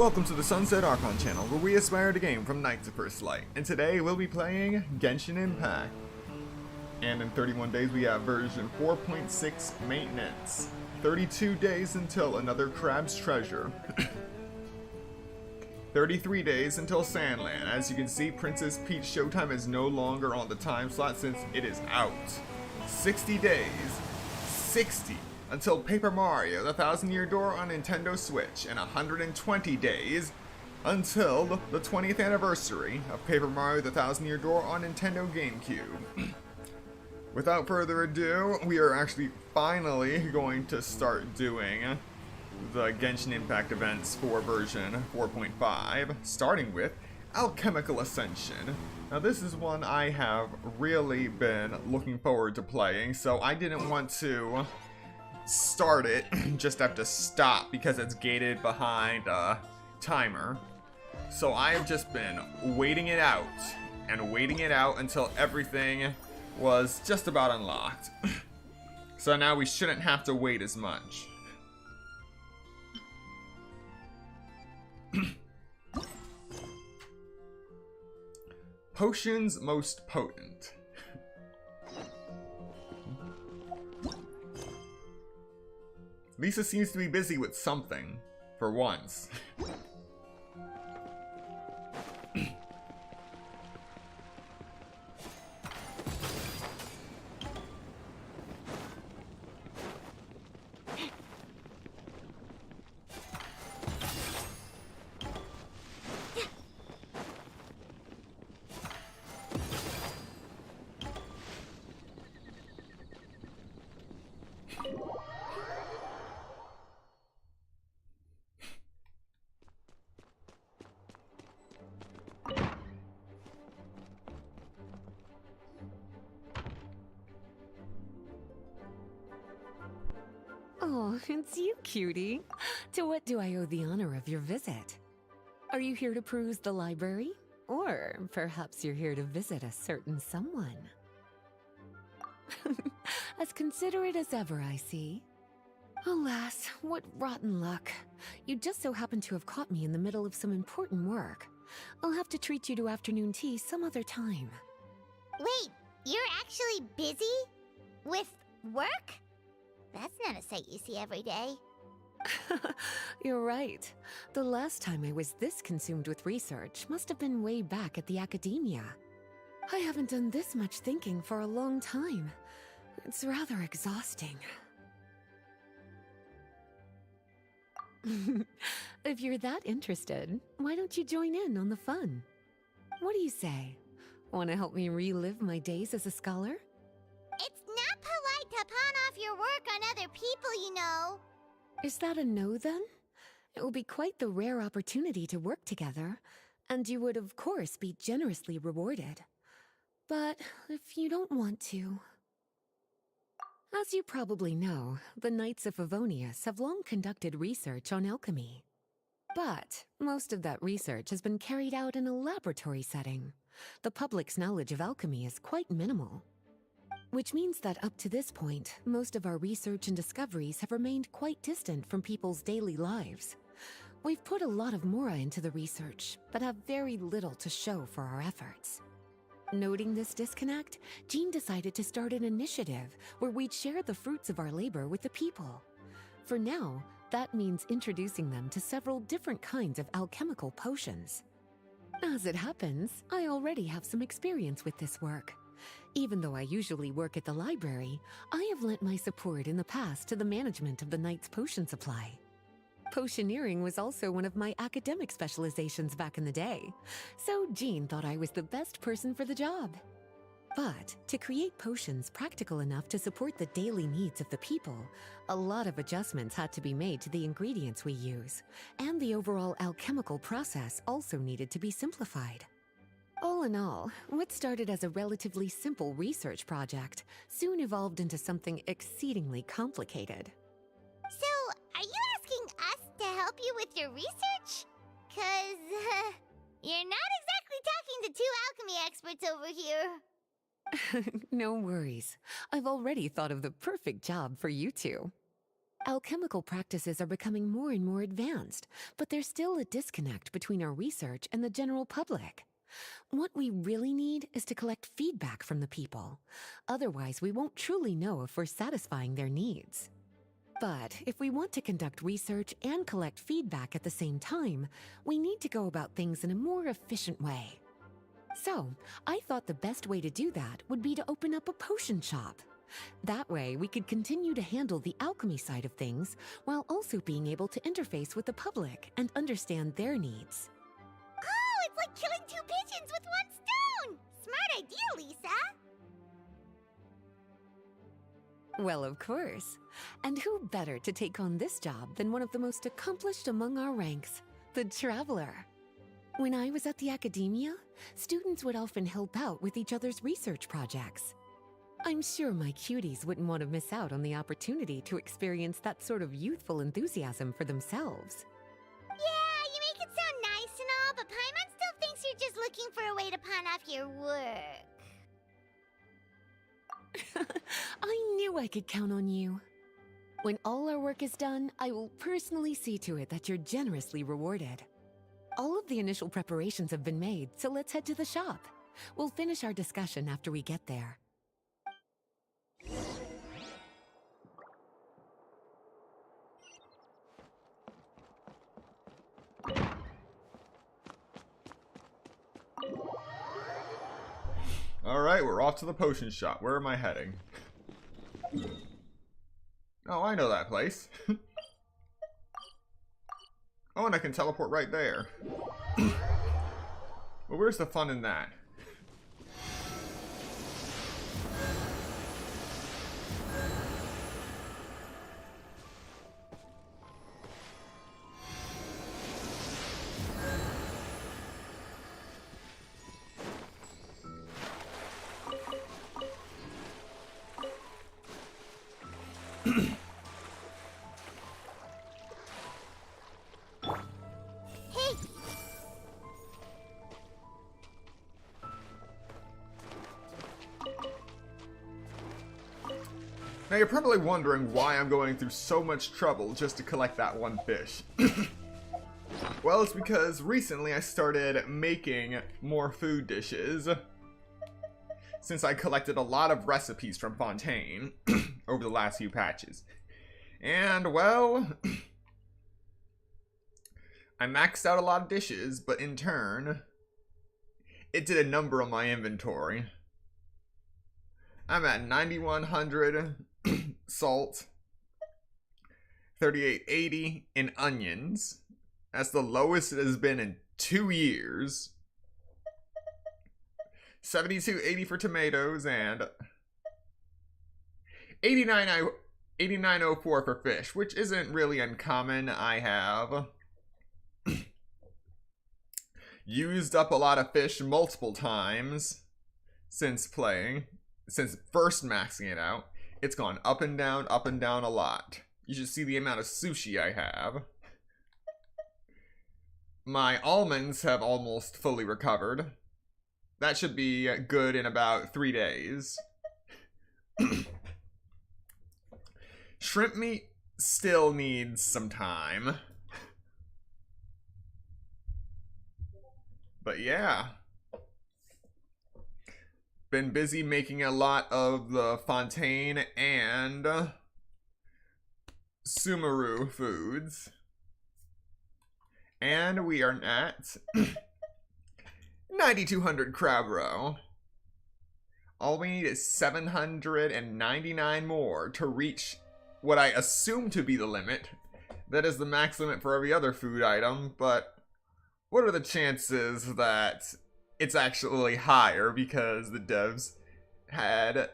Welcome to the Sunset Archon channel, where we aspire to game from night to first light. And today we'll be playing Genshin Impact. And in 31 days we have version 4.6 maintenance. 32 days until another Crab's Treasure. 33 days until Sandland. As you can see, Princess Peach Showtime is no longer on the time slot since it is out. 60 days. 60 until Paper Mario, the Thousand-Year Door on Nintendo Switch, and 120 days until the 20th anniversary of Paper Mario, the Thousand-Year Door on Nintendo GameCube. Without further ado, we are actually finally going to start doing the Genshin Impact events for version 4.5, starting with Alchemical Ascension. Now this is one I have really been looking forward to playing, so I didn't want to start it, just have to stop because it's gated behind a timer. So I have just been waiting it out until everything was just about unlocked. So now we shouldn't have to wait as much. Potions most potent. Lisa seems to be busy with something, for once. Oh, it's you, cutie. To what do I owe the honor of your visit? Are you here to peruse the library? Or perhaps you're here to visit a certain someone? As considerate as ever, I see. Alas, what rotten luck. You just so happen to have caught me in the middle of some important work. I'll have to treat you to afternoon tea some other time. Wait, you're actually busy? With work? That's not a sight you see every day. You're right. The last time I was this consumed with research must have been way back at the academia. I haven't done this much thinking for a long time. It's rather exhausting. If you're that interested, why don't you join in on the fun? What do you say? Want to help me relive my days as a scholar? It's not polite to pawn off your work on other people, you know. Is that a no, then? It will be quite the rare opportunity to work together, and you would, of course, be generously rewarded. But if you don't want to... As you probably know, the Knights of Favonius have long conducted research on alchemy. But most of that research has been carried out in a laboratory setting. The public's knowledge of alchemy is quite minimal. Which means that up to this point, most of our research and discoveries have remained quite distant from people's daily lives. We've put a lot of mora into the research, but have very little to show for our efforts. Noting this disconnect, Jean decided to start an initiative where we'd share the fruits of our labor with the people. For now, that means introducing them to several different kinds of alchemical potions. As it happens, I already have some experience with this work. Even though I usually work at the library, I have lent my support in the past to the management of the Knight's potion supply. Potioneering was also one of my academic specializations back in the day, so Jean thought I was the best person for the job. But to create potions practical enough to support the daily needs of the people, a lot of adjustments had to be made to the ingredients we use, and the overall alchemical process also needed to be simplified. All in all, what started as a relatively simple research project soon evolved into something exceedingly complicated. So, are you asking us to help you with your research? 'Cause, you're not exactly talking to two alchemy experts over here. No worries. I've already thought of the perfect job for you two. Alchemical practices are becoming more and more advanced, but there's still a disconnect between our research and the general public. What we really need is to collect feedback from the people. Otherwise, we won't truly know if we're satisfying their needs. But if we want to conduct research and collect feedback at the same time, we need to go about things in a more efficient way. So, I thought the best way to do that would be to open up a potion shop. That way, we could continue to handle the alchemy side of things while also being able to interface with the public and understand their needs. Oh, it's like killing two pigeons with one stone! Smart idea, Lisa! Well, of course. And who better to take on this job than one of the most accomplished among our ranks, the Traveler? When I was at the academia, students would often help out with each other's research projects. I'm sure my cuties wouldn't want to miss out on the opportunity to experience that sort of youthful enthusiasm for themselves. Yeah, you make it sound nice and all, but Paimon still thinks you're just looking for a way to pawn off your work. I knew I could count on you. When all our work is done, I will personally see to it that you're generously rewarded. All of the initial preparations have been made, so let's head to the shop. We'll finish our discussion after we get there. Alright, we're off to the potion shop. Where am I heading? Oh, I know that place. Oh, and I can teleport right there. Well, where's the fun in that? Now you're probably wondering why I'm going through so much trouble just to collect that one fish. Well, it's because recently I started making more food dishes, since I collected a lot of recipes from Fontaine over the last few patches. And, well, I maxed out a lot of dishes, but in turn, it did a number on my inventory. I'm at 9,100 salt, 3880 in onions. That's the lowest it has been in 2 years. 7280 for tomatoes and 8904 for fish, which isn't really uncommon. I have used up a lot of fish multiple times since first maxing it out. It's gone up and down a lot. You should see the amount of sushi I have. My almonds have almost fully recovered. That should be good in about 3 days. Shrimp meat still needs some time. But yeah. Been busy making a lot of the Fontaine and Sumeru foods. And we are at 9,200 crab roe. All we need is 799 more to reach what I assume to be the limit. That is the max limit for every other food item, but what are the chances that it's actually higher, because the devs had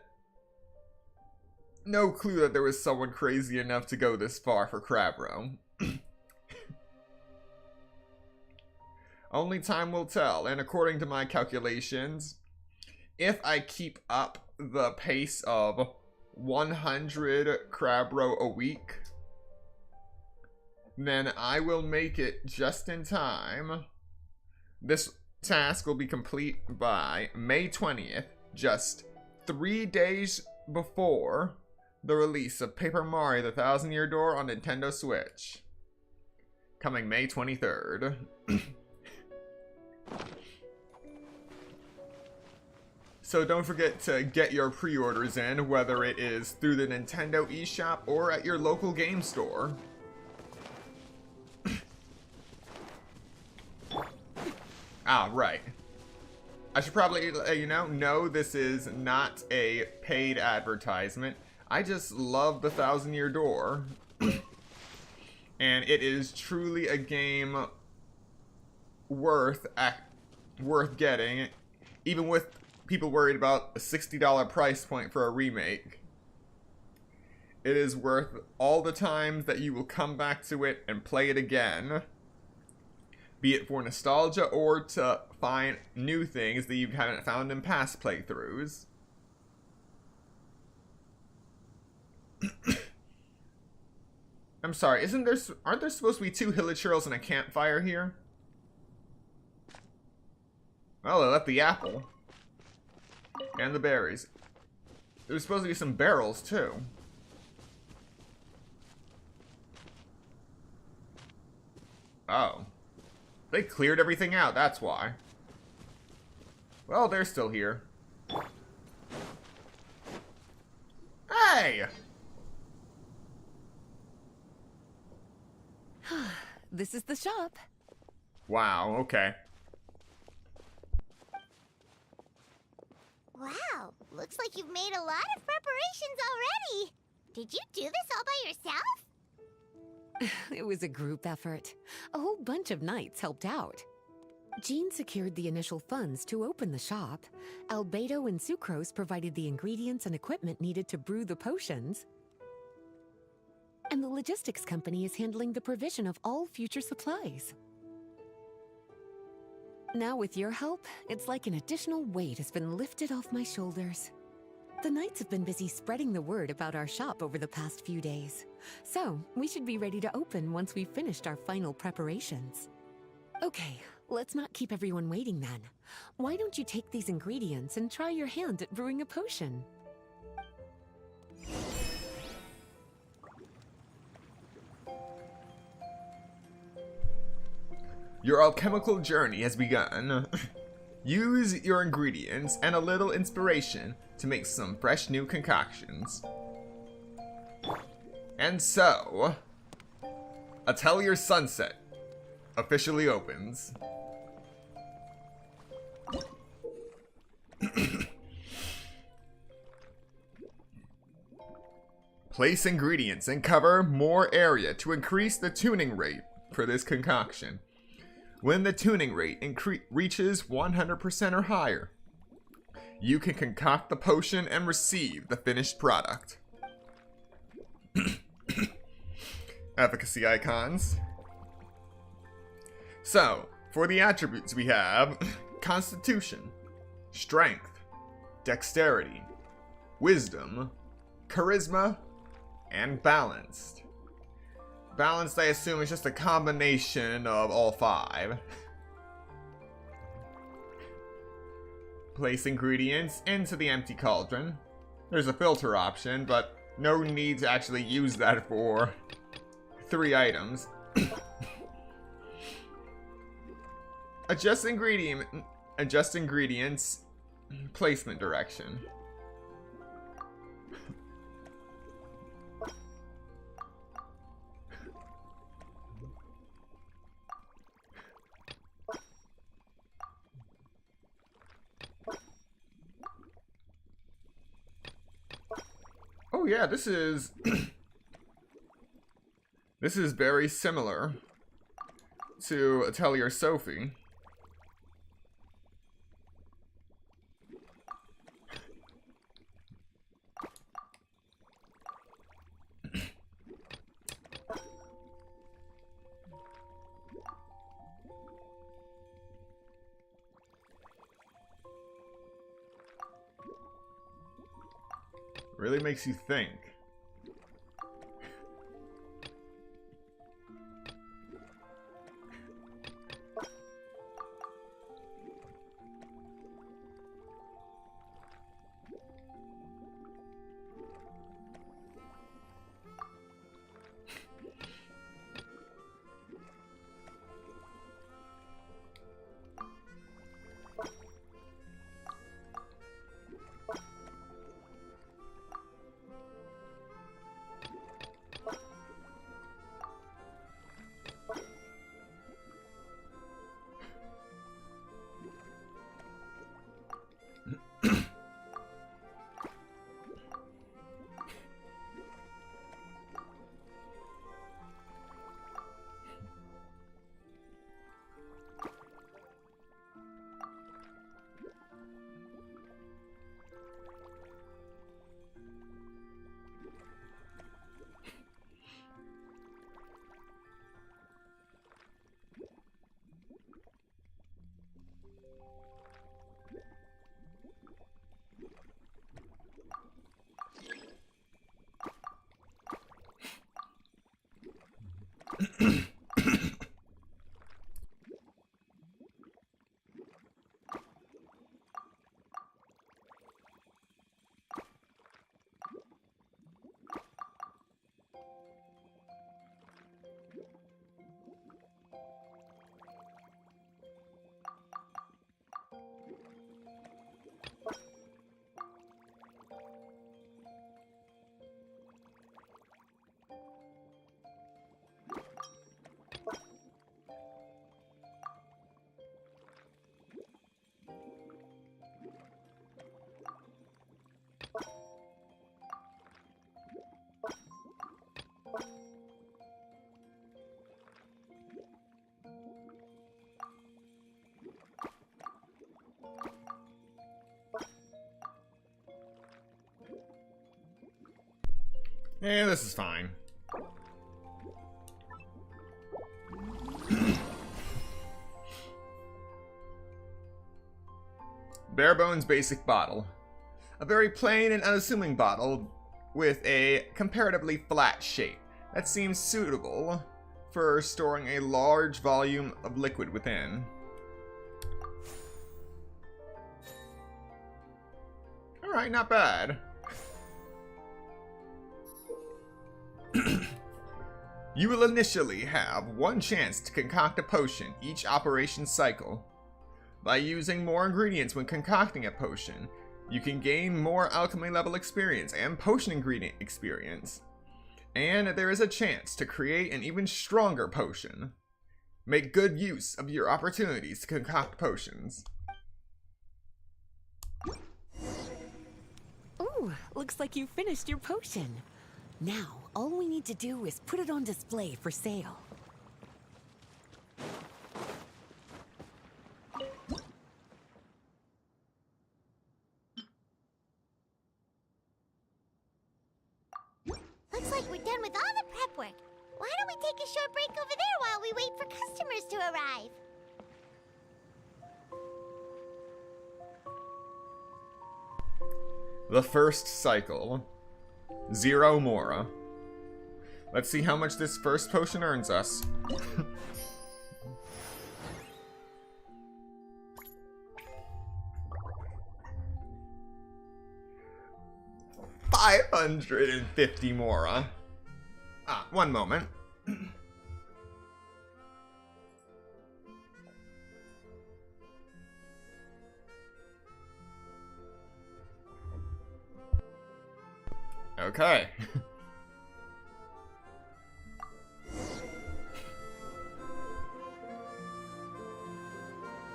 no clue that there was someone crazy enough to go this far for crab roe. Only time will tell, and according to my calculations, if I keep up the pace of 100 crab roe a week, then I will make it just in time. This task will be complete by May 20th, just 3 days before the release of Paper Mario: The Thousand Year Door on Nintendo Switch. Coming May 23rd. So don't forget to get your pre-orders in, whether it is through the Nintendo eShop or at your local game store. Ah, right. I should probably let you know this is not a paid advertisement. I just love the Thousand Year Door. And it is truly a game worth getting, even with people worried about a $60 price point for a remake. It is worth all the times that you will come back to it and play it again, be it for nostalgia or to find new things that you haven't found in past playthroughs. I'm sorry, aren't there supposed to be 2 hilichurls and a campfire here? Well, they left the apple. And the berries. There's supposed to be some barrels, too. Oh. They cleared everything out, that's why. Well, they're still here. Hey! This is the shop. Wow, okay. Wow, looks like you've made a lot of preparations already. Did you do this all by yourself? It was a group effort. A whole bunch of knights helped out. Jean secured the initial funds to open the shop. Albedo and Sucrose provided the ingredients and equipment needed to brew the potions. And the logistics company is handling the provision of all future supplies. Now with your help, it's like an additional weight has been lifted off my shoulders. The knights have been busy spreading the word about our shop over the past few days. So, we should be ready to open once we've finished our final preparations. Okay, let's not keep everyone waiting then. Why don't you take these ingredients and try your hand at brewing a potion? Your alchemical journey has begun. Use your ingredients and a little inspiration to make some fresh new concoctions. And so, Atelier Sunset officially opens. Place ingredients and cover more area to increase the tuning rate for this concoction. When the tuning rate reaches 100% or higher, you can concoct the potion and receive the finished product. Efficacy icons. So, for the attributes we have Constitution, Strength, Dexterity, Wisdom, Charisma, and Balanced. Balanced, I assume, is just a combination of all 5. Place ingredients into the empty cauldron. There's a filter option, but no need to actually use that for 3 items. Adjust ingredients. Placement direction. Oh yeah, this is this is very similar to Atelier Sophie. Really makes you think. Yeah, this is fine. Bare bones basic bottle. A very plain and unassuming bottle with a comparatively flat shape that seems suitable for storing a large volume of liquid within. Alright, not bad. You will initially have one chance to concoct a potion each operation cycle. By using more ingredients when concocting a potion, you can gain more alchemy level experience and potion ingredient experience. And there is a chance to create an even stronger potion. Make good use of your opportunities to concoct potions. Ooh, looks like you finished your potion. Now, all we need to do is put it on display for sale. Looks like we're done with all the prep work. Why don't we take a short break over there while we wait for customers to arrive? The first cycle. 0 Mora. Let's see how much this first potion earns us. 550 Mora. Ah, one moment. Okay.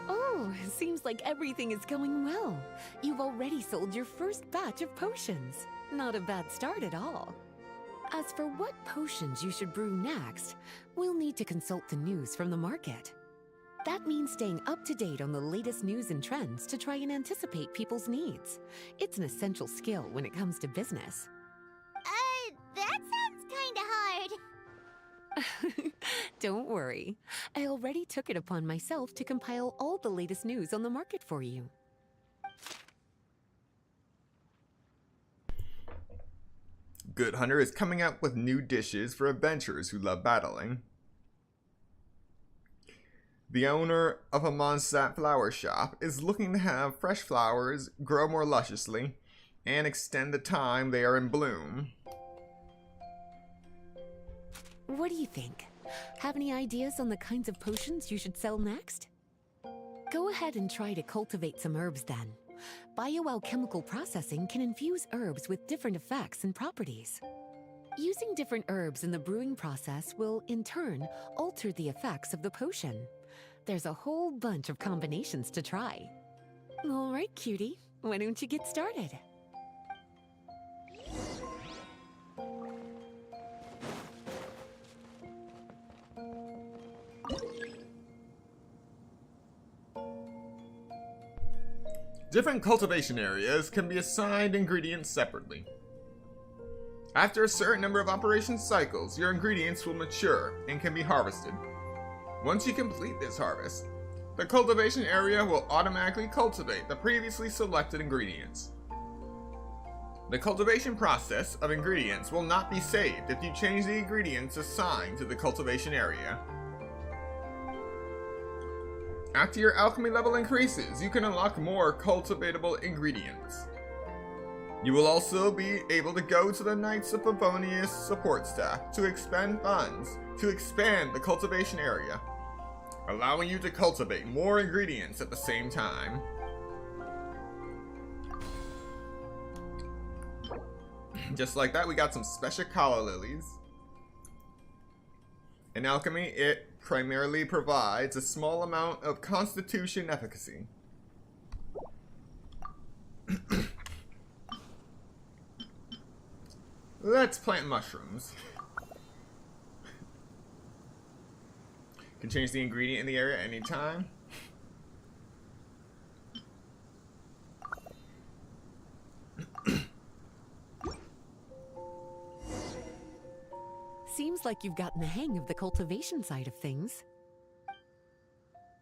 Oh, seems like everything is going well. You've already sold your first batch of potions. Not a bad start at all. As for what potions you should brew next, we'll need to consult the news from the market. That means staying up to date on the latest news and trends to try and anticipate people's needs. It's an essential skill when it comes to business. That sounds kinda hard. Don't worry. I already took it upon myself to compile all the latest news on the market for you. Good Hunter is coming out with new dishes for adventurers who love battling. The owner of a Mondstadt flower shop is looking to have fresh flowers grow more lusciously and extend the time they are in bloom. What do you think? Have any ideas on the kinds of potions you should sell next? Go ahead and try to cultivate some herbs then. Bioalchemical processing can infuse herbs with different effects and properties. Using different herbs in the brewing process will, in turn, alter the effects of the potion. There's a whole bunch of combinations to try. All right, cutie, why don't you get started? Different cultivation areas can be assigned ingredients separately. After a certain number of operation cycles, your ingredients will mature and can be harvested. Once you complete this harvest, the cultivation area will automatically cultivate the previously selected ingredients. The cultivation process of ingredients will not be saved if you change the ingredients assigned to the cultivation area. After your alchemy level increases, you can unlock more cultivatable ingredients. You will also be able to go to the Knights of Favonius support staff to expend funds to expand the cultivation area, allowing you to cultivate more ingredients at the same time. Just like that, we got some special calla lilies. In alchemy, it primarily provides a small amount of constitution efficacy. Let's plant mushrooms. Can change the ingredient in the area at any time. Seems like you've gotten the hang of the cultivation side of things.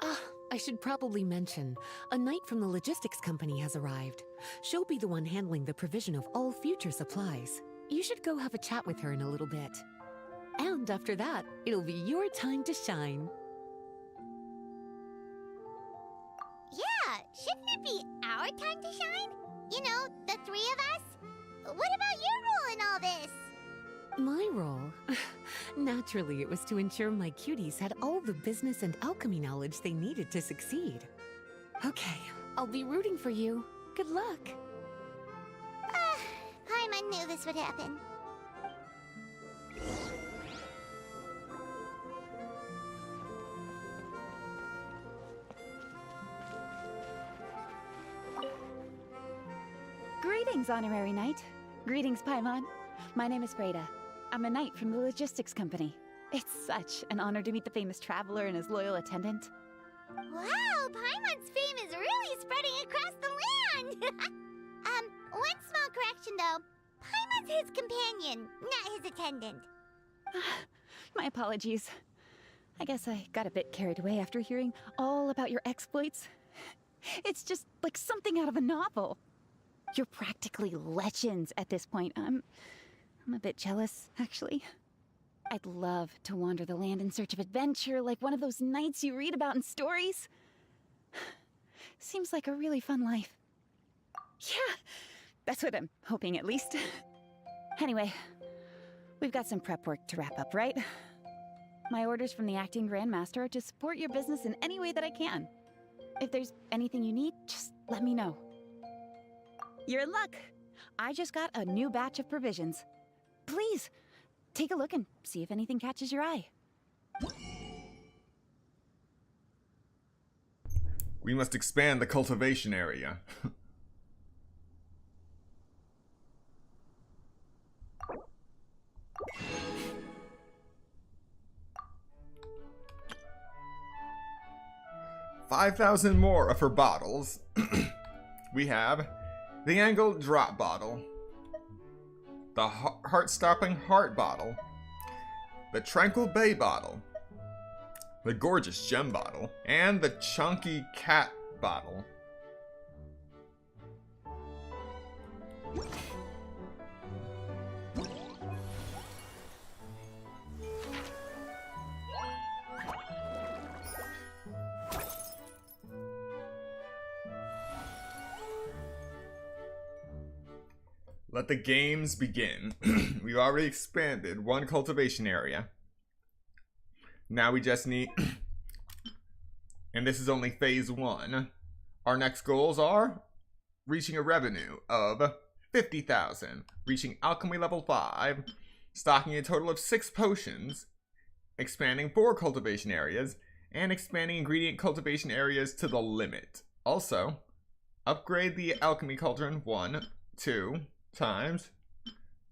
Ah, I should probably mention, a knight from the logistics company has arrived. She'll be the one handling the provision of all future supplies. You should go have a chat with her in a little bit. And after that, it'll be your time to shine. Yeah, shouldn't it be our time to shine? You know, the three of us? What about your role in all this? My role? Naturally, it was to ensure my cuties had all the business and alchemy knowledge they needed to succeed. Okay, I'll be rooting for you. Good luck. Paimon knew this would happen. Greetings, Honorary Knight. Greetings, Paimon. My name is Freda. I'm a knight from the logistics company. It's such an honor to meet the famous traveler and his loyal attendant. Wow, Paimon's fame is really spreading across the land! One small correction though. Paimon's his companion, not his attendant. My apologies. I guess I got a bit carried away after hearing all about your exploits. It's just like something out of a novel. You're practically legends at this point. I'm a bit jealous, actually. I'd love to wander the land in search of adventure like one of those knights you read about in stories. Seems like a really fun life. Yeah, that's what I'm hoping at least. Anyway, we've got some prep work to wrap up, right? My orders from the acting Grandmaster are to support your business in any way that I can. If there's anything you need, just let me know. You're in luck. I just got a new batch of provisions. Please, take a look and see if anything catches your eye. We must expand the cultivation area. $5,000 more of her bottles. We have the Angled Drop Bottle, the Heart-Stopping Heart Bottle, the Tranquil Bay Bottle, the Gorgeous Gem Bottle, and the Chunky Cat Bottle. Let the games begin. We've already expanded one cultivation area. Now we just need... and this is only phase 1. Our next goals are reaching a revenue of 50,000, reaching alchemy level 5, stocking a total of 6 potions, expanding 4 cultivation areas, and expanding ingredient cultivation areas to the limit. Also, upgrade the alchemy cauldron 1, 2 times,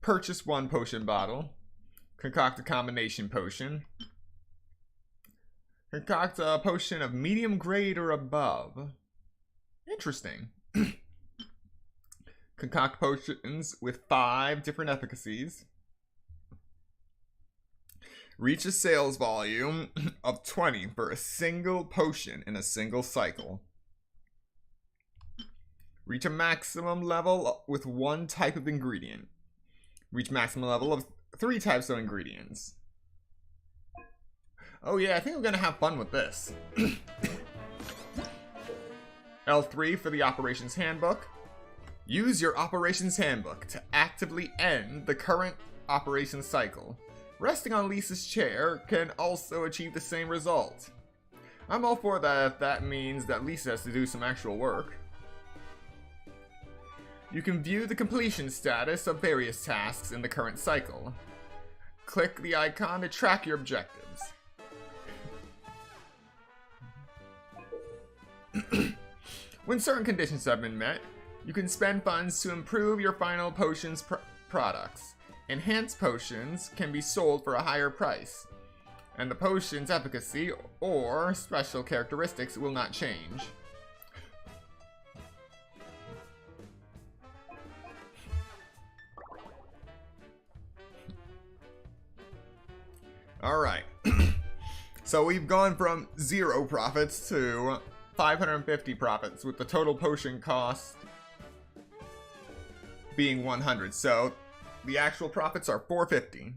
purchase 1 potion bottle, concoct a combination potion, concoct a potion of medium grade or above. Interesting. Concoct potions with 5 different efficacies. Reach a sales volume of 20 for a single potion in a single cycle. Reach a maximum level with 1 type of ingredient. Reach maximum level of 3 types of ingredients. Oh yeah, I think I'm gonna have fun with this. L3 for the Operations Handbook. Use your Operations Handbook to actively end the current operations cycle. Resting on Lisa's chair can also achieve the same result. I'm all for that if that means that Lisa has to do some actual work. You can view the completion status of various tasks in the current cycle. Click the icon to track your objectives. When certain conditions have been met, you can spend funds to improve your final potions products. Enhanced potions can be sold for a higher price, and the potion's efficacy or special characteristics will not change. Alright. So we've gone from 0 profits to 550 profits, with the total potion cost being 100. So the actual profits are 450.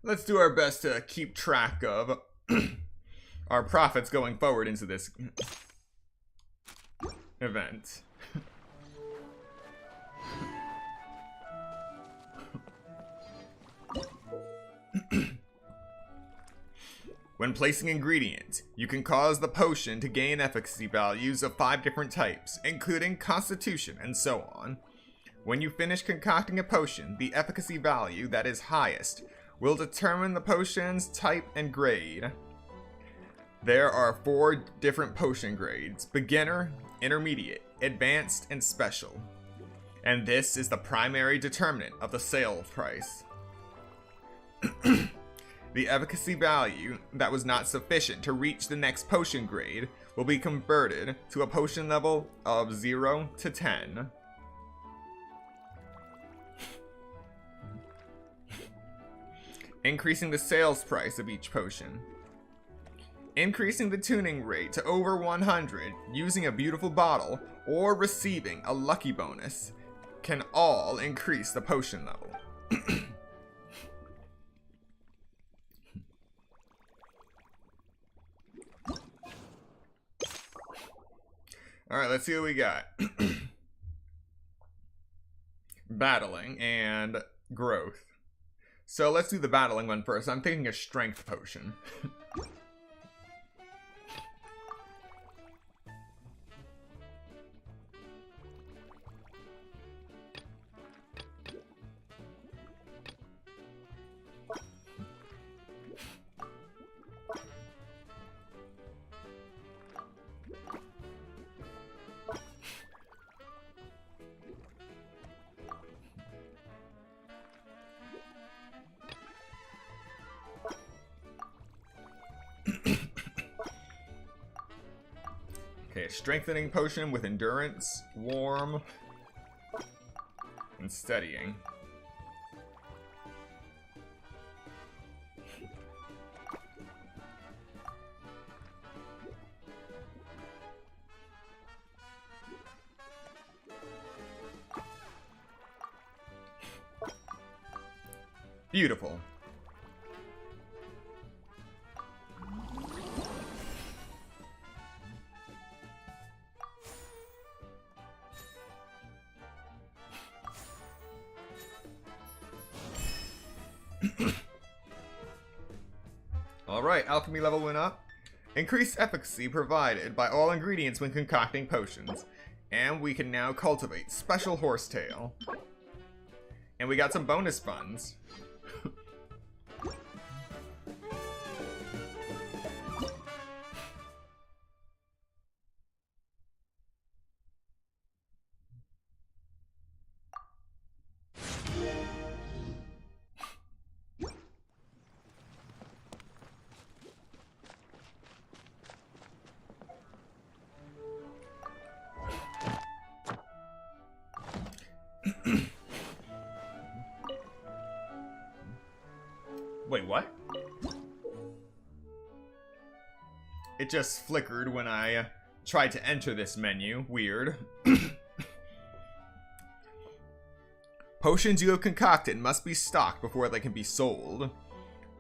Let's do our best to keep track of our profits going forward into this event. When placing ingredients, you can cause the potion to gain efficacy values of 5 different types, including Constitution and so on. When you finish concocting a potion, the efficacy value that is highest will determine the potion's type and grade. There are 4 different potion grades: beginner, intermediate, advanced, and special. And this is the primary determinant of the sale price. The efficacy value that was not sufficient to reach the next potion grade will be converted to a potion level of 0 to 10. Increasing the sales price of each potion. Increasing the tuning rate to over 100 using a beautiful bottle or receiving a lucky bonus can all increase the potion level. Alright, let's see what we got. Battling and growth. So let's do the battling one first. I'm thinking a strength potion. Okay, strengthening potion with endurance, warm, and steadying. Beautiful. Alright, alchemy level went up. Increased efficacy provided by all ingredients when concocting potions. And we can now cultivate special horsetail. And we got some bonus funds. Wait, what? It just flickered when I tried to enter this menu. Weird. Potions you have concocted must be stocked before they can be sold.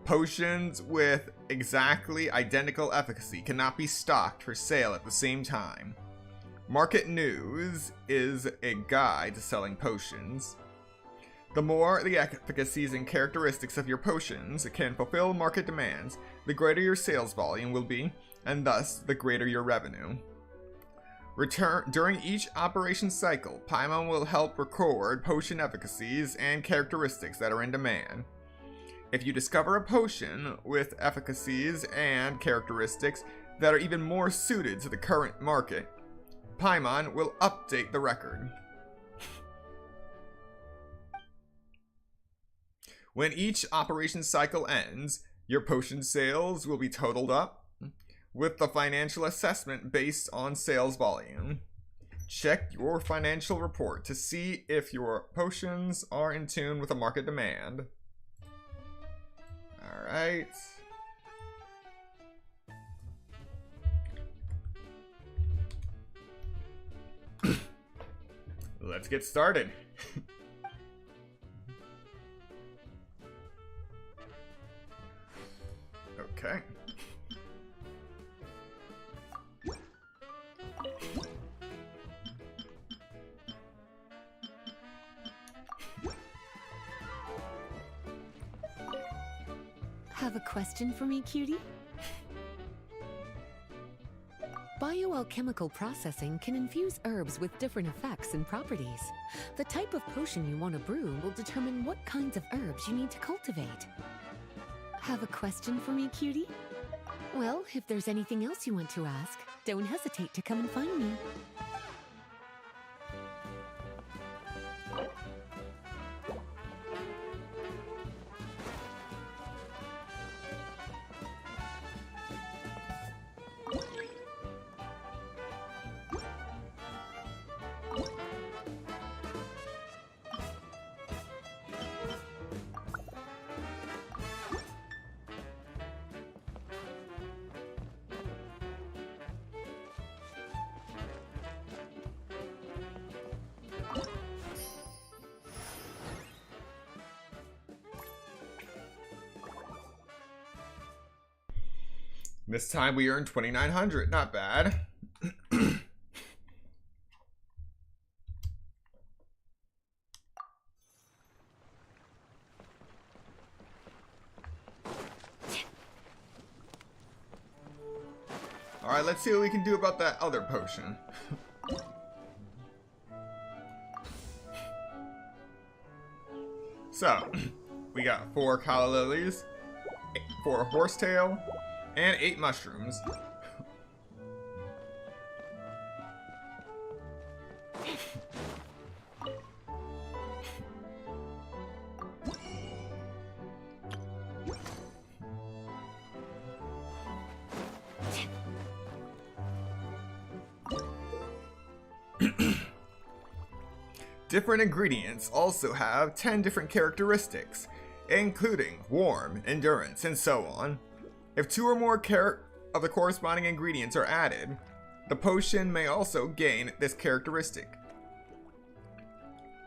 Potions with exactly identical efficacy cannot be stocked for sale at the same time. Market News is a guide to selling potions. The more the efficacies and characteristics of your potions can fulfill market demands, the greater your sales volume will be, and thus the greater your revenue. During each operation cycle, Paimon will help record potion efficacies and characteristics that are in demand. If you discover a potion with efficacies and characteristics that are even more suited to the current market, Paimon will update the record. When each operation cycle ends, your potion sales will be totaled up with the financial assessment based on sales volume. check your financial report to see if your potions are in tune with the market demand. Alright. Let's get started. Okay. Have a question for me, cutie? Bioalchemical processing can infuse herbs with different effects and properties. The type of potion you want to brew will determine what kinds of herbs you need to cultivate. Have a question for me, cutie? Well, if there's anything else you want to ask, don't hesitate to come and find me. This time we earned 2,900. Not bad. Alright, let's see what we can do about that other potion. So, we got 4 calla lilies, 4 horsetail, and 8 mushrooms. Different ingredients also have 10 different characteristics, including warm, endurance, and so on. If 2 or more of the corresponding ingredients are added, the potion may also gain this characteristic.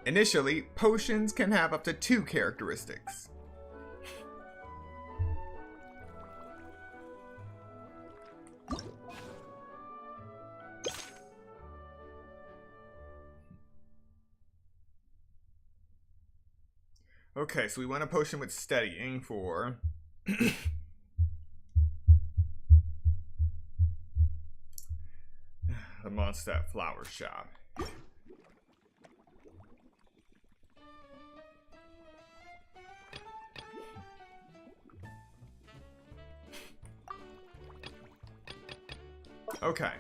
Initially, potions can have up to 2 characteristics. Okay, so we want a potion with steadying for the Mondstadt Flower Shop. Okay.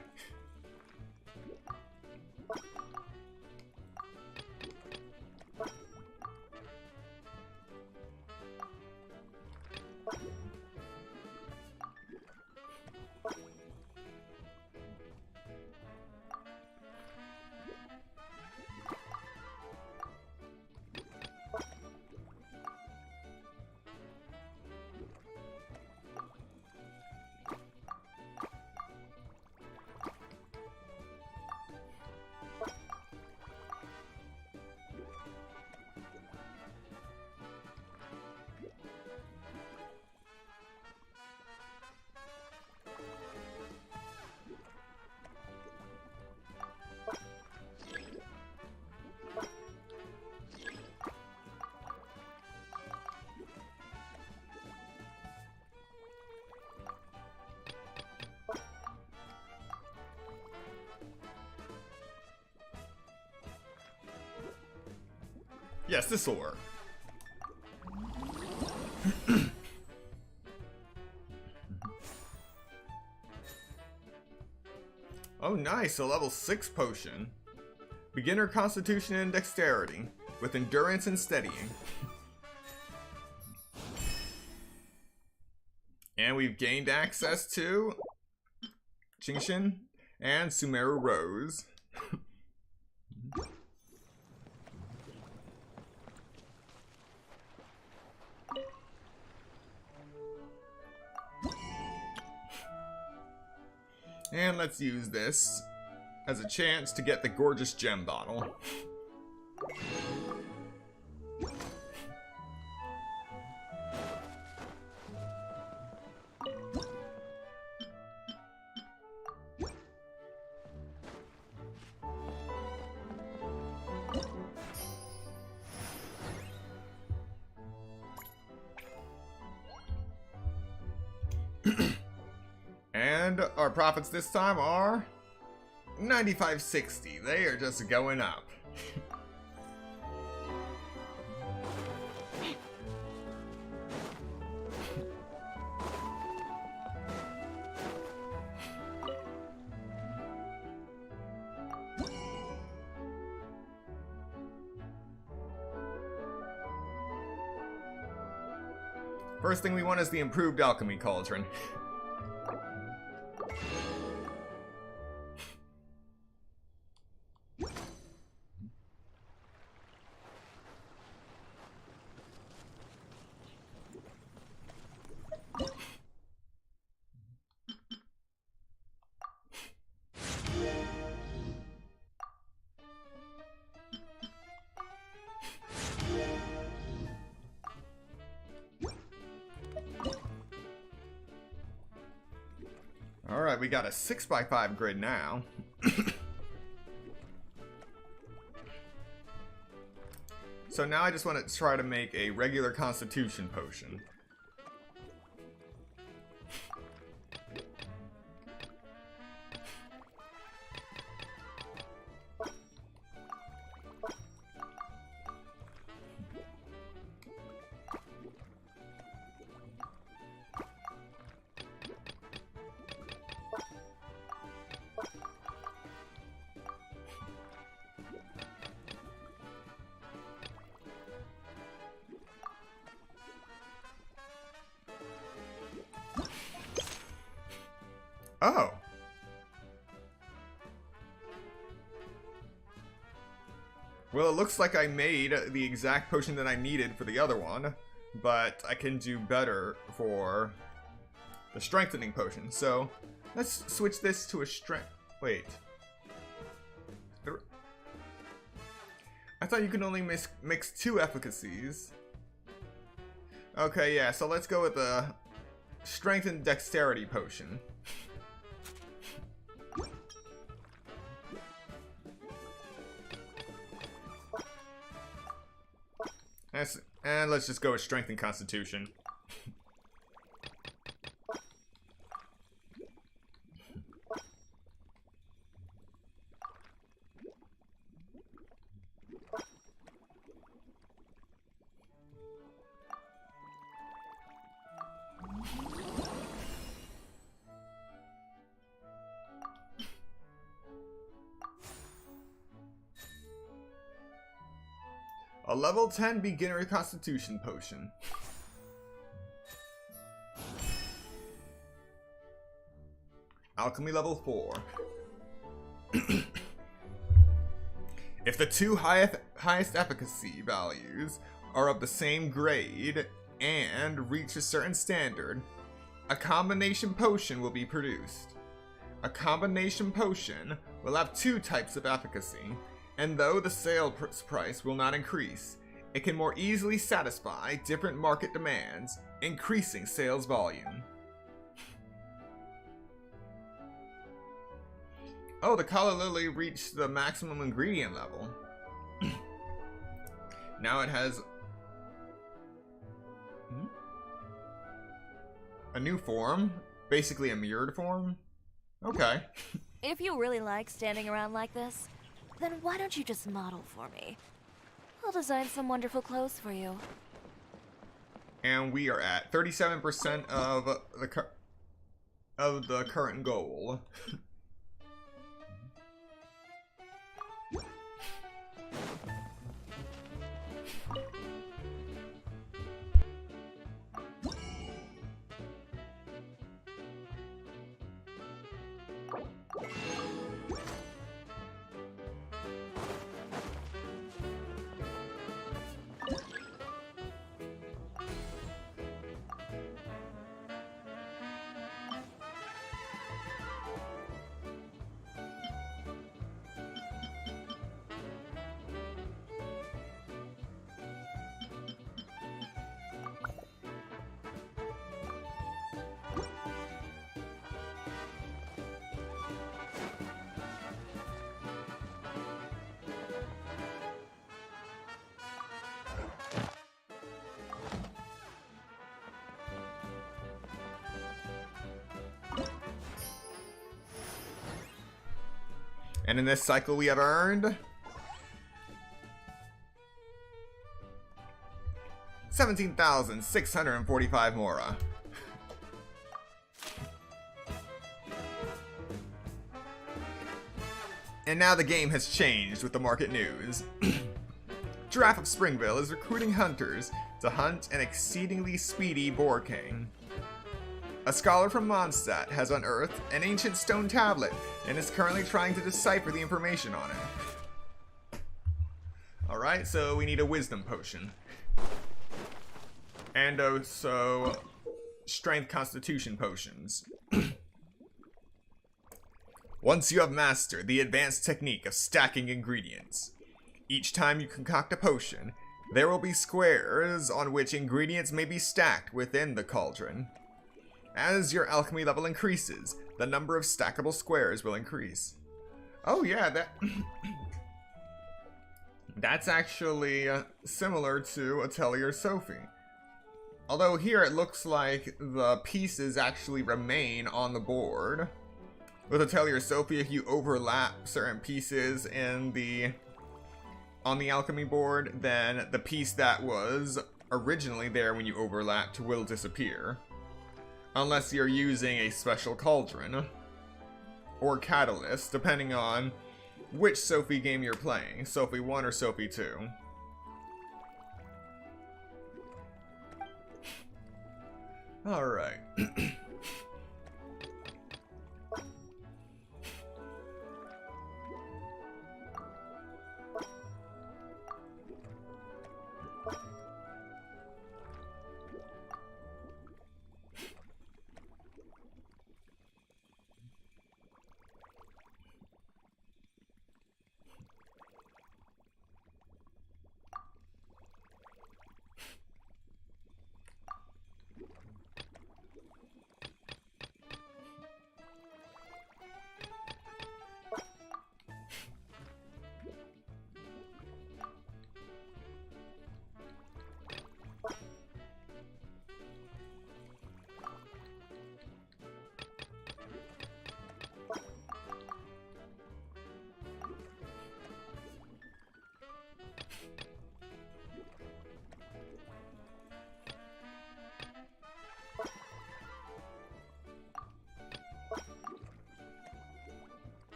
Yes, this will work. Oh, nice, a level 6 potion. Beginner constitution and dexterity, with endurance and steadying. And we've gained access to Genshin and Sumeru Rose. And let's use this as a chance to get the gorgeous gem bottle. And our profits this time are 95.60. They are just going up. First thing we want is the improved alchemy cauldron. Alright, we got a 6x5 grid now. So now I just want to try to make a regular constitution potion. Oh. Well, it looks like I made the exact potion that I needed for the other one, but I can do better for the strengthening potion. So, let's switch this to a strength. Wait. I thought you could only mix 2 efficacies. Okay, yeah, so let's go with the strength and dexterity potion. And let's just go with strength and constitution. A level 10 beginner constitution potion. Alchemy level 4. If the 2 highest efficacy values are of the same grade and reach a certain standard, a combination potion will be produced. A combination potion will have 2 types of efficacy, and though the sale price will not increase, it can more easily satisfy different market demands, increasing sales volume. Oh, the Kala Lily reached the maximum ingredient level. Now it has a new form, basically a mirrored form. Okay. If you really like standing around like this, then why don't you just model for me? I'll design some wonderful clothes for you. And we are at 37% of the current goal. And in this cycle we have earned 17,645 mora. And now the game has changed with the market news. Giraffe of Springville is recruiting hunters to hunt an exceedingly speedy boar king. A scholar from Mondstadt has unearthed an ancient stone tablet and is currently trying to decipher the information on it. Alright, so we need a wisdom potion. And also strength constitution potions. Once you have mastered the advanced technique of stacking ingredients, each time you concoct a potion, there will be squares on which ingredients may be stacked within the cauldron. As your alchemy level increases, the number of stackable squares will increase. Oh yeah, that's actually similar to Atelier Sophie. Although here it looks like the pieces actually remain on the board. With Atelier Sophie, if you overlap certain pieces on the alchemy board, then the piece that was originally there when you overlapped will disappear. Unless you're using a special cauldron or catalyst, depending on which Sophie game you're playing, Sophie 1 or Sophie 2. Alright.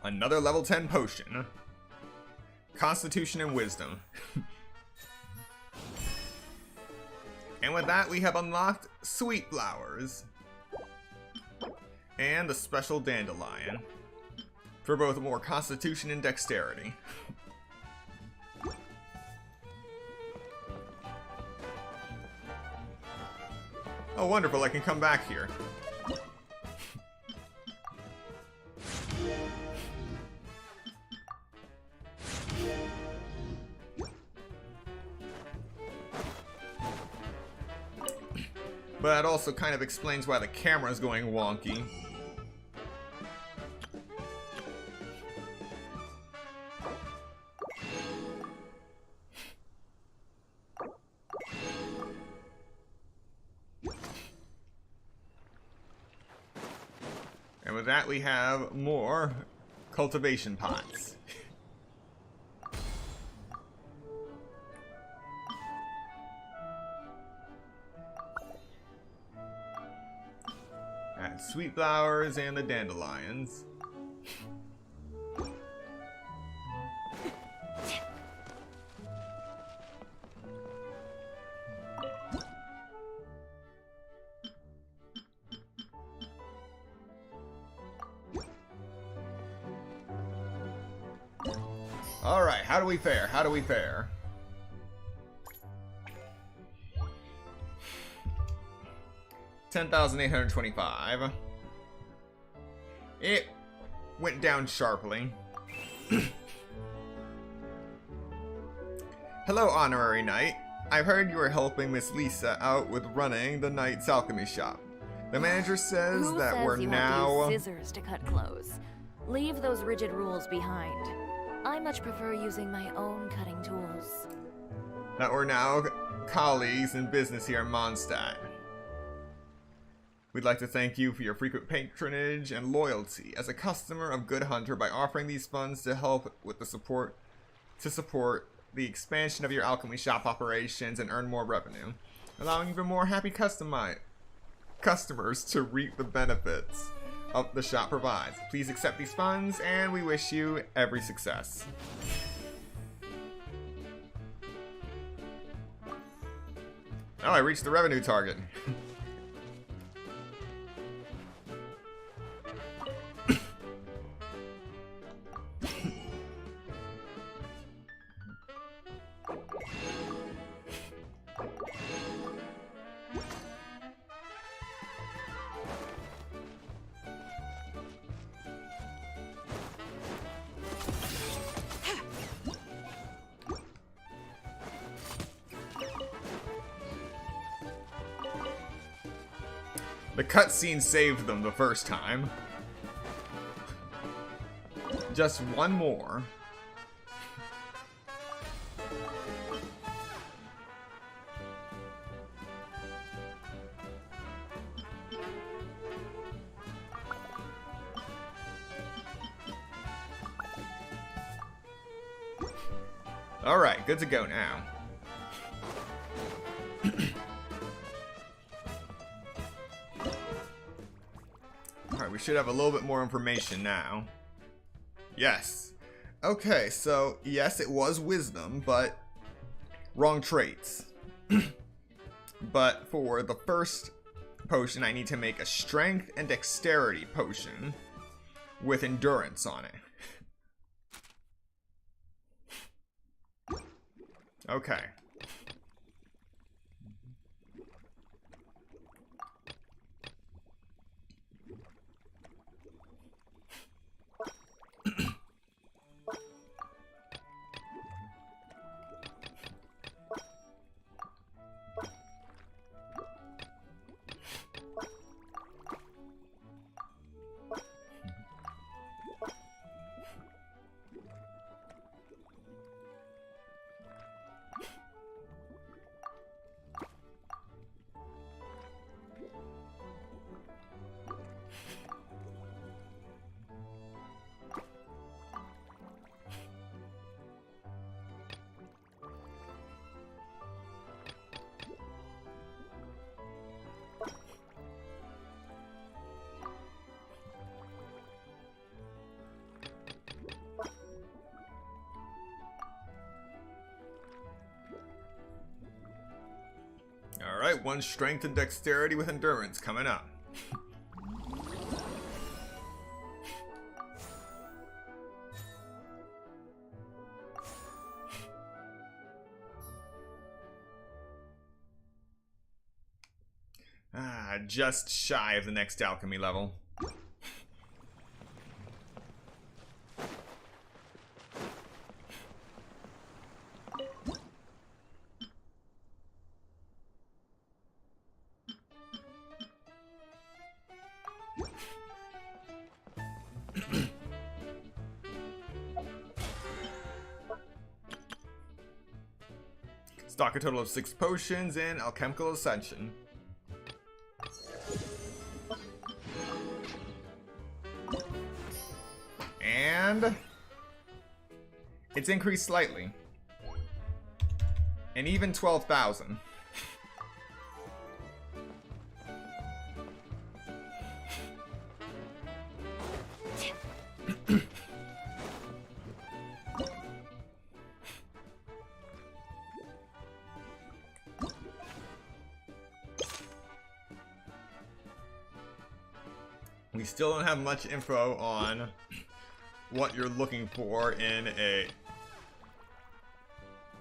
Another level 10 potion. Constitution and Wisdom. And with that, we have unlocked Sweet Flowers. And the special Dandelion. For both more Constitution and Dexterity. Oh, wonderful, I can come back here. But that also kind of explains why the camera's going wonky. And with that, we have more cultivation pots. Sweet Flowers and the Dandelions. Alright, how do we fare? How do we fare? $10,825. It went down sharply. Hello, Honorary Knight. I've heard you are helping Miss Lisa out with running the Knight's Alchemy Shop. The manager says that we're now... Have to use scissors to cut clothes? Leave those rigid rules behind. I much prefer using my own cutting tools. That we're now colleagues in business here in Mondstadt. We'd like to thank you for your frequent patronage and loyalty as a customer of Good Hunter by offering these funds to help with the support the expansion of your alchemy shop operations and earn more revenue, allowing even more happy customers to reap the benefits of the shop provides. Please accept these funds, and we wish you every success. Oh, I reached the revenue target. The cutscene saved them the first time. Just one more. Alright, good to go now. Alright, we should have a little bit more information now. Yes. Okay, so yes, it was wisdom, but wrong traits. But for the first potion, I need to make a strength and dexterity potion with endurance on it. Okay. Alright, one strength and dexterity with endurance coming up. Just shy of the next alchemy level. Stock a total of 6 potions in Alchemical Ascension. And it's increased slightly. And even 12,000. We still don't have much info on what you're looking for in a...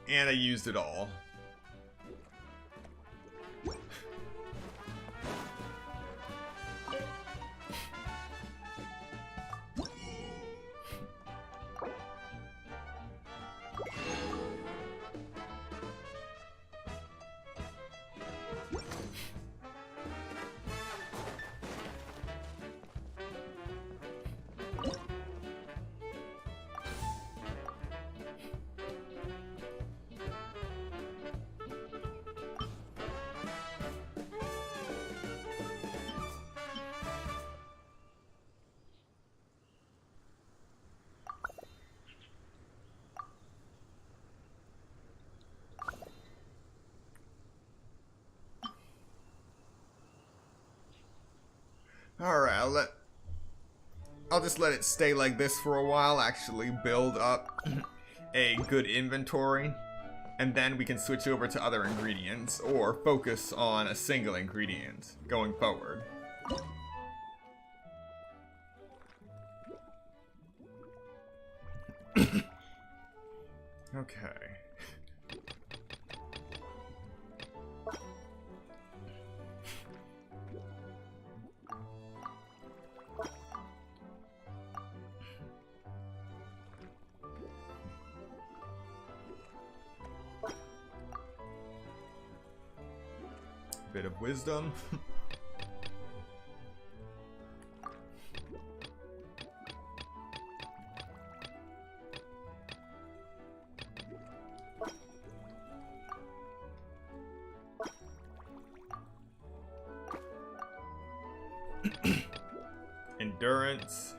And I used it all. I'll just let it stay like this for a while, actually build up a good inventory, and then we can switch over to other ingredients or focus on a single ingredient going forward. Okay. Bit of wisdom. Endurance.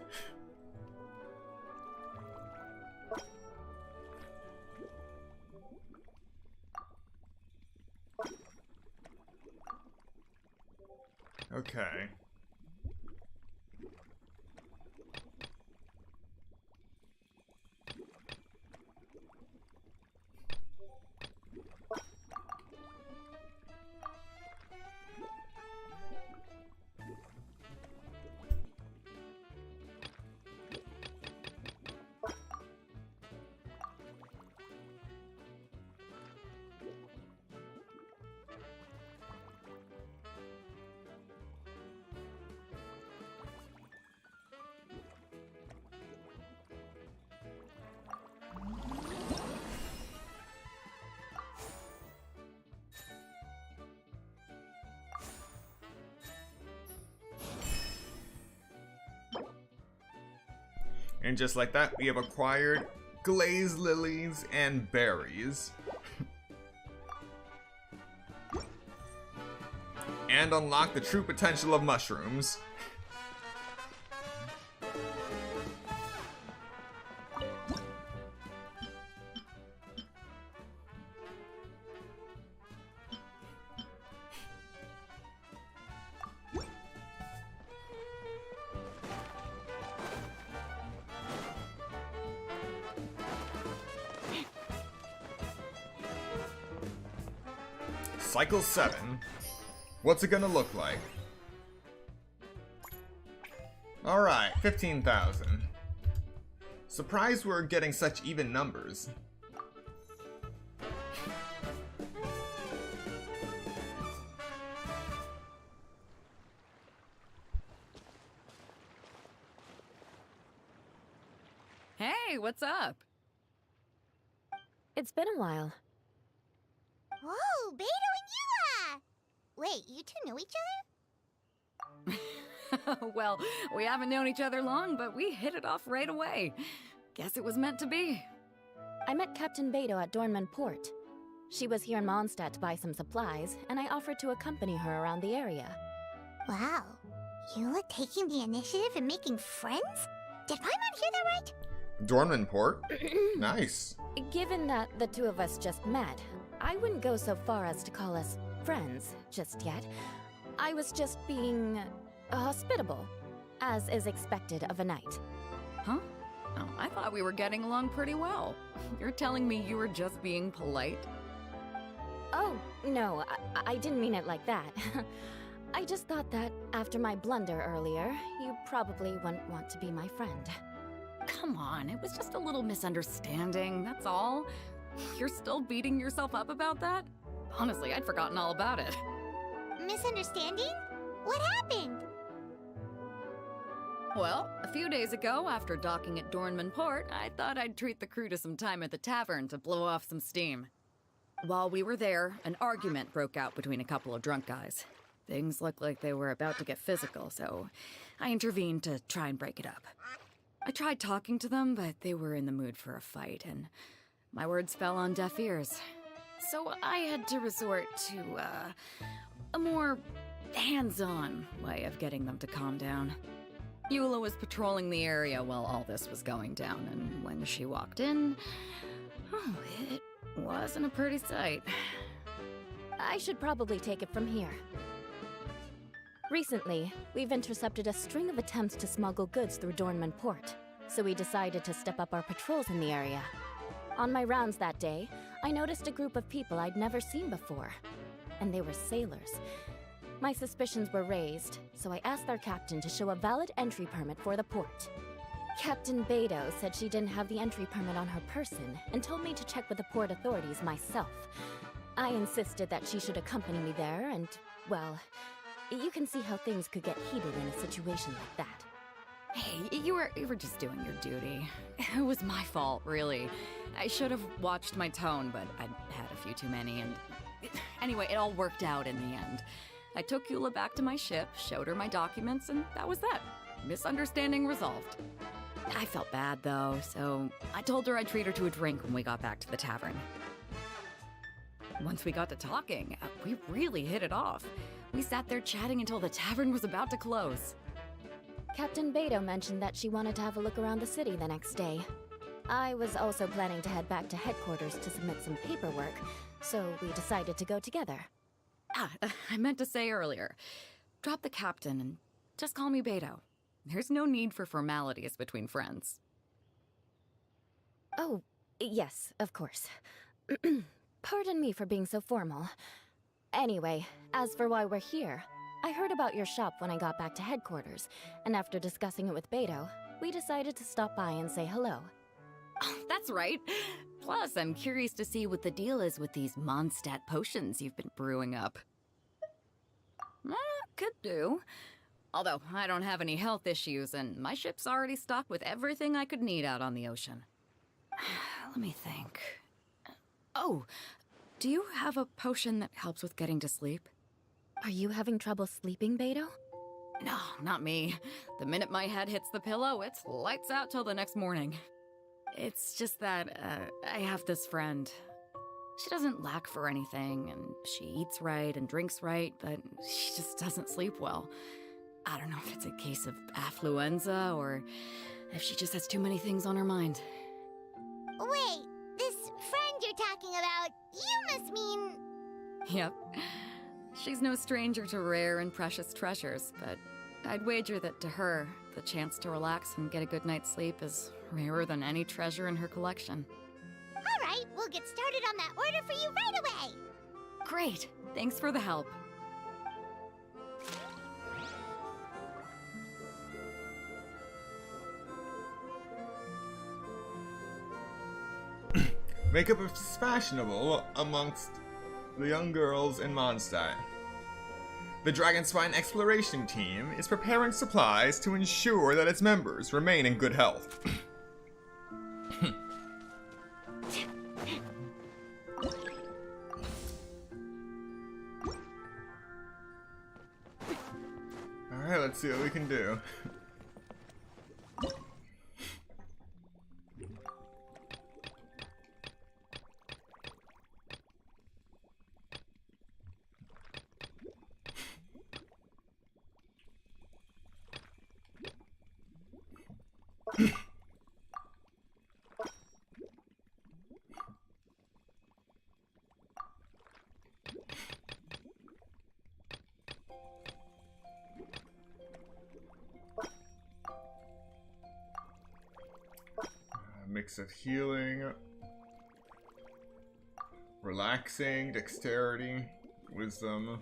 Okay. And just like that, we have acquired glazed lilies and berries. And unlock the true potential of mushrooms. Cycle 7. What's it gonna look like? Alright, 15,000. Surprised we're getting such even numbers. Hey, what's up? It's been a while. Whoa, Beto and Eula! Wait, you two know each other? Well, we haven't known each other long, but we hit it off right away. Guess it was meant to be. I met Captain Beto at Dornman Port. She was here in Mondstadt to buy some supplies, and I offered to accompany her around the area. Wow. Eula taking the initiative and making friends? Did Paimon hear that right? Dornman Port? Nice. Given that the two of us just met, I wouldn't go so far as to call us friends just yet. I was just being hospitable, as is expected of a knight. Huh? Oh, I thought we were getting along pretty well. You're telling me you were just being polite? Oh, no, I didn't mean it like that. I just thought that after my blunder earlier, you probably wouldn't want to be my friend. Come on, it was just a little misunderstanding, that's all. You're still beating yourself up about that? Honestly, I'd forgotten all about it. Misunderstanding? What happened? Well, a few days ago, after docking at Dornman Port, I thought I'd treat the crew to some time at the tavern to blow off some steam. While we were there, an argument broke out between a couple of drunk guys. Things looked like they were about to get physical, so I intervened to try and break it up. I tried talking to them, but they were in the mood for a fight, and my words fell on deaf ears. So I had to resort to, a more hands-on way of getting them to calm down. Eula was patrolling the area while all this was going down, and when she walked in, oh, it wasn't a pretty sight. I should probably take it from here. Recently, we've intercepted a string of attempts to smuggle goods through Dornman Port, so we decided to step up our patrols in the area. On my rounds that day, I noticed a group of people I'd never seen before, and they were sailors. My suspicions were raised, so I asked their captain to show a valid entry permit for the port. Captain Beidou said she didn't have the entry permit on her person and told me to check with the port authorities myself. I insisted that she should accompany me there, and, well, you can see how things could get heated in a situation like that. Hey, you were just doing your duty. It was my fault, really. I should have watched my tone, but I'd had a few too many, and... Anyway, it all worked out in the end. I took Eula back to my ship, showed her my documents, and that was that. Misunderstanding resolved. I felt bad, though, so I told her I'd treat her to a drink when we got back to the tavern. Once we got to talking, we really hit it off. We sat there chatting until the tavern was about to close. Captain Beidou mentioned that she wanted to have a look around the city the next day. I was also planning to head back to headquarters to submit some paperwork, so we decided to go together. I meant to say earlier, drop the captain and just call me Beidou. There's no need for formalities between friends. Oh, yes, of course. Pardon me for being so formal. Anyway, as for why we're here, I heard about your shop when I got back to headquarters, and after discussing it with Beidou, we decided to stop by and say hello. Oh, that's right. Plus, I'm curious to see what the deal is with these Mondstadt potions you've been brewing up. Could do. Although, I don't have any health issues, and my ship's already stocked with everything I could need out on the ocean. Let me think. Oh, do you have a potion that helps with getting to sleep? Are you having trouble sleeping, Beidou? No, not me. The minute my head hits the pillow, it's lights out till the next morning. It's just that, I have this friend. She doesn't lack for anything, and she eats right and drinks right, but she just doesn't sleep well. I don't know if it's a case of affluenza, or if she just has too many things on her mind. Wait, this friend you're talking about, you must mean... Yep. She's no stranger to rare and precious treasures, but I'd wager that to her, the chance to relax and get a good night's sleep is rarer than any treasure in her collection. All right, we'll get started on that order for you right away. Great! Thanks for the help. Makeup is fashionable amongst the young girls in Mondstadt. The Dragonspine Exploration Team is preparing supplies to ensure that its members remain in good health. Alright, let's see what we can do. Mix of healing, relaxing, dexterity, wisdom.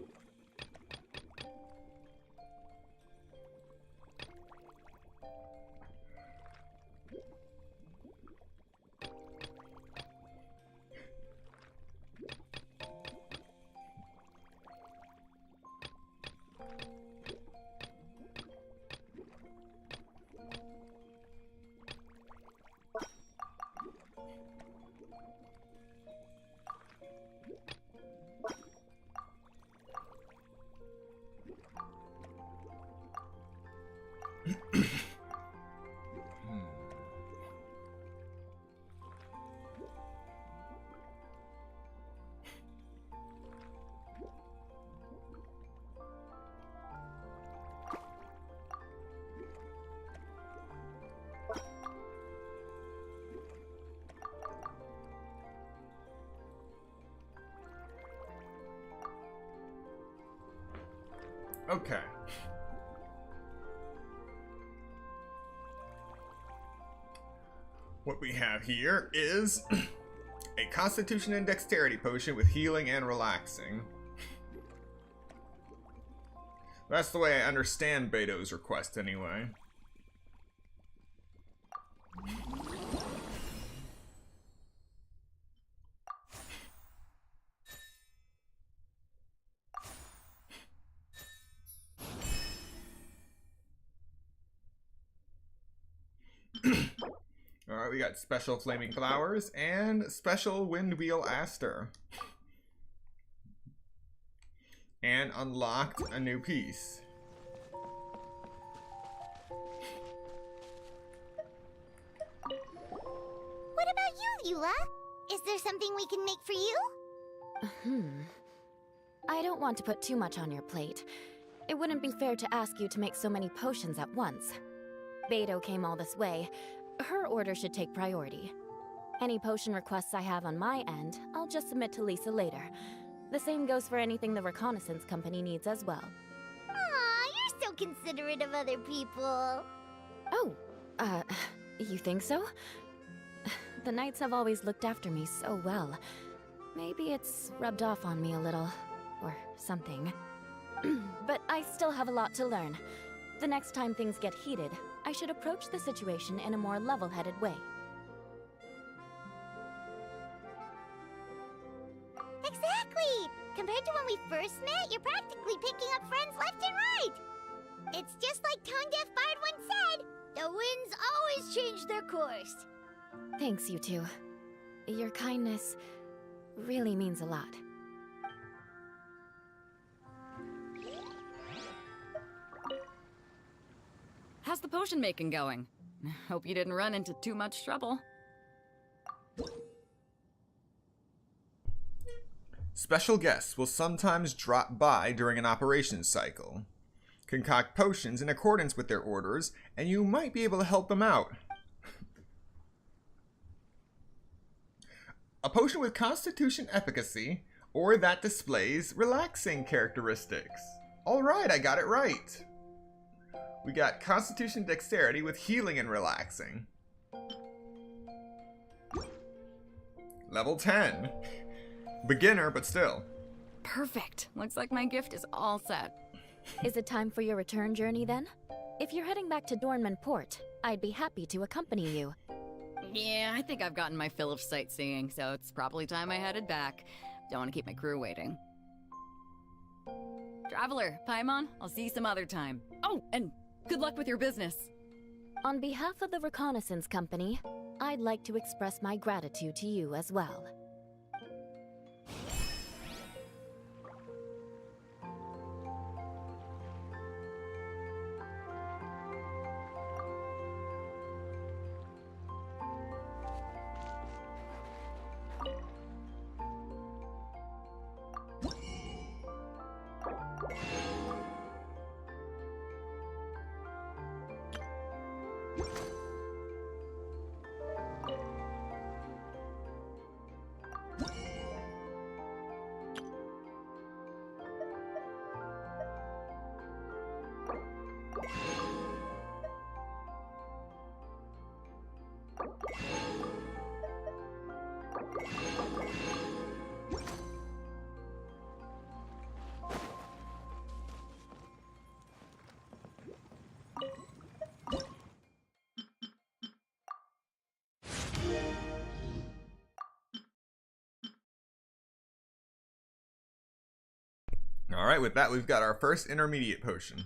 Okay. What we have here is a Constitution and Dexterity potion with healing and relaxing. That's the way I understand Beto's request anyway. Alright, we got special flaming flowers and special wind wheel aster. And unlocked a new piece. What about you, Eula? Is there something we can make for you? I don't want to put too much on your plate. It wouldn't be fair to ask you to make so many potions at once. Beto came all this way. Her order should take priority. Any potion requests I have on my end, I'll just submit to Lisa later. The same goes for anything the reconnaissance company needs as well. Aw, you're so considerate of other people. Oh, you think so? The Knights have always looked after me so well. Maybe it's rubbed off on me a little, or something. But I still have a lot to learn. The next time things get heated, I should approach the situation in a more level-headed way. Exactly! Compared to when we first met, you're practically picking up friends left and right! It's just like Tone Deaf Bard once said, the winds always change their course. Thanks, you two. Your kindness really means a lot. How's the potion making going? Hope you didn't run into too much trouble. Special guests will sometimes drop by during an operations cycle. Concoct potions in accordance with their orders, and you might be able to help them out. A potion with Constitution efficacy, or that displays relaxing characteristics. Alright, I got it right. We got Constitution Dexterity with healing and relaxing. Level 10. Beginner, but still. Perfect. Looks like my gift is all set. Is it time for your return journey then? If you're heading back to Dornman Port, I'd be happy to accompany you. Yeah, I think I've gotten my fill of sightseeing, so it's probably time I headed back. Don't want to keep my crew waiting. Traveler, Paimon, I'll see you some other time. Oh, and good luck with your business. On behalf of the reconnaissance company, I'd like to express my gratitude to you as well. Alright, with that we've got our first intermediate potion.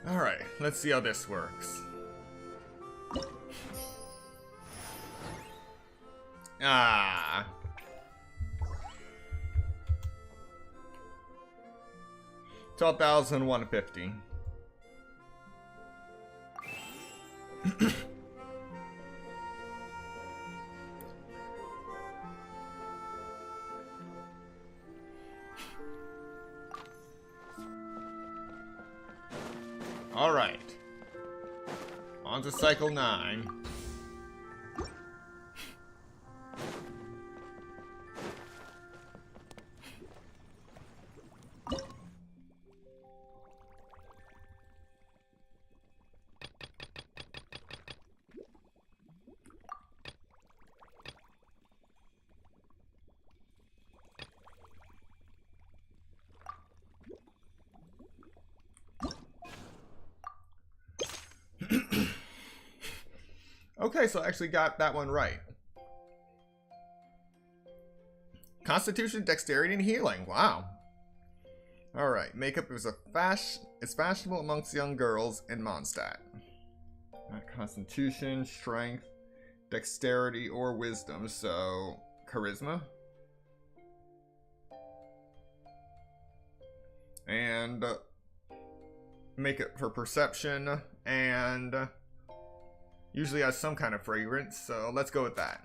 Alright, let's see how this works. Ah. $12,150. All right. On to cycle 9. Okay, so I actually got that one right. Constitution, dexterity, and healing. Wow. Alright, makeup is fashionable amongst young girls in Mondstadt. Constitution, strength, dexterity, or wisdom, so charisma. And makeup for perception, and usually has some kind of fragrance, so let's go with that.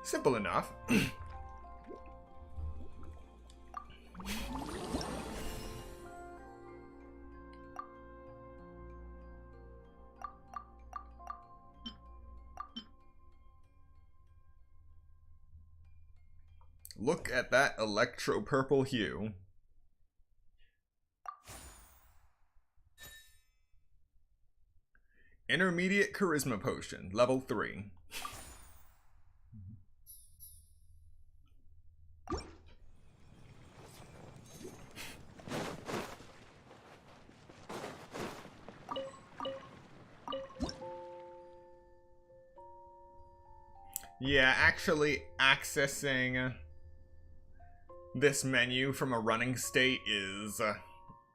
Simple enough. Look at that electro-purple hue. Intermediate Charisma Potion, level 3. Yeah, actually accessing this menu from a running state is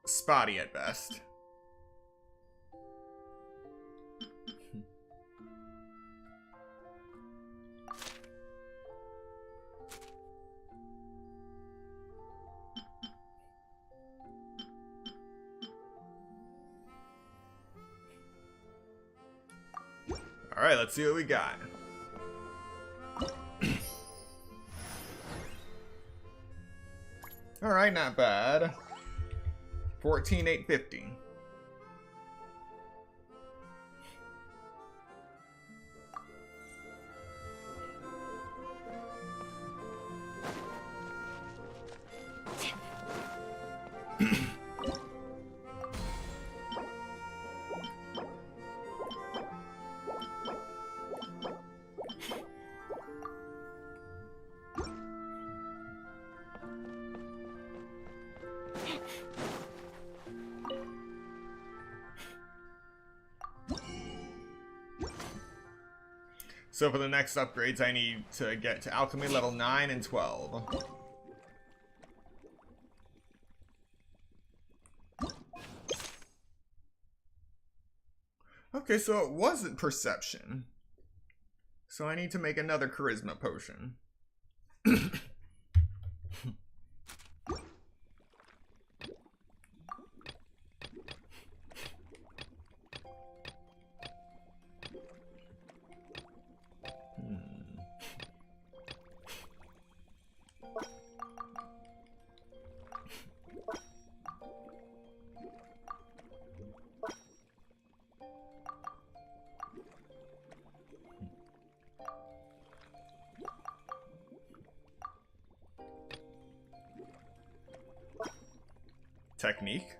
spotty at best. Alright, let's see what we got. Alright, not bad. 14,850. So for the next upgrades, I need to get to Alchemy level 9 and 12. Okay, so it wasn't perception. So I need to make another charisma potion. Technique?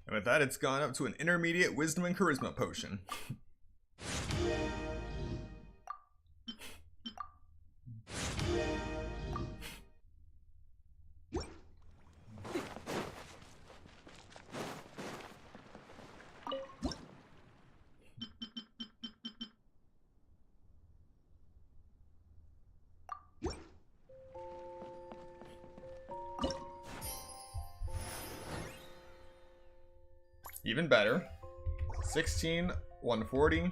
And with that, it's gone up to an intermediate wisdom and charisma potion. Even better. 16, 140.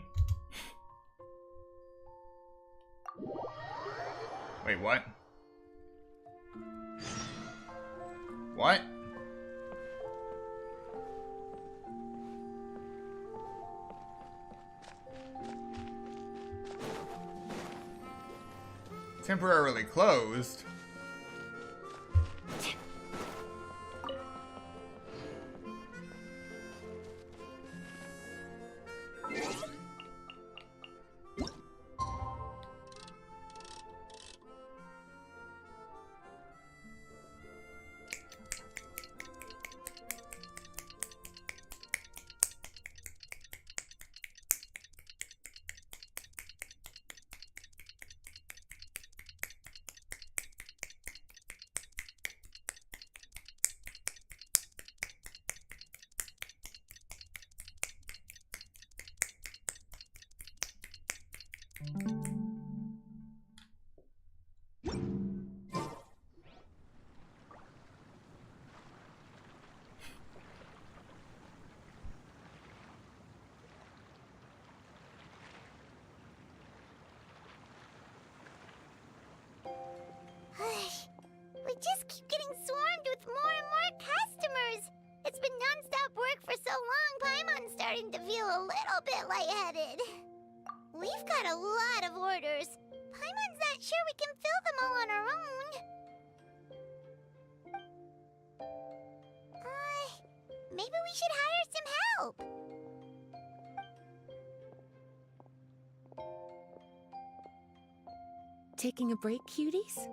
Wait, what? What? Temporarily closed? We just keep getting swarmed with more and more customers. It's been non-stop work for so long, Paimon's starting to feel a little bit lightheaded. We've got a lot of orders. Paimon's not sure we can fill them all on our own. Maybe we should hire some help. Taking a break, cuties?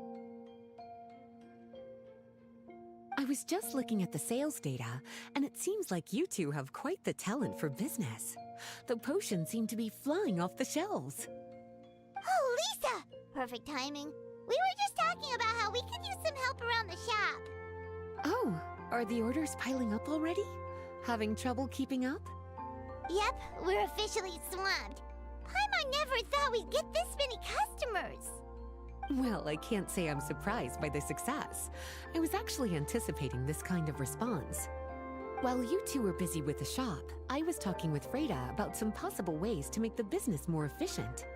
I was just looking at the sales data, and it seems like you two have quite the talent for business. The potions seem to be flying off the shelves. Oh, Lisa! Perfect timing. We were just talking about how we could use some help around the shop. Oh, are the orders piling up already? Having trouble keeping up? Yep, we're officially swamped. Paimon never thought we'd get this many customers. Well, I can't say I'm surprised by the success. I was actually anticipating this kind of response. While you two were busy with the shop, I was talking with Freda about some possible ways to make the business more efficient.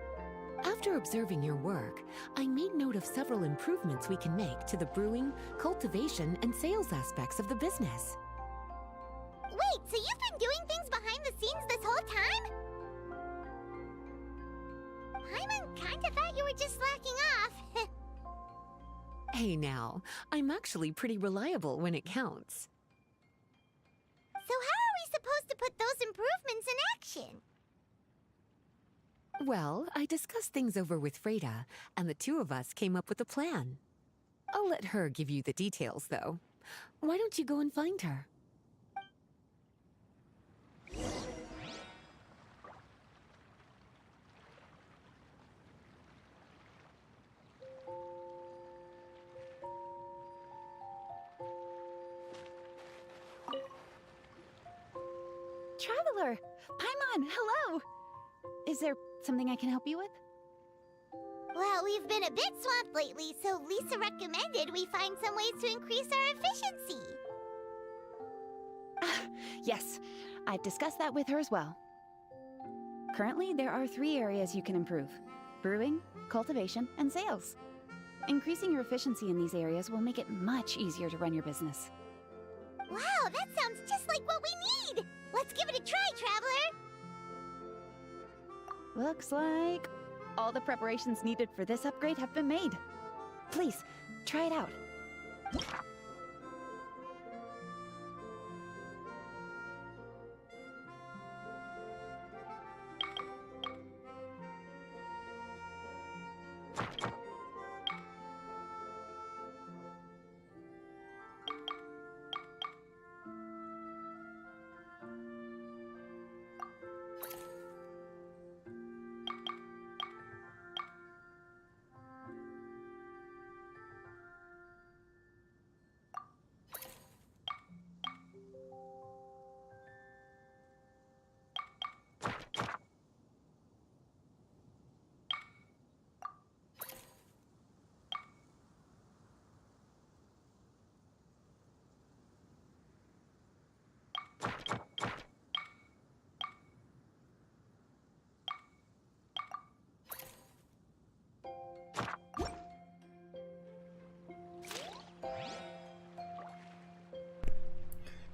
After observing your work, I made note of several improvements we can make to the brewing, cultivation, and sales aspects of the business. Wait, so you've been doing things behind the scenes this whole time? Paimon kinda thought you were just slacking off. Hey now, I'm actually pretty reliable when it counts. So how are we supposed to put those improvements in action? Well, I discussed things over with Freda, and the two of us came up with a plan. I'll let her give you the details, though. Why don't you go and find her? Traveler! Paimon, hello! Is there something I can help you with? Well, we've been a bit swamped lately, so Lisa recommended we find some ways to increase our efficiency. Yes, I've discussed that with her as well. Currently, there are 3 areas you can improve: brewing, cultivation, and sales. Increasing your efficiency in these areas will make it much easier to run your business. Wow, that sounds just like what we need! Let's give it a try, Traveler! Looks like all the preparations needed for this upgrade have been made. Please, try it out.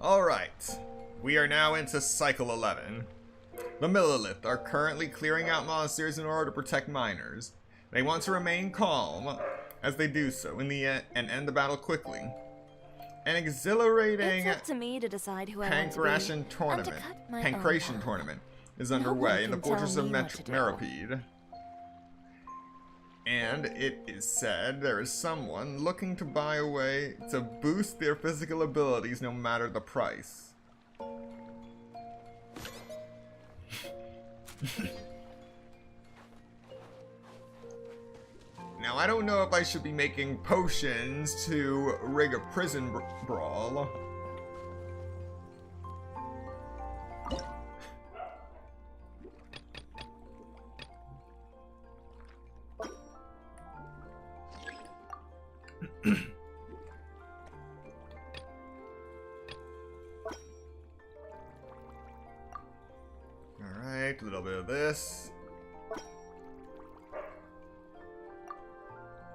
Alright, we are now into Cycle 11. The Millilith are currently clearing out monsters in order to protect miners. They want to remain calm as they do so in the end and end the battle quickly. An exhilarating It's up to me to decide who I want to be. Pancration tournament, and to cut my own Pancration path. tournament is No underway one in the can fortress tell of me what to do. Meripede. And it is said there is someone looking to buy a way to boost their physical abilities no matter the price. Now, I don't know if I should be making potions to rig a prison brawl. Alright, a little bit of this.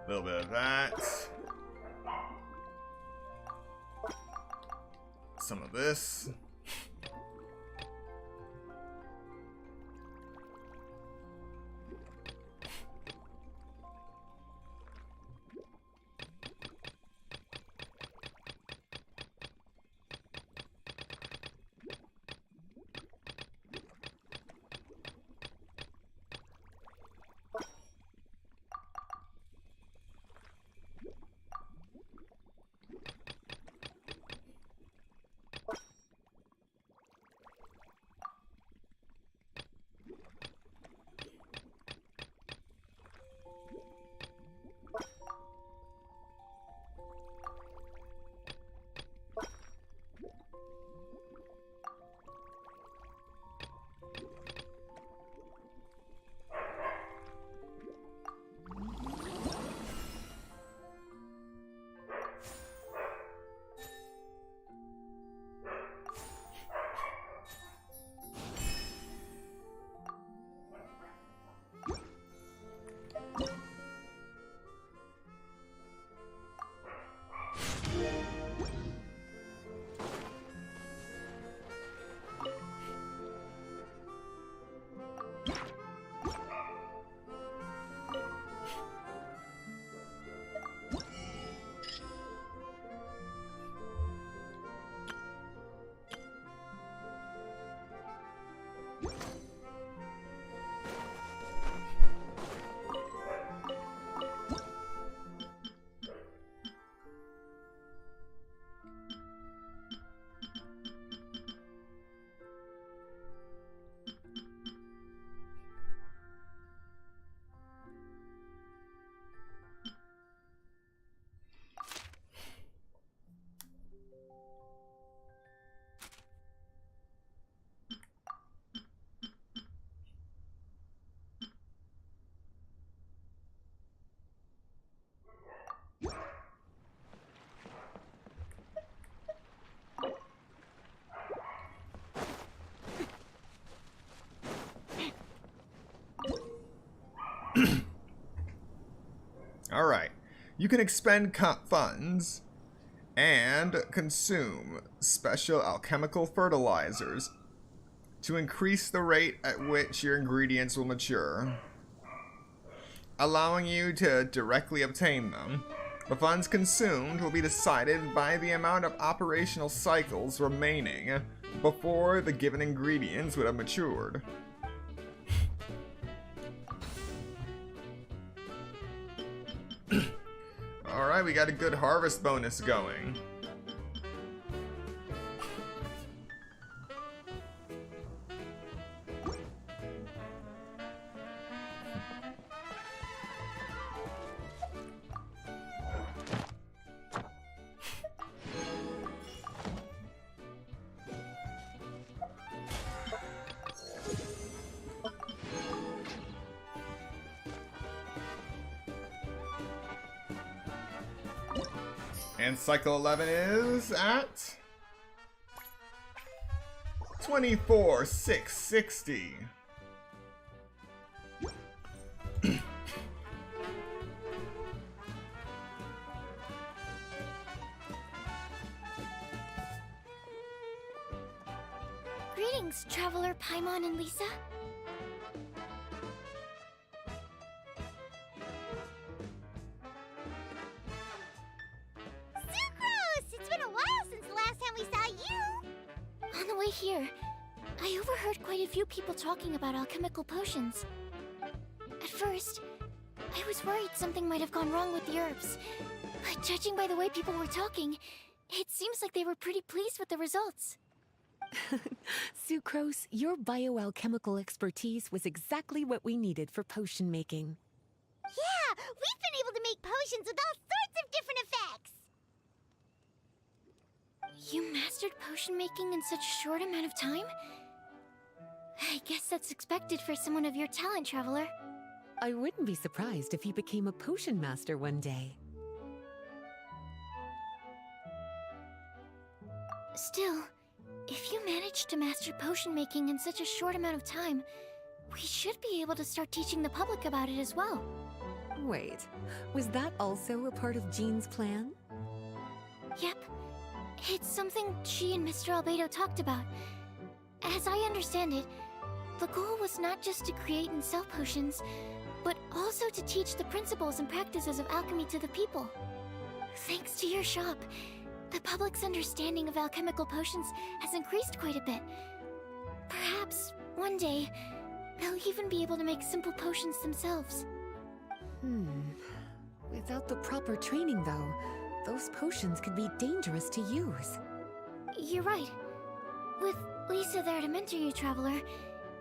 A little bit of that. Some of this. Alright. You can expend funds and consume special alchemical fertilizers to increase the rate at which your ingredients will mature, allowing you to directly obtain them. The funds consumed will be decided by the amount of operational cycles remaining before the given ingredients would have matured. Alright, we got a good harvest bonus going. And cycle 11 is at 24,660. Greetings, Traveler Paimon and Lisa. Here, I overheard quite a few people talking about alchemical potions. At first, I was worried something might have gone wrong with the herbs, but judging by the way people were talking, it seems like they were pretty pleased with the results. Sucrose, your bioalchemical expertise was exactly what we needed for potion making. Yeah, we've been able to make potions with all sorts of different effects! You mastered potion making in such a short amount of time? I guess that's expected for someone of your talent, Traveler. I wouldn't be surprised if you became a potion master one day. Still, if you managed to master potion making in such a short amount of time, we should be able to start teaching the public about it as well. Wait, was that also a part of Jean's plan? Yep. It's something she and Mr. Albedo talked about. As I understand it, the goal was not just to create and sell potions, but also to teach the principles and practices of alchemy to the people. Thanks to your shop, the public's understanding of alchemical potions has increased quite a bit. Perhaps, one day, they'll even be able to make simple potions themselves. Without the proper training, though, those potions could be dangerous to use. You're right. With Lisa there to mentor you, Traveler,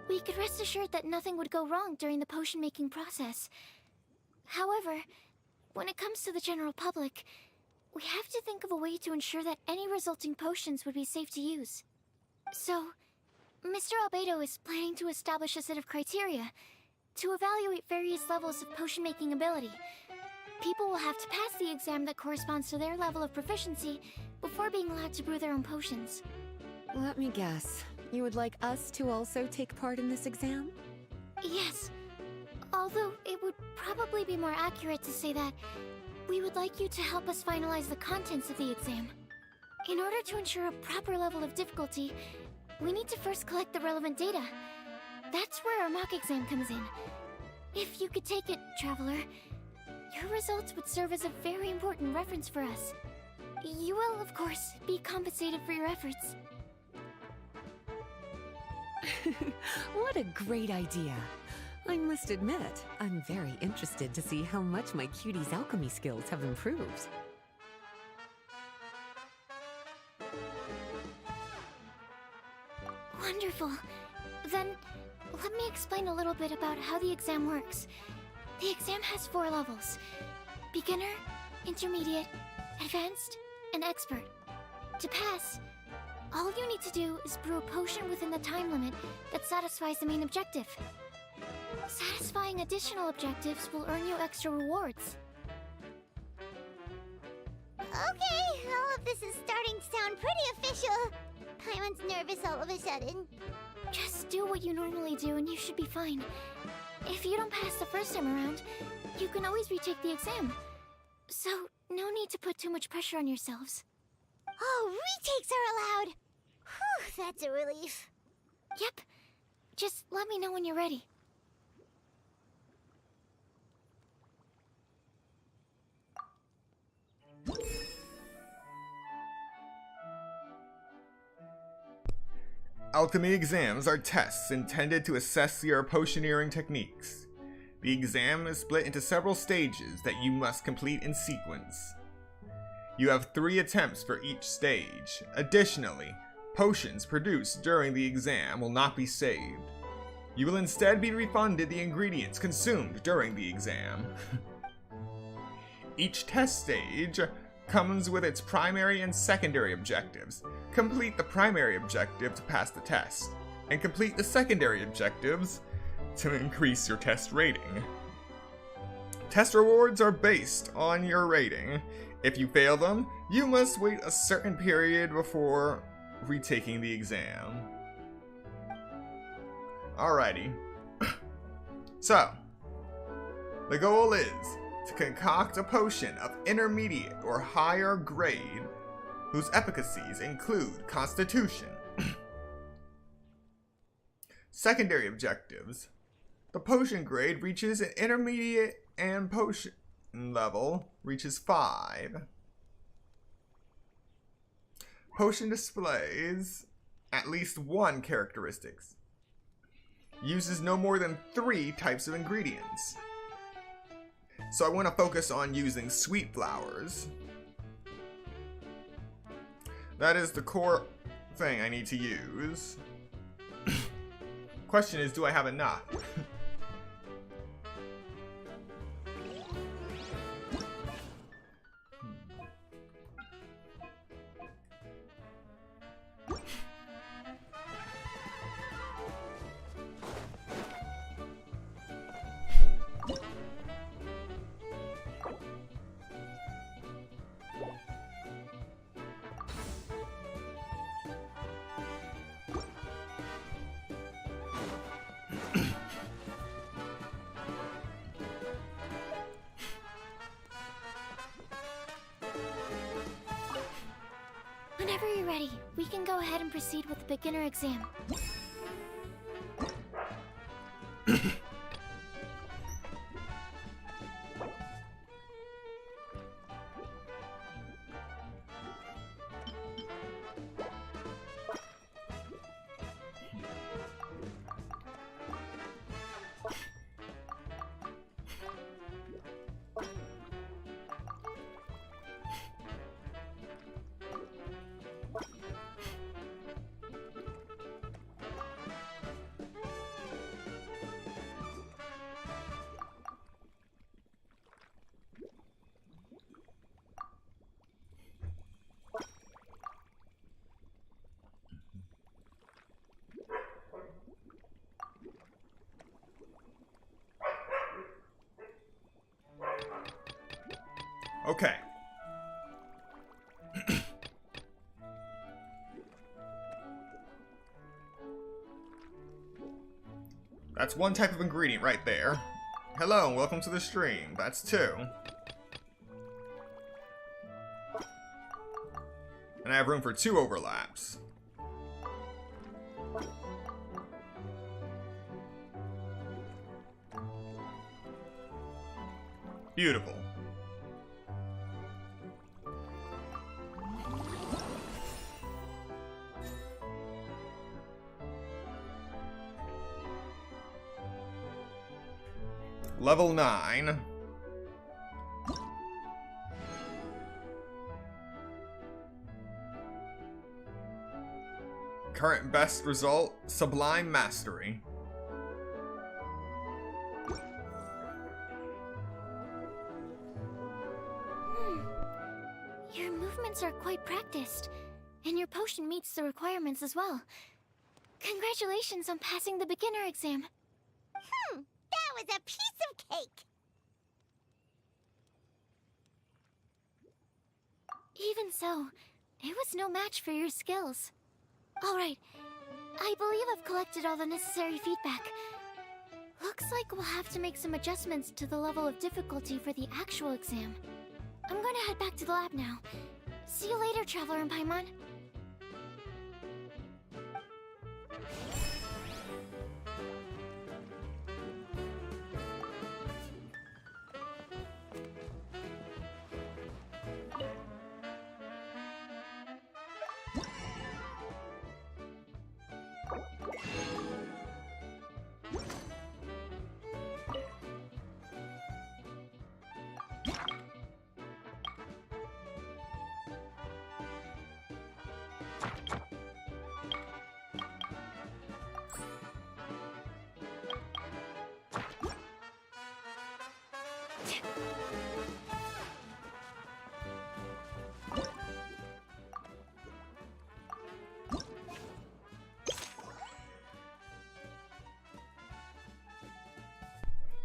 we could rest assured that nothing would go wrong during the potion-making process. However, when it comes to the general public, we have to think of a way to ensure that any resulting potions would be safe to use. So, Mr. Albedo is planning to establish a set of criteria to evaluate various levels of potion-making ability. People will have to pass the exam that corresponds to their level of proficiency before being allowed to brew their own potions. Let me guess. You would like us to also take part in this exam? Yes. Although it would probably be more accurate to say that we would like you to help us finalize the contents of the exam. In order to ensure a proper level of difficulty, we need to first collect the relevant data. That's where our mock exam comes in. If you could take it, Traveler, your results would serve as a very important reference for us. You will, of course, be compensated for your efforts. What a great idea. I must admit, I'm very interested to see how much my cutie's alchemy skills have improved. Wonderful. Then, let me explain a little bit about how the exam works. The exam has 4 levels: beginner, intermediate, advanced, and expert. To pass, all you need to do is brew a potion within the time limit that satisfies the main objective. Satisfying additional objectives will earn you extra rewards. Okay, all of this is starting to sound pretty official. Paimon's nervous all of a sudden. Just do what you normally do and you should be fine. If you don't pass the first time around, you can always retake the exam. So, no need to put too much pressure on yourselves. Oh, retakes are allowed! Whew, that's a relief. Yep. Just let me know when you're ready. Alchemy exams are tests intended to assess your potioneering techniques. The exam is split into several stages that you must complete in sequence. You have 3 attempts for each stage. Additionally, potions produced during the exam will not be saved. You will instead be refunded the ingredients consumed during the exam. Each test stage comes with its primary and secondary objectives. Complete the primary objective to pass the test, and complete the secondary objectives to increase your test rating. Test rewards are based on your rating. If you fail them, you must wait a certain period before retaking the exam. Alrighty. So, the goal is to concoct a potion of intermediate or higher grade whose efficacies include Constitution. Secondary objectives. The potion grade reaches an intermediate and potion level reaches 5. Potion displays at least 1 characteristics. Uses no more than 3 types of ingredients. So I want to focus on using sweet flowers. That is the core thing I need to use. Question is, do I have enough? Whenever you're ready, we can go ahead and proceed with the beginner exam. Okay. That's 1 type of ingredient right there. Hello and welcome to the stream. That's 2. And I have room for 2 overlaps. Beautiful. Level 9. Current best result, Sublime Mastery. Your movements are quite practiced, and your potion meets the requirements as well. Congratulations on passing the beginner exam. That was a piece of cake! Even so, it was no match for your skills. Alright, I believe I've collected all the necessary feedback. Looks like we'll have to make some adjustments to the level of difficulty for the actual exam. I'm gonna head back to the lab now. See you later, Traveler and Paimon.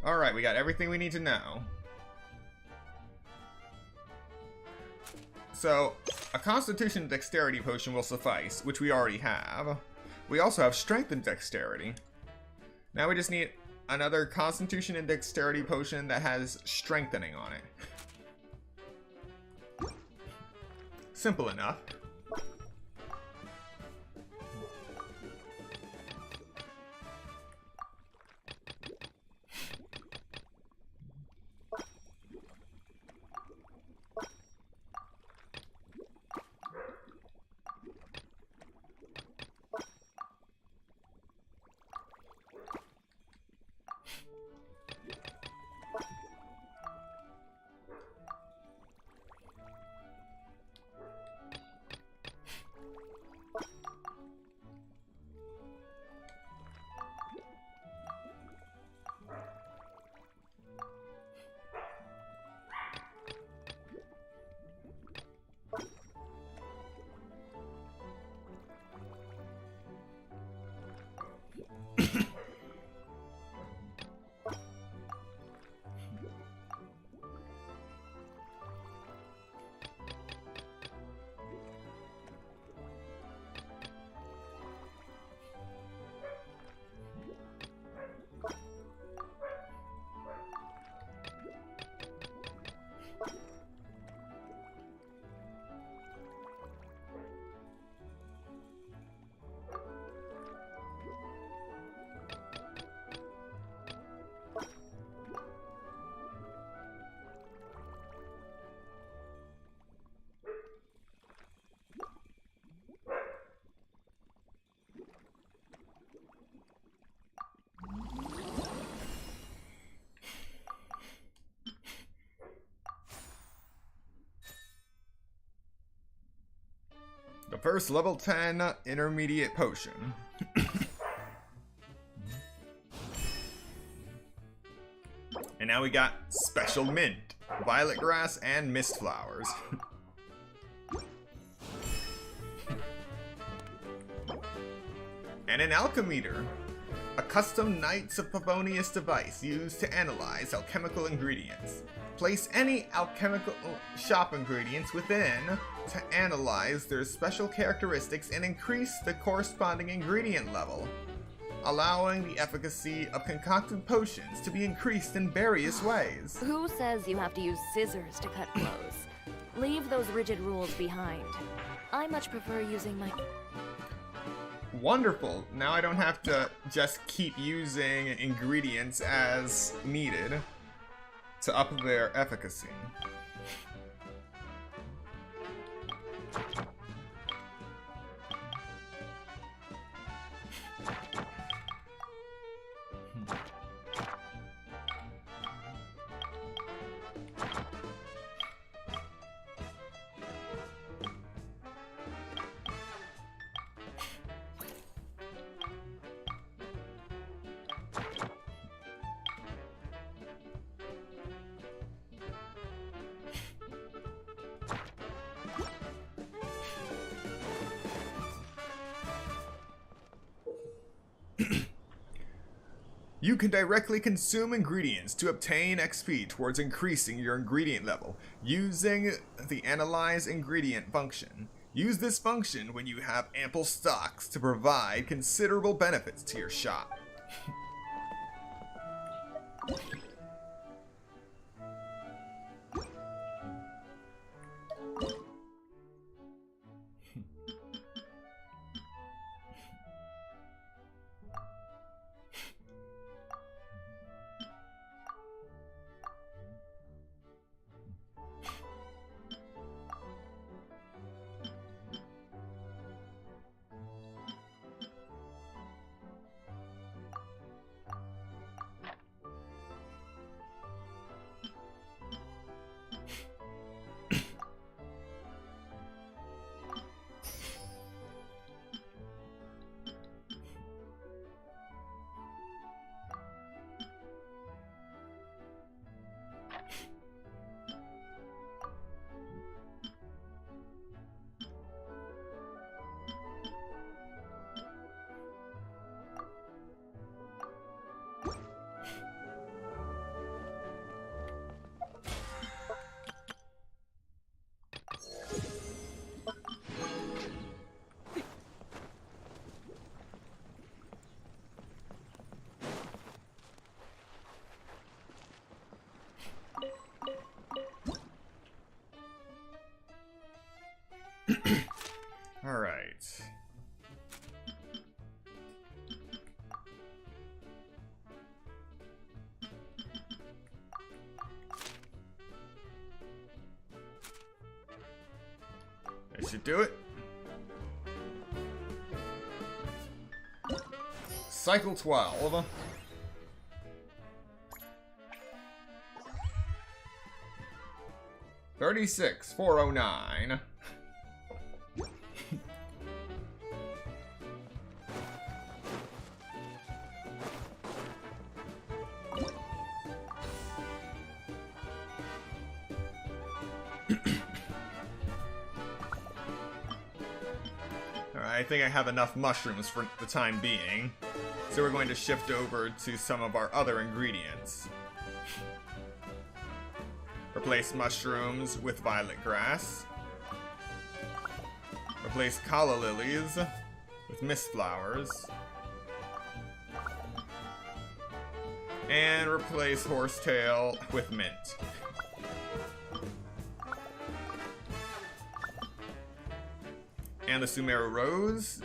Alright, we got everything we need to know. So, a Constitution and Dexterity potion will suffice, which we already have. We also have Strength and Dexterity. Now we just need another Constitution and Dexterity potion that has Strengthening on it. Simple enough. The first level 10 intermediate potion. And now we got Special Mint, Violet Grass, and Mist Flowers. And an Alchemeter, a custom Knights of Favonius device used to analyze alchemical ingredients. Place any alchemical shop ingredients within to analyze their special characteristics and increase the corresponding ingredient level, allowing the efficacy of concocted potions to be increased in various ways. Who says you have to use scissors to cut clothes? Leave those rigid rules behind. I much prefer using my... Wonderful! Now I don't have to just keep using ingredients as needed to up their efficacy. You can directly consume ingredients to obtain XP towards increasing your ingredient level using the Analyze Ingredient function. Use this function when you have ample stocks to provide considerable benefits to your shop. All right. That should do it. Cycle 12. $36,409. I think I have enough mushrooms for the time being, so we're going to shift over to some of our other ingredients. Replace mushrooms with violet grass. Replace calla lilies with mist flowers. And replace horsetail with mint. And the Sumeru Rose.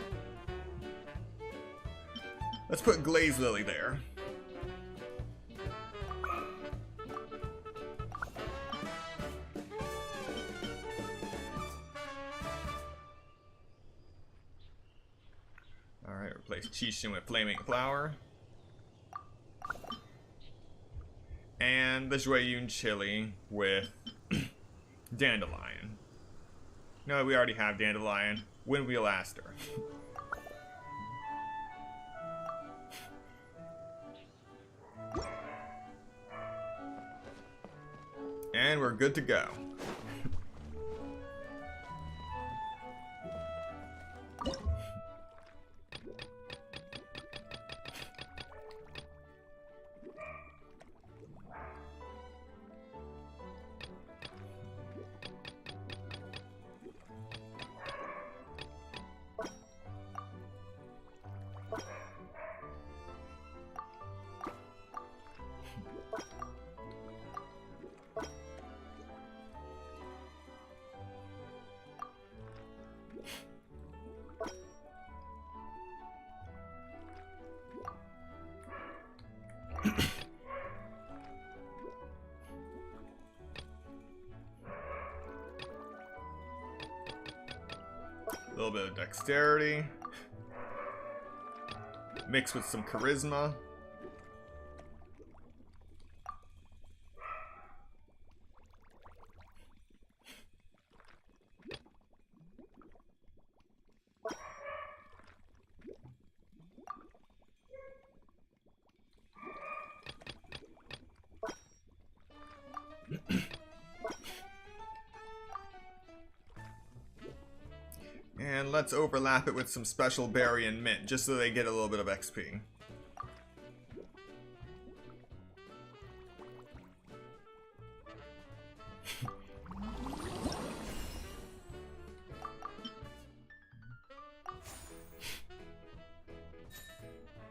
Let's put Glaze Lily there. Alright, replace Chishin with Flaming Flower. And the Jueyun Chili with Dandelion. No, we already have Dandelion. Windwheel Aster. And we're good to go. A little bit of dexterity. Mixed with some charisma. And let's overlap it with some special berry and mint, just so they get a little bit of XP.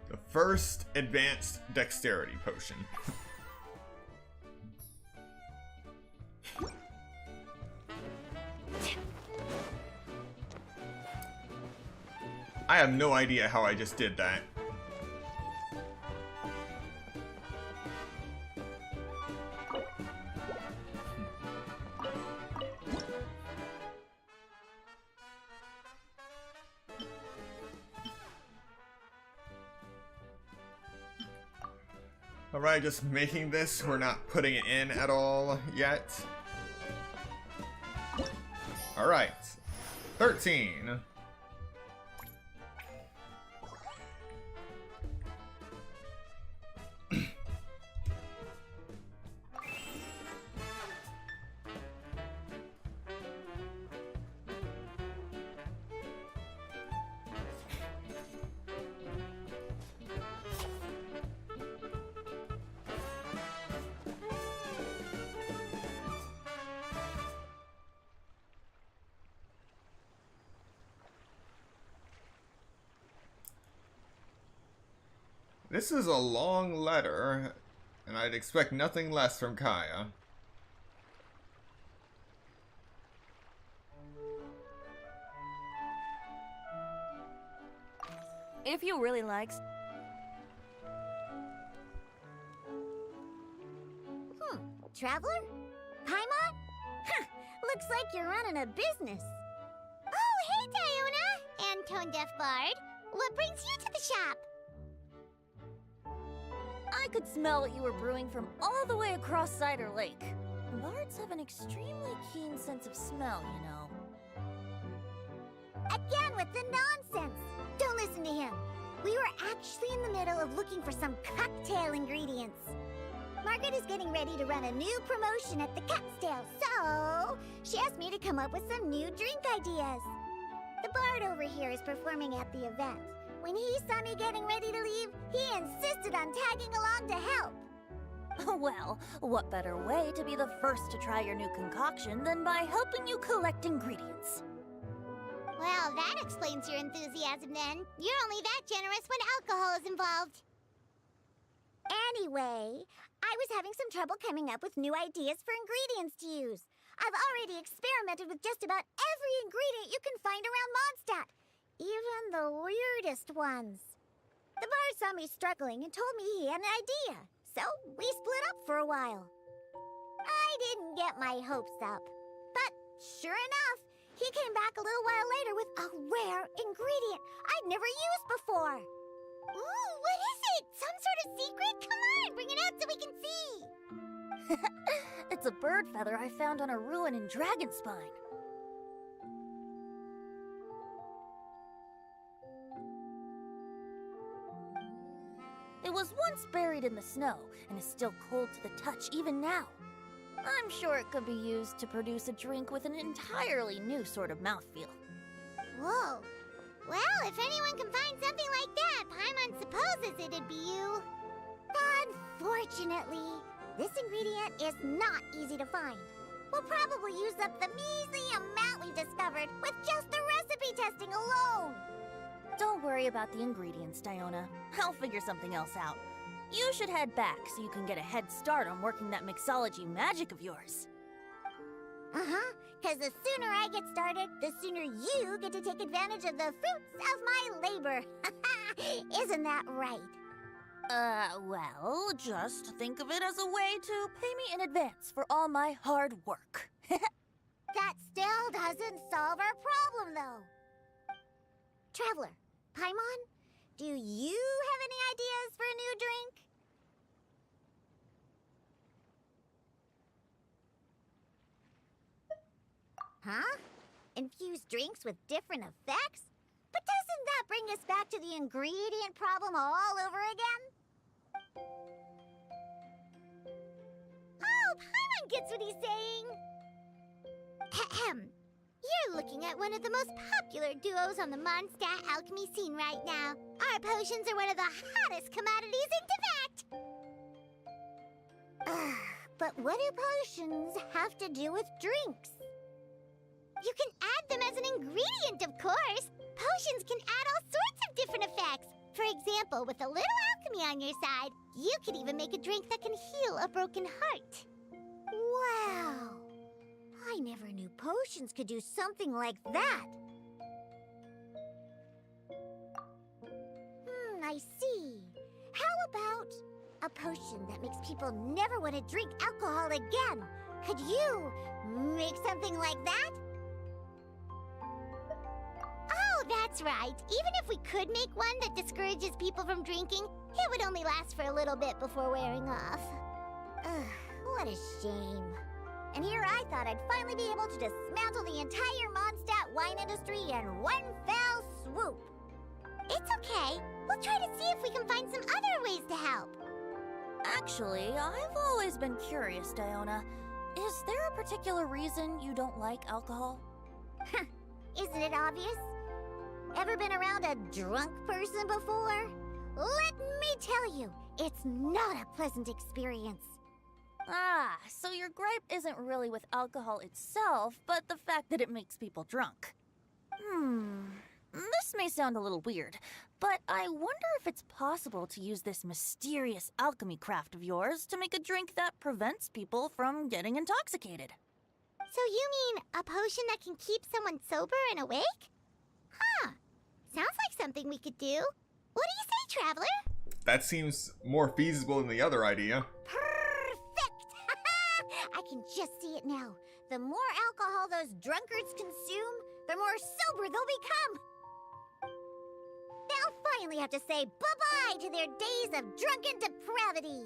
The first advanced dexterity potion. I have no idea how I just did that. Alright, just making this. We're not putting it in at all yet. Alright. 13. This is a long letter, and I'd expect nothing less from Kaya. If you really like... Traveler? Paimon? Huh, looks like you're running a business. Oh, hey, Diona! And Tone Deaf Bard. What brings you to the shop? I could smell what you were brewing from all the way across Cider Lake. Bards have an extremely keen sense of smell, you know. Again with the nonsense! Don't listen to him. We were actually in the middle of looking for some cocktail ingredients. Margaret is getting ready to run a new promotion at the Catstail, so she asked me to come up with some new drink ideas. The bard over here is performing at the event. When he saw me getting ready to leave, he insisted on tagging along to help. Well, what better way to be the first to try your new concoction than by helping you collect ingredients? Well, that explains your enthusiasm then. You're only that generous when alcohol is involved. Anyway, I was having some trouble coming up with new ideas for ingredients to use. I've already experimented with just about every ingredient you can find around Mondstadt, even the weirdest ones. The bar saw me struggling and told me he had an idea, so we split up for a while. I didn't get my hopes up, but sure enough, he came back a little while later with a rare ingredient I'd never used before. Ooh, what is it? Some sort of secret? Come on, bring it out so we can see. It's a bird feather I found on a ruin in Dragonspine. It was once buried in the snow and is still cold to the touch even now. I'm sure it could be used to produce a drink with an entirely new sort of mouthfeel. Whoa. Well, if anyone can find something like that, Paimon supposes it'd be you. Unfortunately, this ingredient is not easy to find. We'll probably use up the measly amount we discovered with just the recipe testing alone. Don't worry about the ingredients, Diona. I'll figure something else out. You should head back so you can get a head start on working that mixology magic of yours. Uh-huh, because the sooner I get started, the sooner you get to take advantage of the fruits of my labor. Isn't that right? Well, just think of it as a way to pay me in advance for all my hard work. That still doesn't solve our problem, though. Traveler, Paimon, do you have any ideas for a new drink? Huh? Infuse drinks with different effects? But doesn't that bring us back to the ingredient problem all over again? Oh, Paimon gets what he's saying. Ahem. You're looking at one of the most popular duos on the Mondstadt alchemy scene right now. Our potions are one of the hottest commodities in Tibet. But what do potions have to do with drinks? You can add them as an ingredient, of course. Potions can add all sorts of different effects. For example, with a little alchemy on your side, you could even make a drink that can heal a broken heart. Wow! I never knew potions could do something like that. a potion that makes people never want to drink alcohol again. Could you make something like that? Oh, that's right. Even if we could make one that discourages people from drinking, it would only last for a little bit before wearing off. Ugh, what a shame. And here I thought I'd finally be able to dismantle the entire Mondstadt wine industry in one fell swoop. It's okay. We'll try to see if we can find some other ways to help. Actually, I've always been curious, Diona. Is there a particular reason you don't like alcohol? Isn't it obvious? Ever been around a drunk person before? Let me tell you, it's not a pleasant experience. Ah, so your gripe isn't really with alcohol itself, but the fact that it makes people drunk. This may sound a little weird, but I wonder if it's possible to use this mysterious alchemy craft of yours to make a drink that prevents people from getting intoxicated. So you mean a potion that can keep someone sober and awake? Huh. Sounds like something we could do. What do you say, Traveler? That seems more feasible than the other idea. Perfect! I can just see it now. The more alcohol those drunkards consume, the more sober they'll become. They'll finally have to say bye-bye to their days of drunken depravity.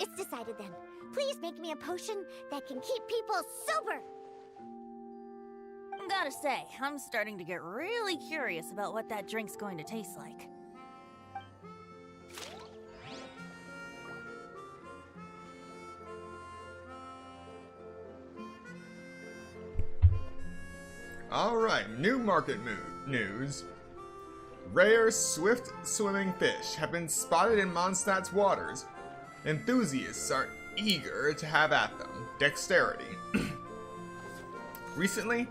It's decided then. Please make me a potion that can keep people sober. Gotta say, I'm starting to get really curious about what that drink's going to taste like. Alright, new market news. Rare swift swimming fish have been spotted in Mondstadt's waters. Enthusiasts are eager to have at them. Dexterity. Recently,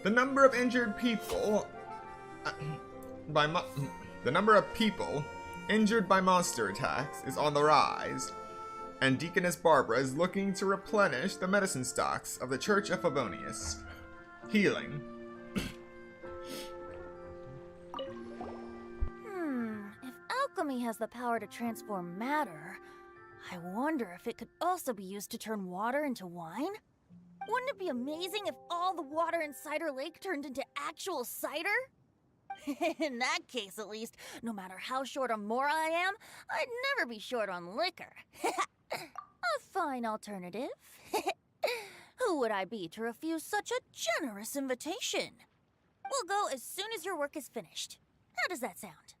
the number of injured people injured by monster attacks is on the rise, and Deaconess Barbara is looking to replenish the medicine stocks of the Church of Favonius. Healing. If alchemy has the power to transform matter, I wonder if it could also be used to turn water into wine? Wouldn't it be amazing if all the water in Cider Lake turned into actual cider? In that case, at least, no matter how short on more I am, I'd never be short on liquor. A fine alternative. Who would I be to refuse such a generous invitation? We'll go as soon as your work is finished. How does that sound?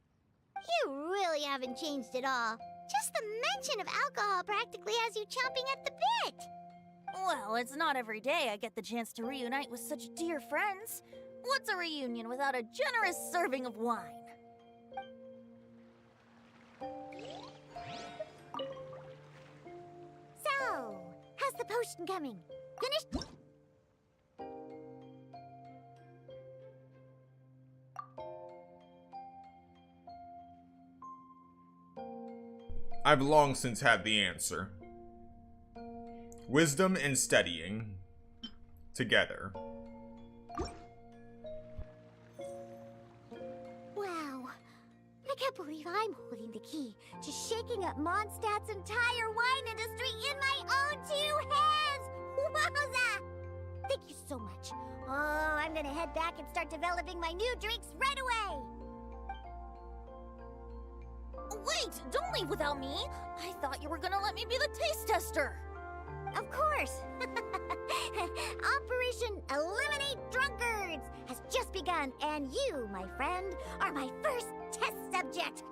You really haven't changed at all. Just the mention of alcohol practically has you chomping at the bit. Well, it's not every day I get the chance to reunite with such dear friends. What's a reunion without a generous serving of wine? So, how's the potion coming? Finished? I've long since had the answer. Wisdom and steadying. Together. Wow. I can't believe I'm holding the key to shaking up Mondstadt's entire wine industry in my own two hands! Wowza! Thank you so much. Oh, I'm gonna head back and start developing my new drinks right away! Wait, don't leave without me. I thought you were gonna let me be the taste tester. Of course! Operation Eliminate Drunkards has just begun, and you, my friend, are my first test subject!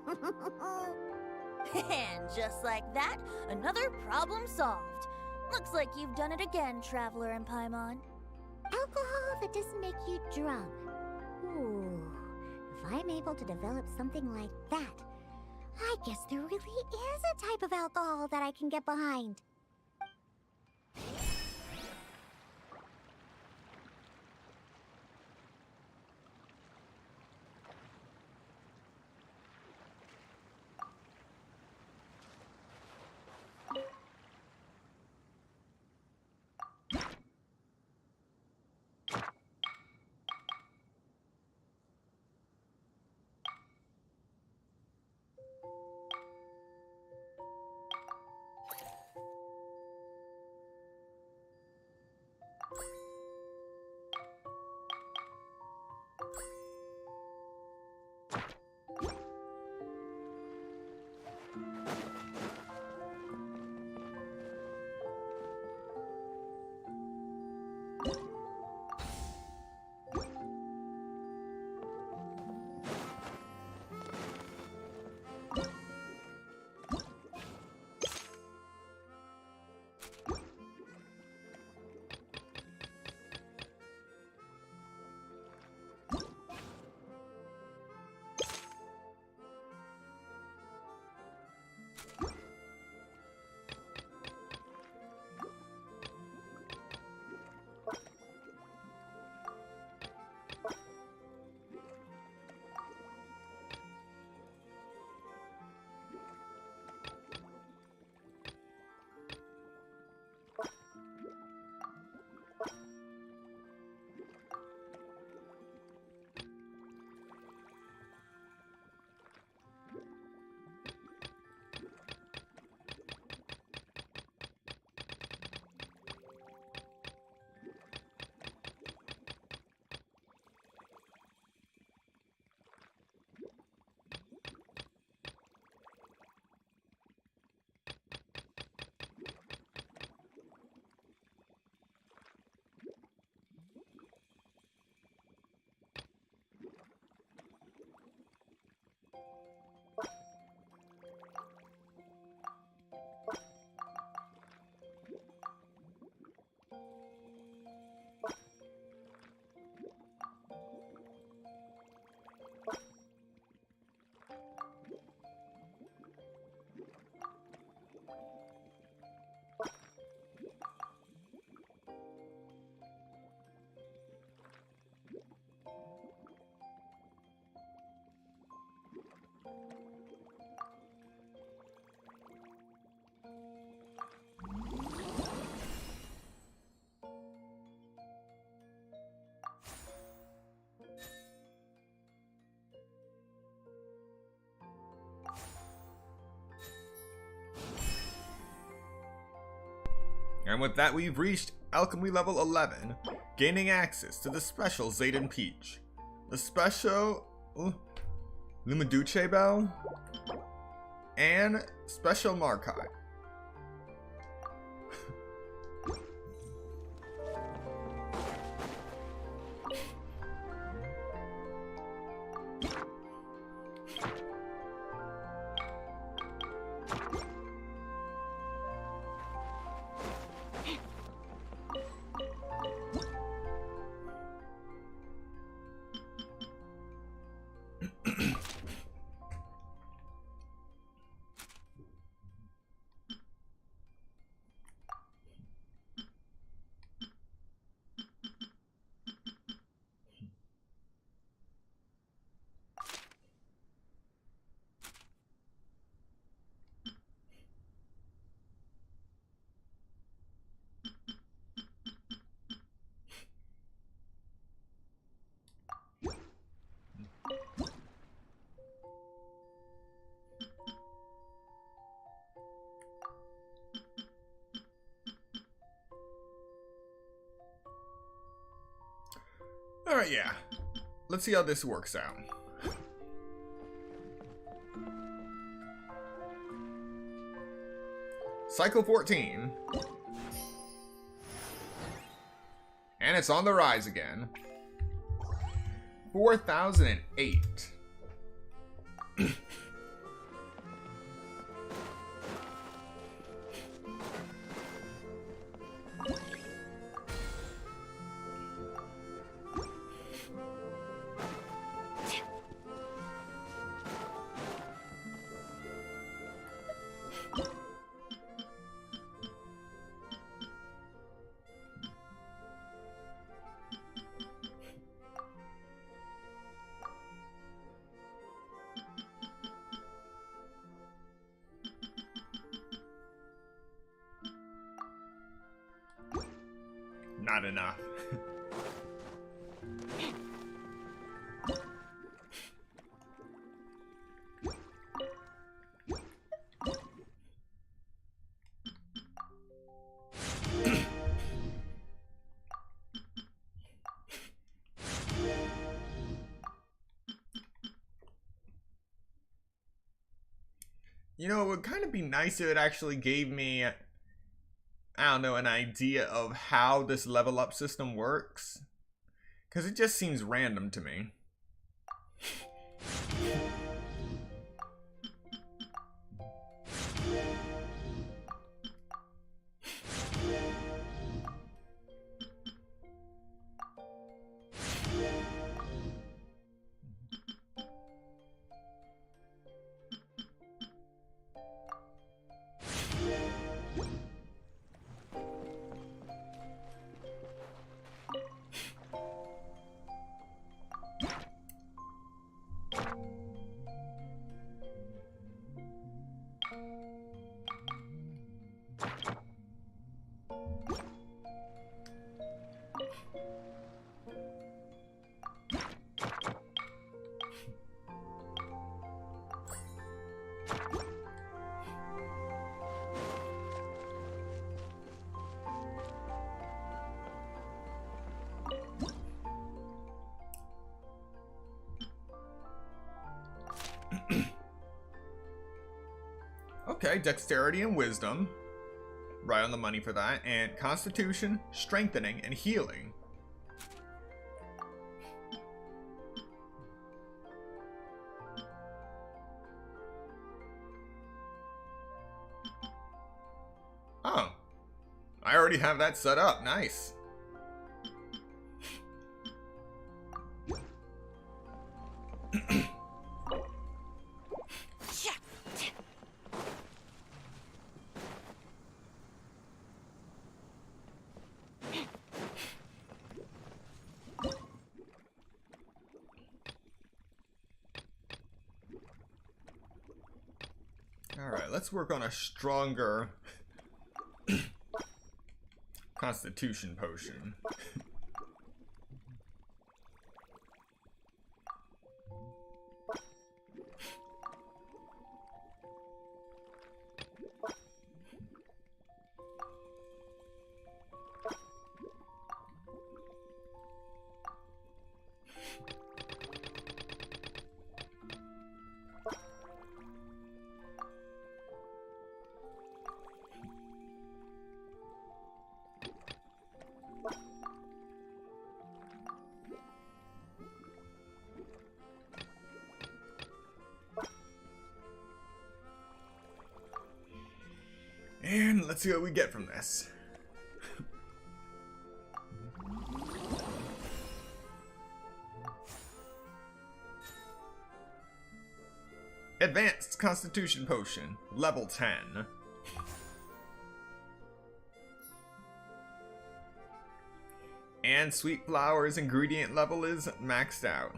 And just like that, another problem solved. Looks like you've done it again, Traveler and Paimon. Alcohol that doesn't make you drunk. Ooh, if I'm able to develop something like that, I guess there really is a type of alcohol that I can get behind. And with that, we've reached Alchemy level 11, gaining access to the special Zayden Peach, the special Lumiduce Bell, and special Markai. Alright, yeah. Let's see how this works out. Cycle 14. And it's on the rise again. 4008. Not enough. You know, it would kind of be nice if it actually gave me, I don't know, an idea of how this level up system works. Because it just seems random to me. Okay, dexterity and wisdom. Right on the money for that. And constitution, strengthening, and healing. Oh. I already have that set up. Nice. Alright, let's work on a stronger constitution potion. And let's see what we get from this. Advanced Constitution Potion, level 10. And Sweet Flower's ingredient level is maxed out.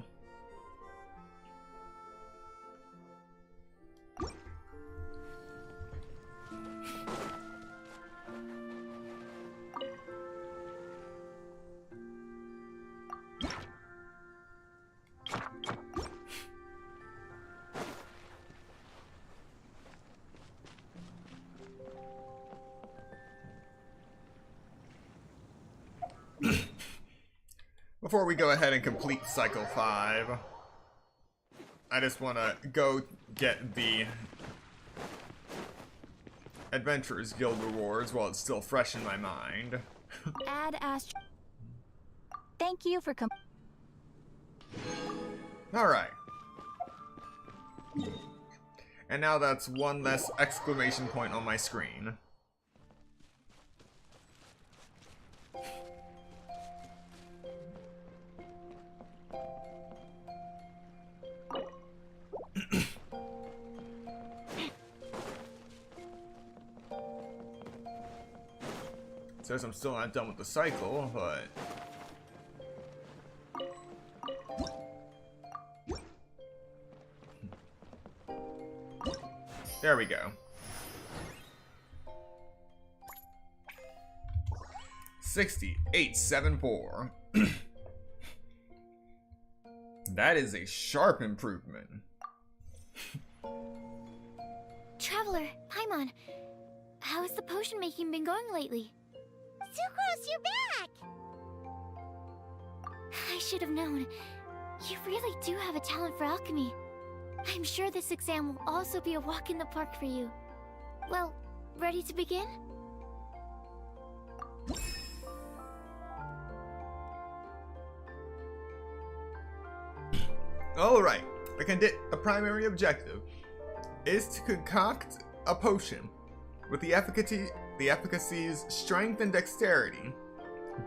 Before we go ahead and complete Cycle 5, I just want to go get the Adventurers Guild rewards while it's still fresh in my mind. Add Ast. Thank you for Alright. And now that's one less exclamation point on my screen. Says I'm still not done with the cycle, but there we go. 6874. That is a sharp improvement. Traveler, Paimon, how has the potion making been going lately? Sucrose, you're back! I should have known. You really do have a talent for alchemy. I'm sure this exam will also be a walk in the park for you. Well, ready to begin? Alright, the primary objective is to concoct a potion with the efficacies strength and dexterity,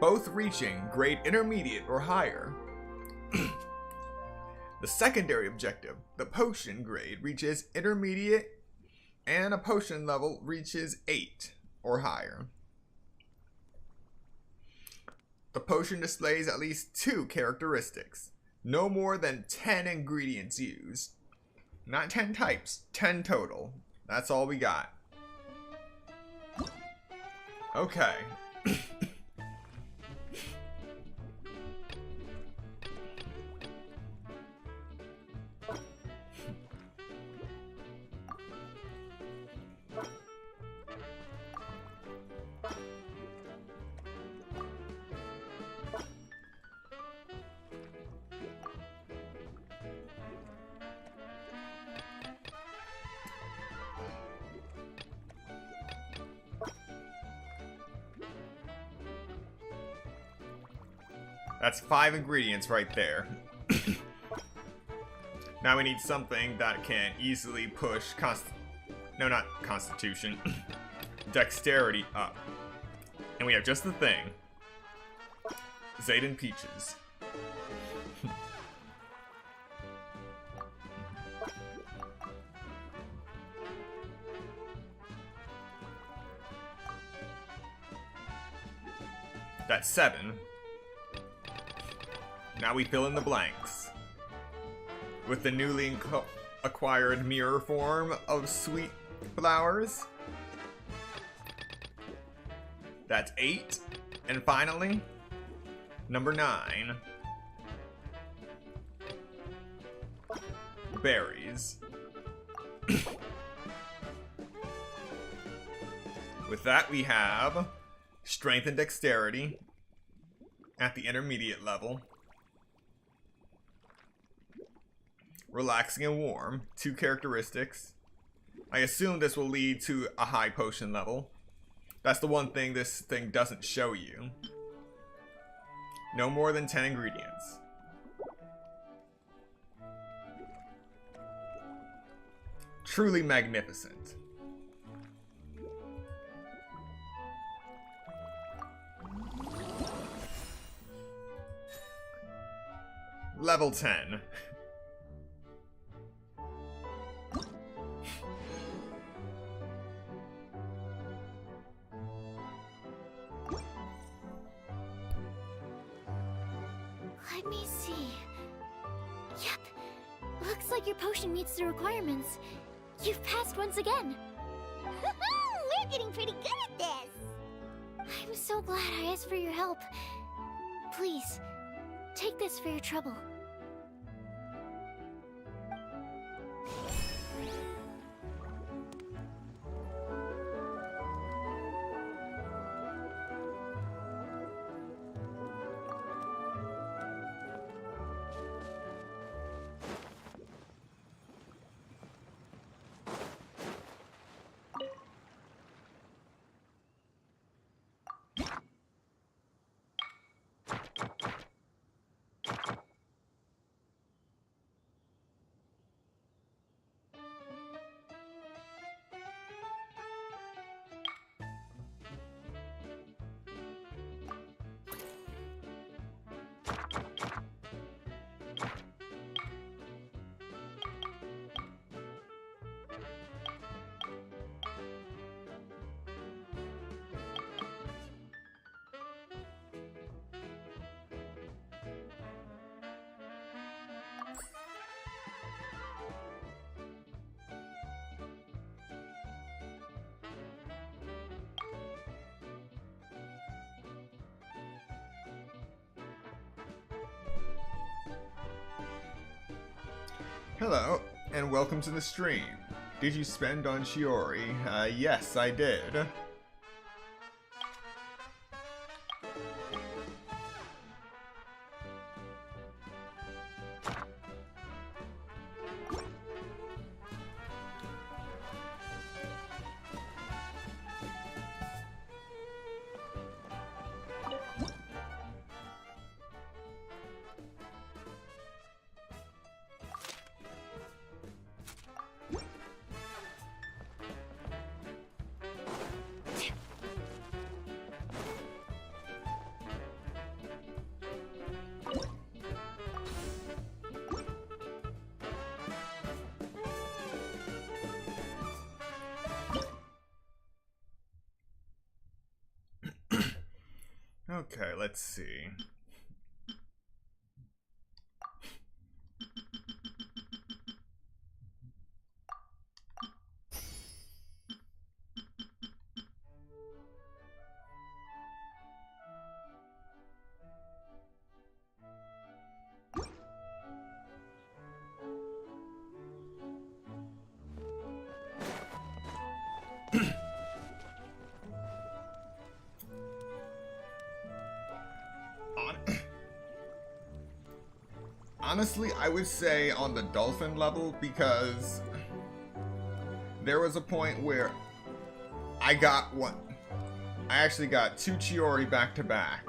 both reaching grade intermediate or higher. The secondary objective, the potion grade reaches intermediate and a potion level reaches 8 or higher. The potion displays at least 2 characteristics. No more than 10 ingredients used. Not 10 types, 10 total. That's all we got. Okay. That's 5 ingredients right there. Now we need something that can easily push Constitution. Dexterity up. And we have just the thing. Zayden Peaches. That's 7. Now we fill in the blanks. With the newly acquired mirror form of sweet flowers. That's 8. And finally, number 9. Berries. With that we have strength and dexterity at the intermediate level. Relaxing and warm, 2 characteristics. I assume this will lead to a high potion level. That's the one thing this thing doesn't show you. No more than 10 ingredients. Truly magnificent. Level 10. Let me see. Yep. Looks like your potion meets the requirements. You've passed once again. We're getting pretty good at this. I'm so glad I asked for your help. Please, take this for your trouble. Hello, and welcome to the stream. Did you spend on Chiori? Yes, I did. Okay, let's see. Honestly, I would say on the dolphin level, because there was a point where I actually got 2 Chiori back to back.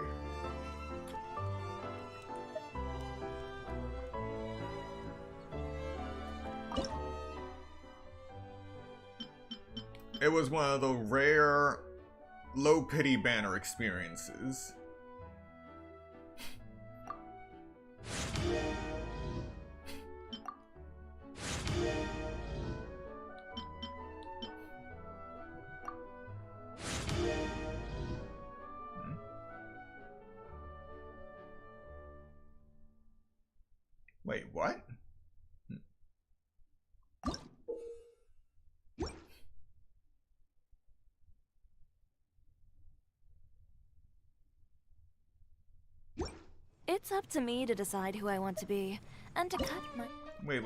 It was one of the rare low pity banner experiences. Wait, what? It's up to me to decide who I want to be, and to cut my... Wait.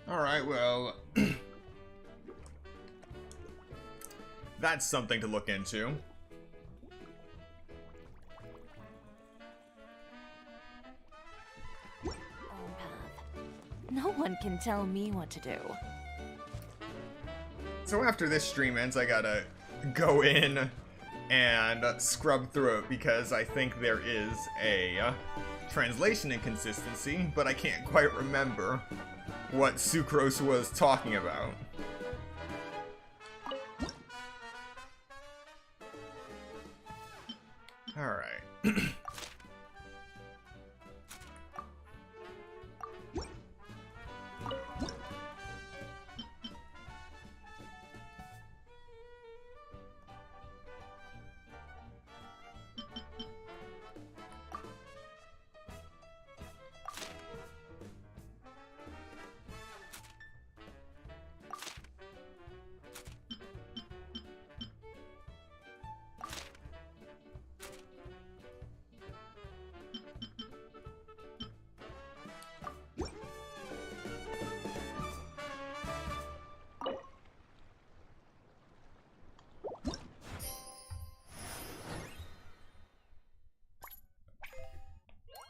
Alright, well... that's something to look into. No one can tell me what to do. So after this stream ends, I gotta go in and scrub through it because I think there is a translation inconsistency, but I can't quite remember what Sucrose was talking about. Alright.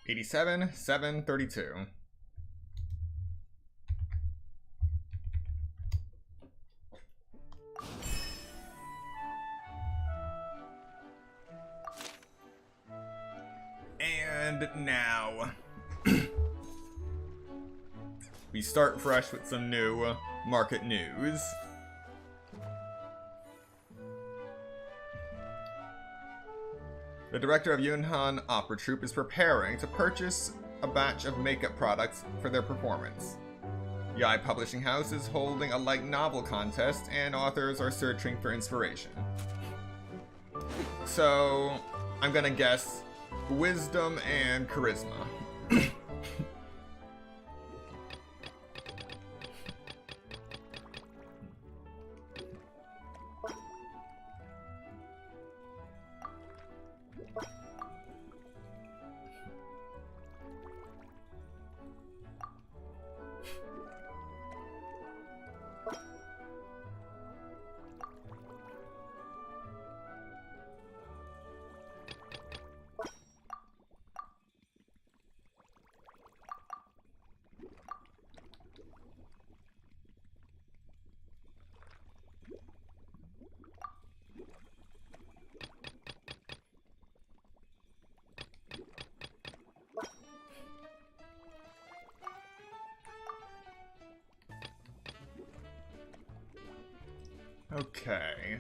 $87, $732. And now we start fresh with some new market news. The director of Yunhan Opera Troupe is preparing to purchase a batch of makeup products for their performance. Yai Publishing House is holding a light novel contest, and authors are searching for inspiration. So, I'm gonna guess wisdom and charisma. Okay.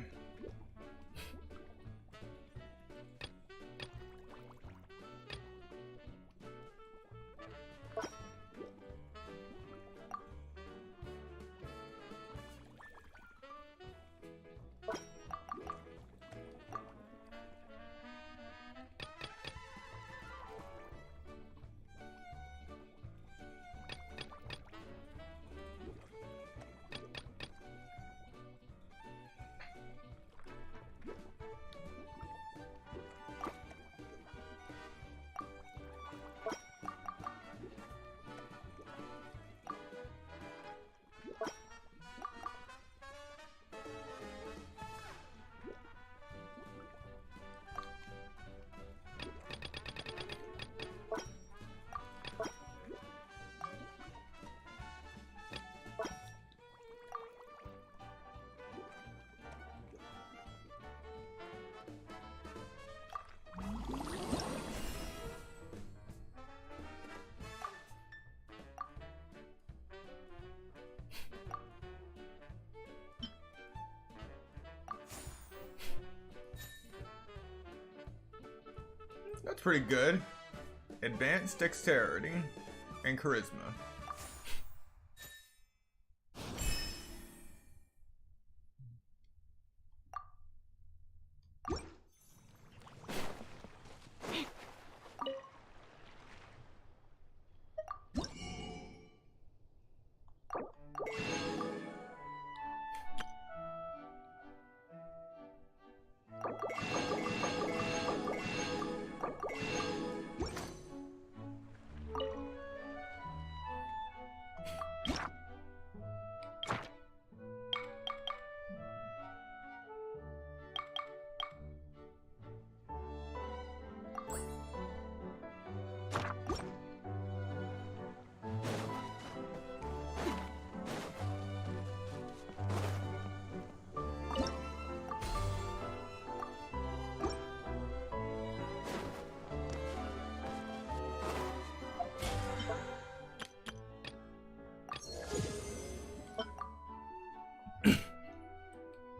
That's pretty good. Advanced dexterity and charisma.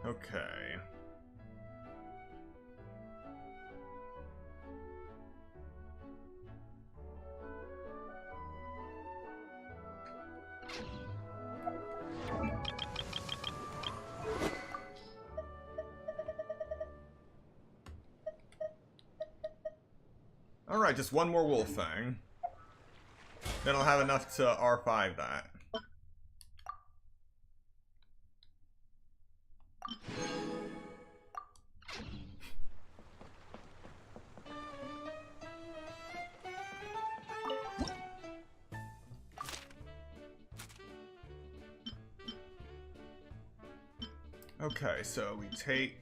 Okay. Alright, just one more wolf thing. Then I'll have enough to R5 that. Okay, so we take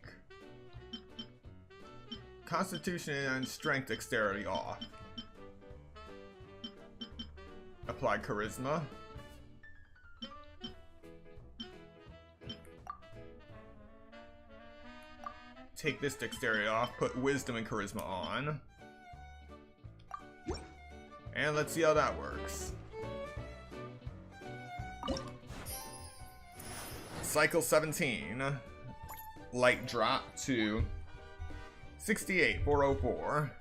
Constitution and Strength Dexterity off. Apply Charisma. Take this Dexterity off, put Wisdom and Charisma on. And let's see how that works. Cycle 17. Light drop to 68,404.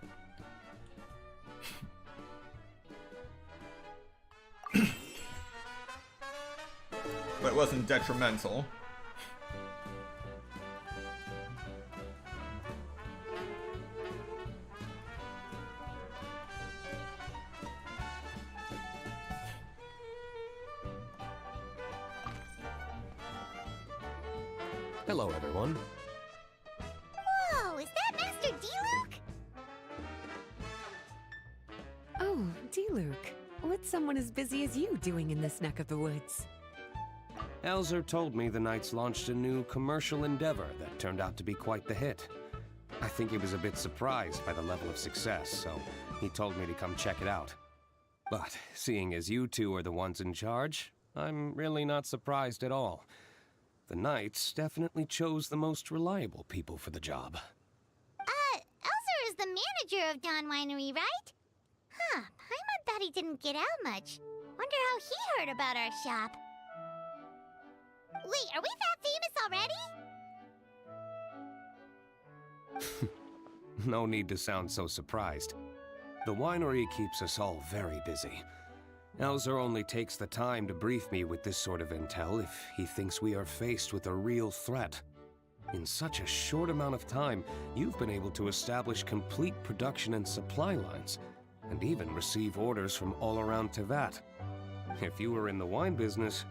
But it wasn't detrimental. Hello, everyone. Whoa, is that Master D-Luke? Oh, D-Luke. What's someone as busy as you doing in this neck of the woods? Elzer told me the Knights launched a new commercial endeavor that turned out to be quite the hit. I think he was a bit surprised by the level of success, so he told me to come check it out. But seeing as you two are the ones in charge, I'm really not surprised at all. The Knights definitely chose the most reliable people for the job. Elzer is the manager of Dawn Winery, right? Huh, Paimon thought he didn't get out much. Wonder how he heard about our shop. Wait, are we that famous already? No need to sound so surprised. The winery keeps us all very busy. Elzer only takes the time to brief me with this sort of intel if he thinks we are faced with a real threat. In such a short amount of time, you've been able to establish complete production and supply lines, and even receive orders from all around Tevat. If you were in the wine business,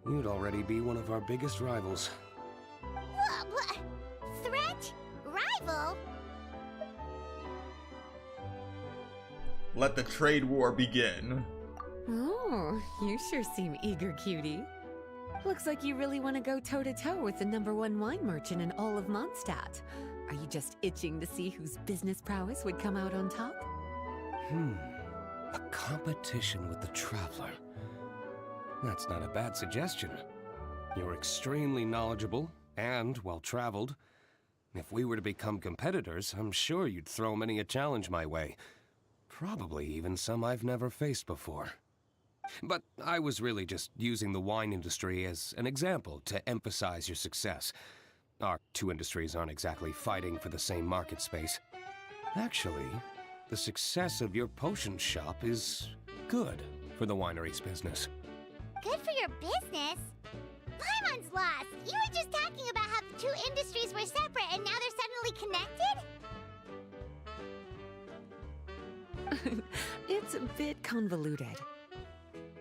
you'd already be one of our biggest rivals. What? Threat? Rival? Let the trade war begin. Oh, you sure seem eager, cutie. Looks like you really want to go toe-to-toe with the #1 wine merchant in all of Mondstadt. Are you just itching to see whose business prowess would come out on top? A competition with the Traveler. That's not a bad suggestion. You're extremely knowledgeable and well-traveled. If we were to become competitors, I'm sure you'd throw many a challenge my way. Probably even some I've never faced before. But I was really just using the wine industry as an example to emphasize your success. Our two industries aren't exactly fighting for the same market space. Actually, the success of your potion shop is good for the winery's business. Good for your business? Paimon's lost! You were just talking about how the two industries were separate and now they're suddenly connected? It's a bit convoluted.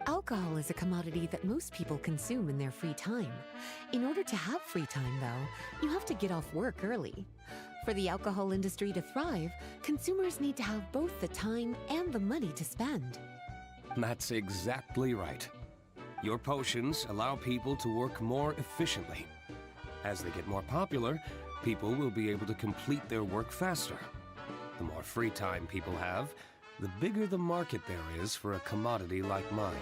Alcohol is a commodity that most people consume in their free time. In order to have free time, though, you have to get off work early. For the alcohol industry to thrive, consumers need to have both the time and the money to spend. That's exactly right. Your potions allow people to work more efficiently. As they get more popular, people will be able to complete their work faster. The more free time people have, the bigger the market there is for a commodity like mine.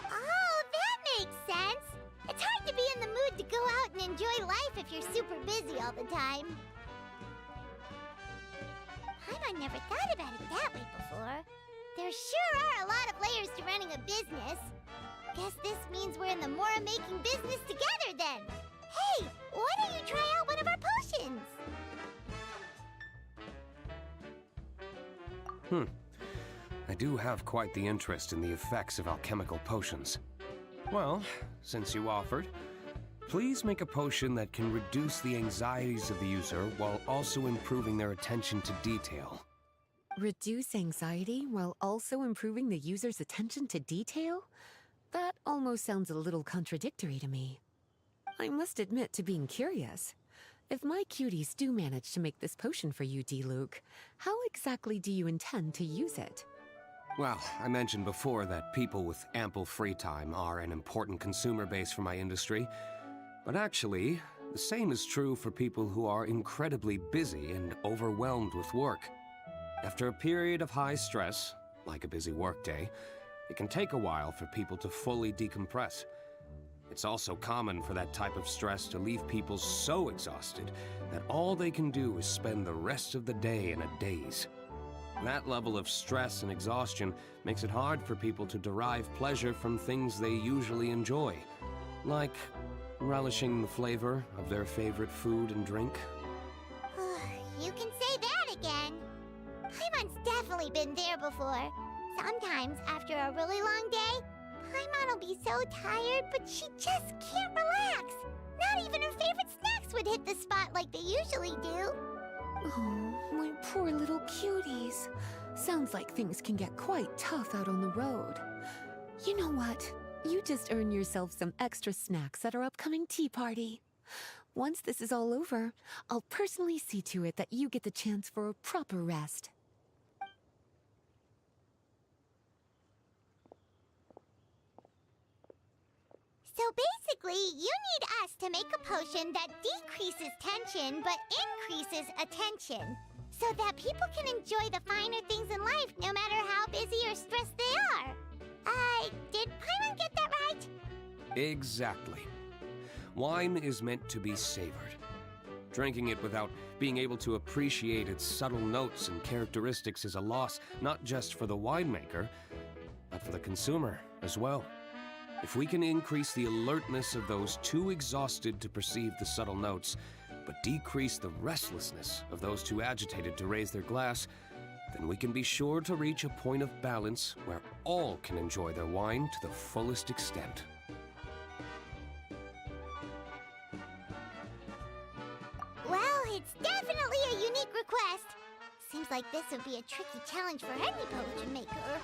Oh, that makes sense! It's hard to be in the mood to go out and enjoy life if you're super busy all the time. Paimon never thought about it that way before. There sure are a lot of layers to running a business. Guess this means we're in the Mora-making business together then. Hey, why don't you try out one of our potions? I do have quite the interest in the effects of alchemical potions. Well, since you offered, please make a potion that can reduce the anxieties of the user while also improving their attention to detail. Reduce anxiety while also improving the user's attention to detail? That almost sounds a little contradictory to me. I must admit to being curious. If my cuties do manage to make this potion for you, D-Luke, how exactly do you intend to use it? Well, I mentioned before that people with ample free time are an important consumer base for my industry. But actually, the same is true for people who are incredibly busy and overwhelmed with work. After a period of high stress, like a busy workday, it can take a while for people to fully decompress. It's also common for that type of stress to leave people so exhausted that all they can do is spend the rest of the day in a daze. That level of stress and exhaustion makes it hard for people to derive pleasure from things they usually enjoy, like relishing the flavor of their favorite food and drink. You can say that again. Paimon's definitely been there before. Sometimes, after a really long day, Paimon will be so tired, but she just can't relax. Not even her favorite snacks would hit the spot like they usually do. Oh, my poor little cuties. Sounds like things can get quite tough out on the road. You know what? You just earn yourself some extra snacks at our upcoming tea party. Once this is all over, I'll personally see to it that you get the chance for a proper rest. So basically, you need us to make a potion that decreases tension but increases attention, so that people can enjoy the finer things in life no matter how busy or stressed they are. Did Paimon get that right? Exactly. Wine is meant to be savored. Drinking it without being able to appreciate its subtle notes and characteristics is a loss not just for the winemaker, but for the consumer as well. If we can increase the alertness of those too exhausted to perceive the subtle notes, but decrease the restlessness of those too agitated to raise their glass, then we can be sure to reach a point of balance where all can enjoy their wine to the fullest extent. Well, it's definitely a unique request. Seems like this would be a tricky challenge for any potion maker.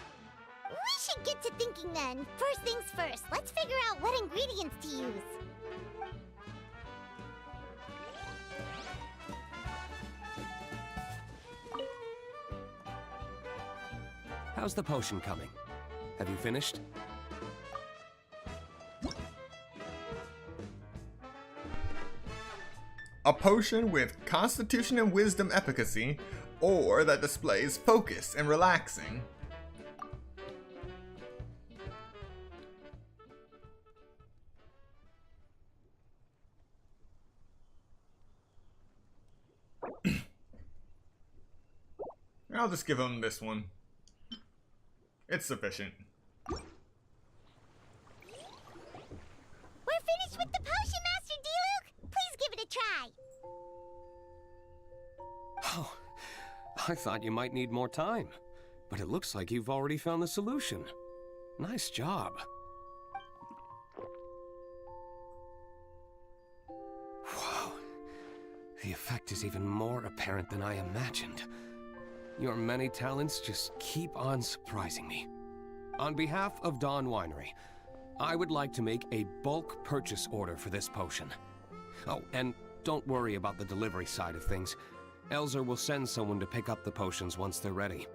We should get to thinking then. First things first, let's figure out what ingredients to use. How's the potion coming? Have you finished? A potion with Constitution and Wisdom efficacy, or that displays focus and relaxing. I'll just give him this one. It's sufficient. We're finished with the potion, Master D-Luke! Please give it a try! Oh, I thought you might need more time, but it looks like you've already found the solution. Nice job. Wow. The effect is even more apparent than I imagined. Your many talents just keep on surprising me. On behalf of Dawn Winery, I would like to make a bulk purchase order for this potion. Oh, and don't worry about the delivery side of things. Elzer will send someone to pick up the potions once they're ready.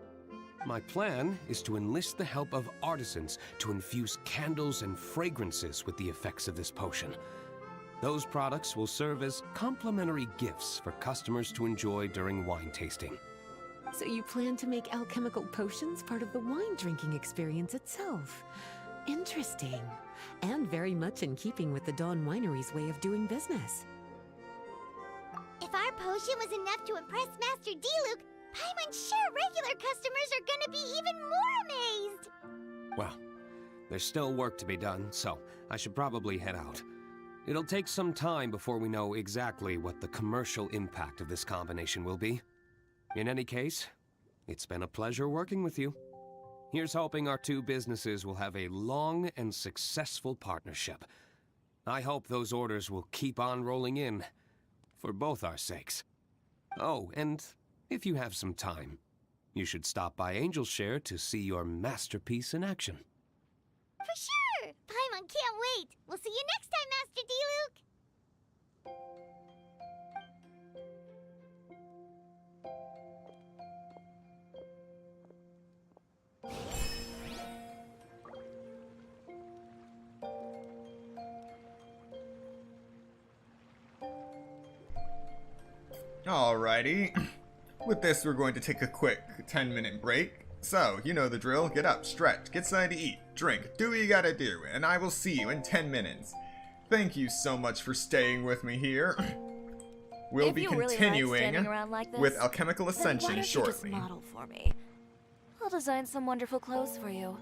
My plan is to enlist the help of artisans to infuse candles and fragrances with the effects of this potion. Those products will serve as complimentary gifts for customers to enjoy during wine tasting. So you plan to make alchemical potions part of the wine drinking experience itself. Interesting. And very much in keeping with the Dawn Winery's way of doing business. If our potion was enough to impress Master Diluc, Paimon's sure regular customers are gonna be even more amazed! Well, there's still work to be done, so I should probably head out. It'll take some time before we know exactly what the commercial impact of this combination will be. In any case, it's been a pleasure working with you. Here's hoping our two businesses will have a long and successful partnership. I hope those orders will keep on rolling in, for both our sakes. Oh, and if you have some time, you should stop by Angel's Share to see your masterpiece in action. For sure! Paimon can't wait! We'll see you next time, Master Diluc! Alrighty. With this, we're going to take a quick 10-minute break. So, you know the drill. Get up, stretch, get something to eat, drink, do what you gotta do, and I will see you in 10 minutes. Thank you so much for staying with me here. We'll be continuing with Alchemical Ascension shortly. Just model for me. I'll design some wonderful clothes for you.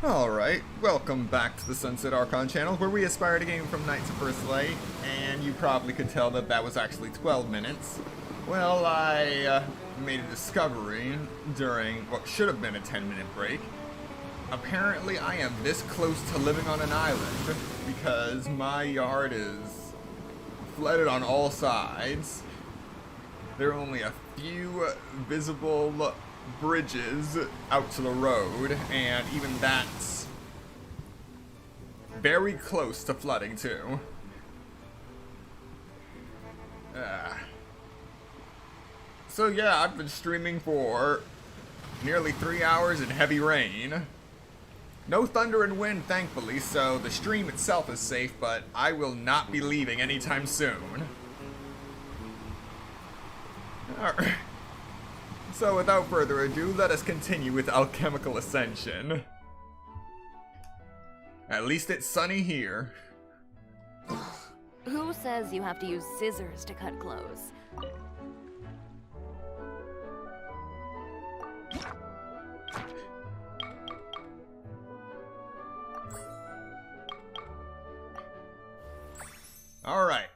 Alright, welcome back to the Sunset Archon channel, where we aspire to game from night to first light, and you probably could tell that that was actually 12 minutes. Well, I made a discovery during what should have been a 10-minute break. Apparently, I am this close to living on an island, because my yard is flooded on all sides. There are only a few visible bridges out to the road, and even that's very close to flooding too. So yeah, I've been streaming for nearly 3 hours in heavy rain. No thunder and wind, thankfully, so the stream itself is safe, but I will not be leaving anytime soon. Alright. So without further ado, let us continue with Alchemical Ascension. At least it's sunny here. Who says you have to use scissors to cut clothes? Alright.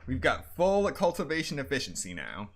We've got full cultivation efficiency now.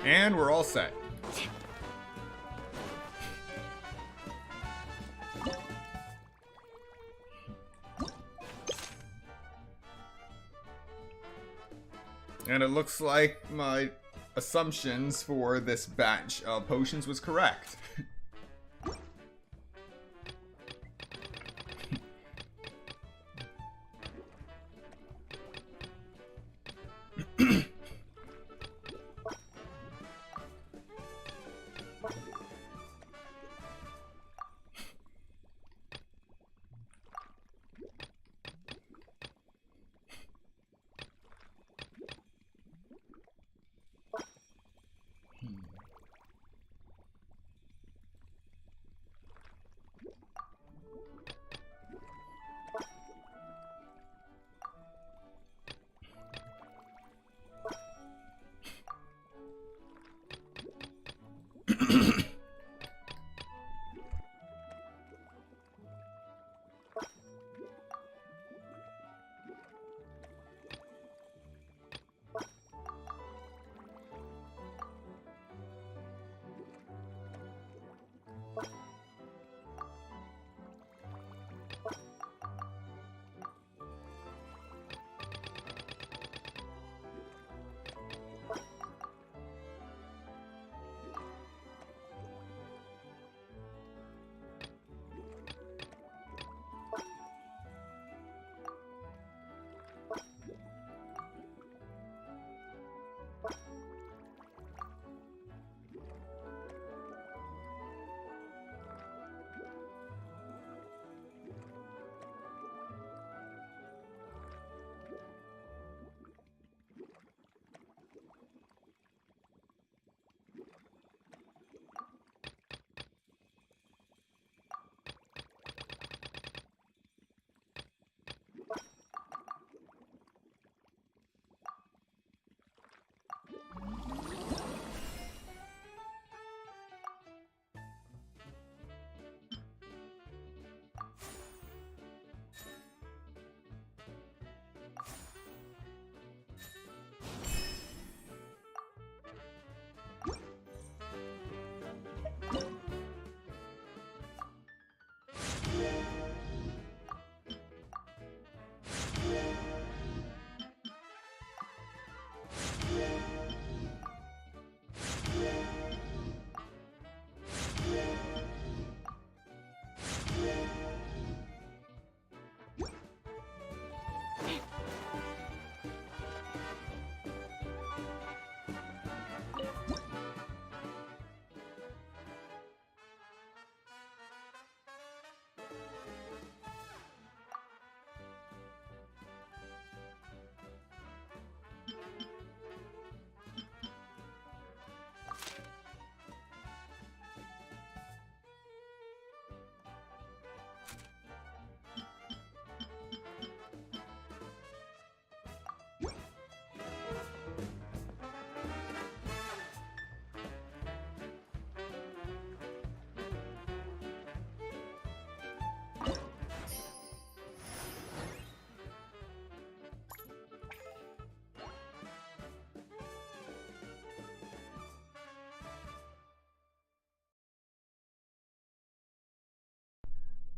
And we're all set. And it looks like my assumptions for this batch of potions was correct.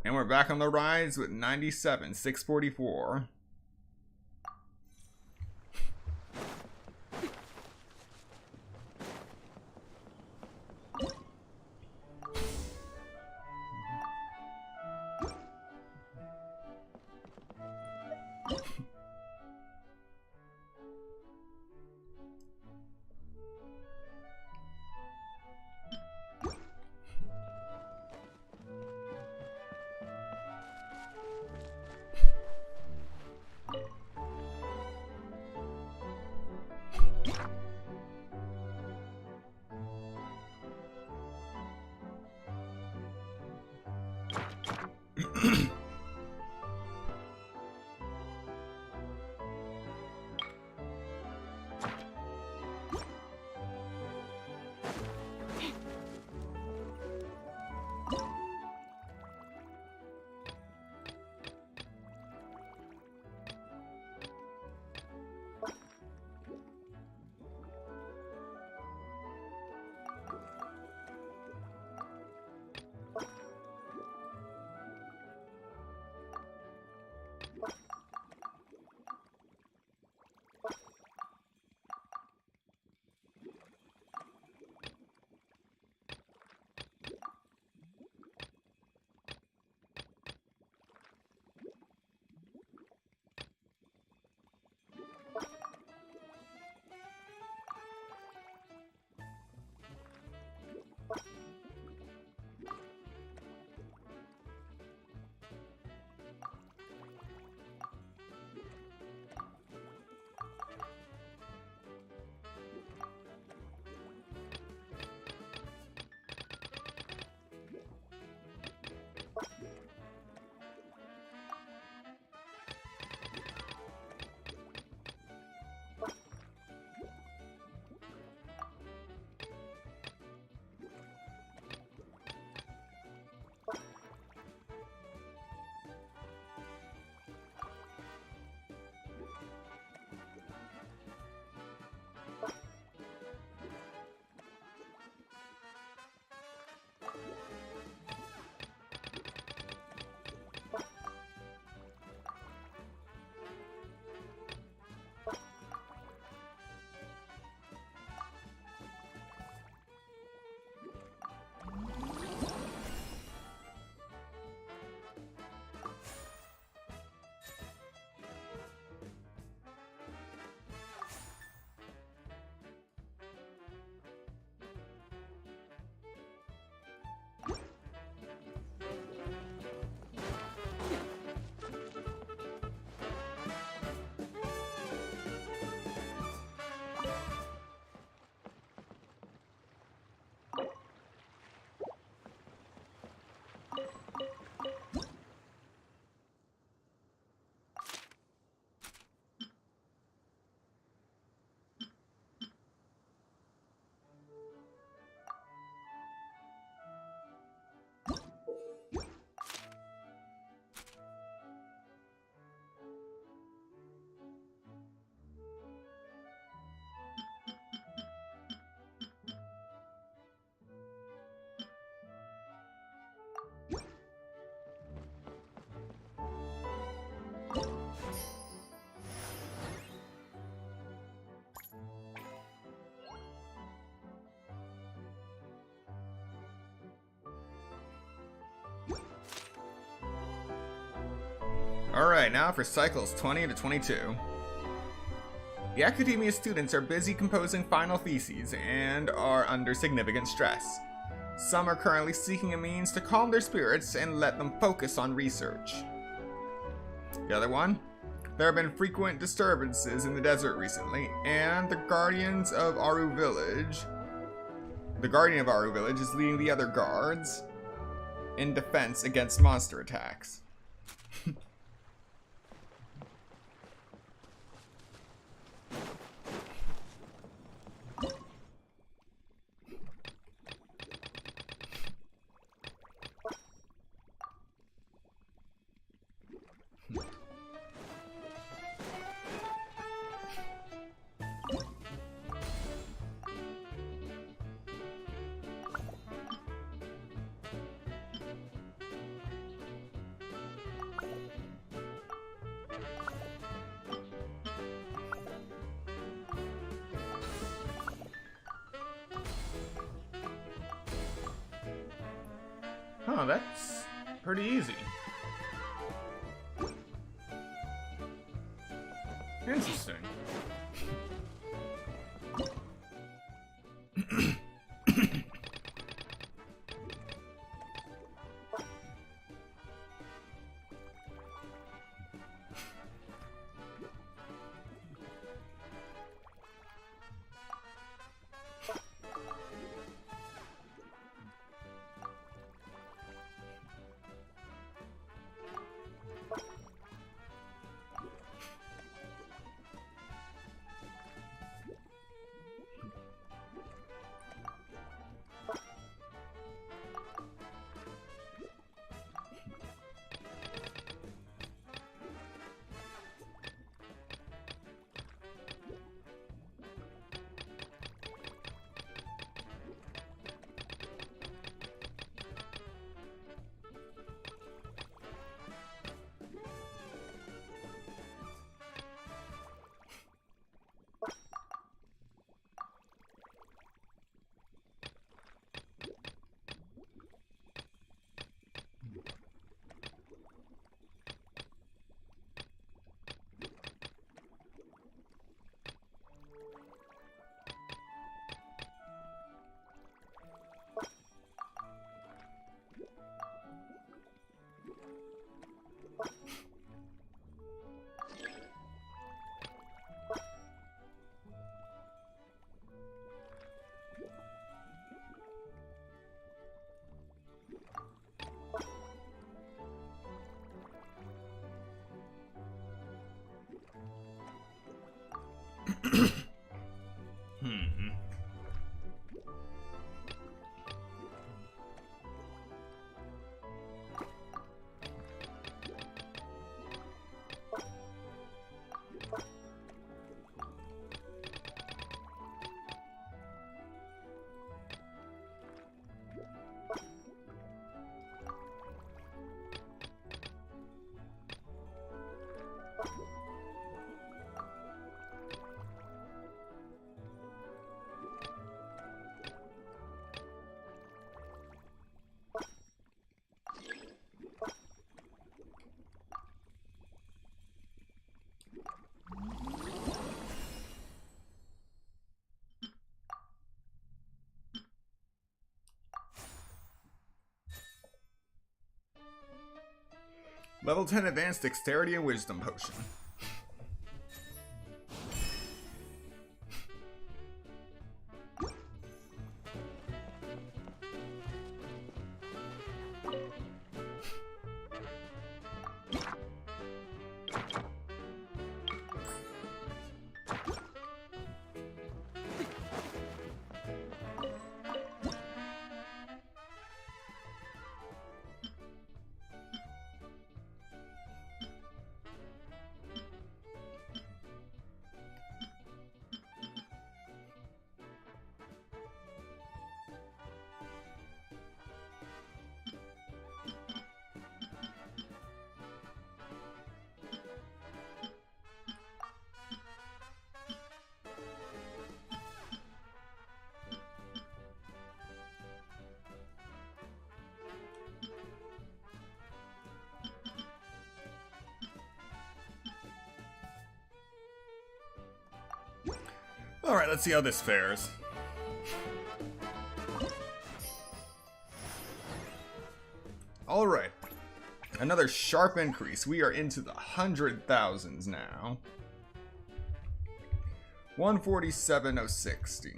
And we're back on the rise with 97, 644. Alright, now for cycles 20 to 22. The Academia students are busy composing final theses and are under significant stress. Some are currently seeking a means to calm their spirits and let them focus on research. The other one? There have been frequent disturbances in the desert recently, and the Guardian of Aru Village is leading the other guards in defense against monster attacks. Huh, that's pretty easy. Interesting. Level 10 Advanced Dexterity and Wisdom Potion. Alright, let's see how this fares. Alright. Another sharp increase. We are into the 100,000s now. 147,060.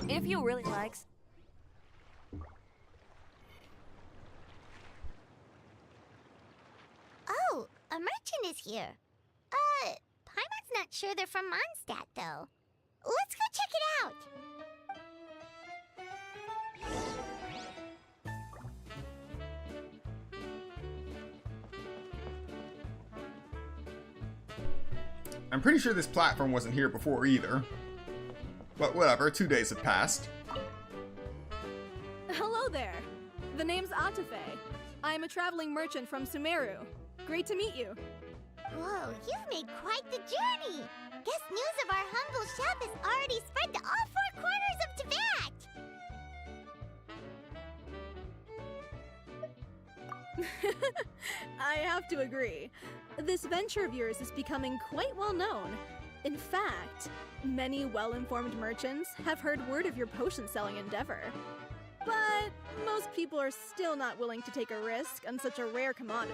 If you really likes. Oh, a merchant is here. Paimon's not sure they're from Mondstadt, though. Let's go check it out. I'm pretty sure this platform wasn't here before either. But whatever, 2 days have passed. Hello there. The name's Atafe. I am a traveling merchant from Sumeru. Great to meet you. Whoa, you've made quite the journey. Guess news of our humble shop has already spread to all 4 corners of Tibet. I have to agree. This venture of yours is becoming quite well known. In fact, many well-informed merchants have heard word of your potion-selling endeavor. But most people are still not willing to take a risk on such a rare commodity.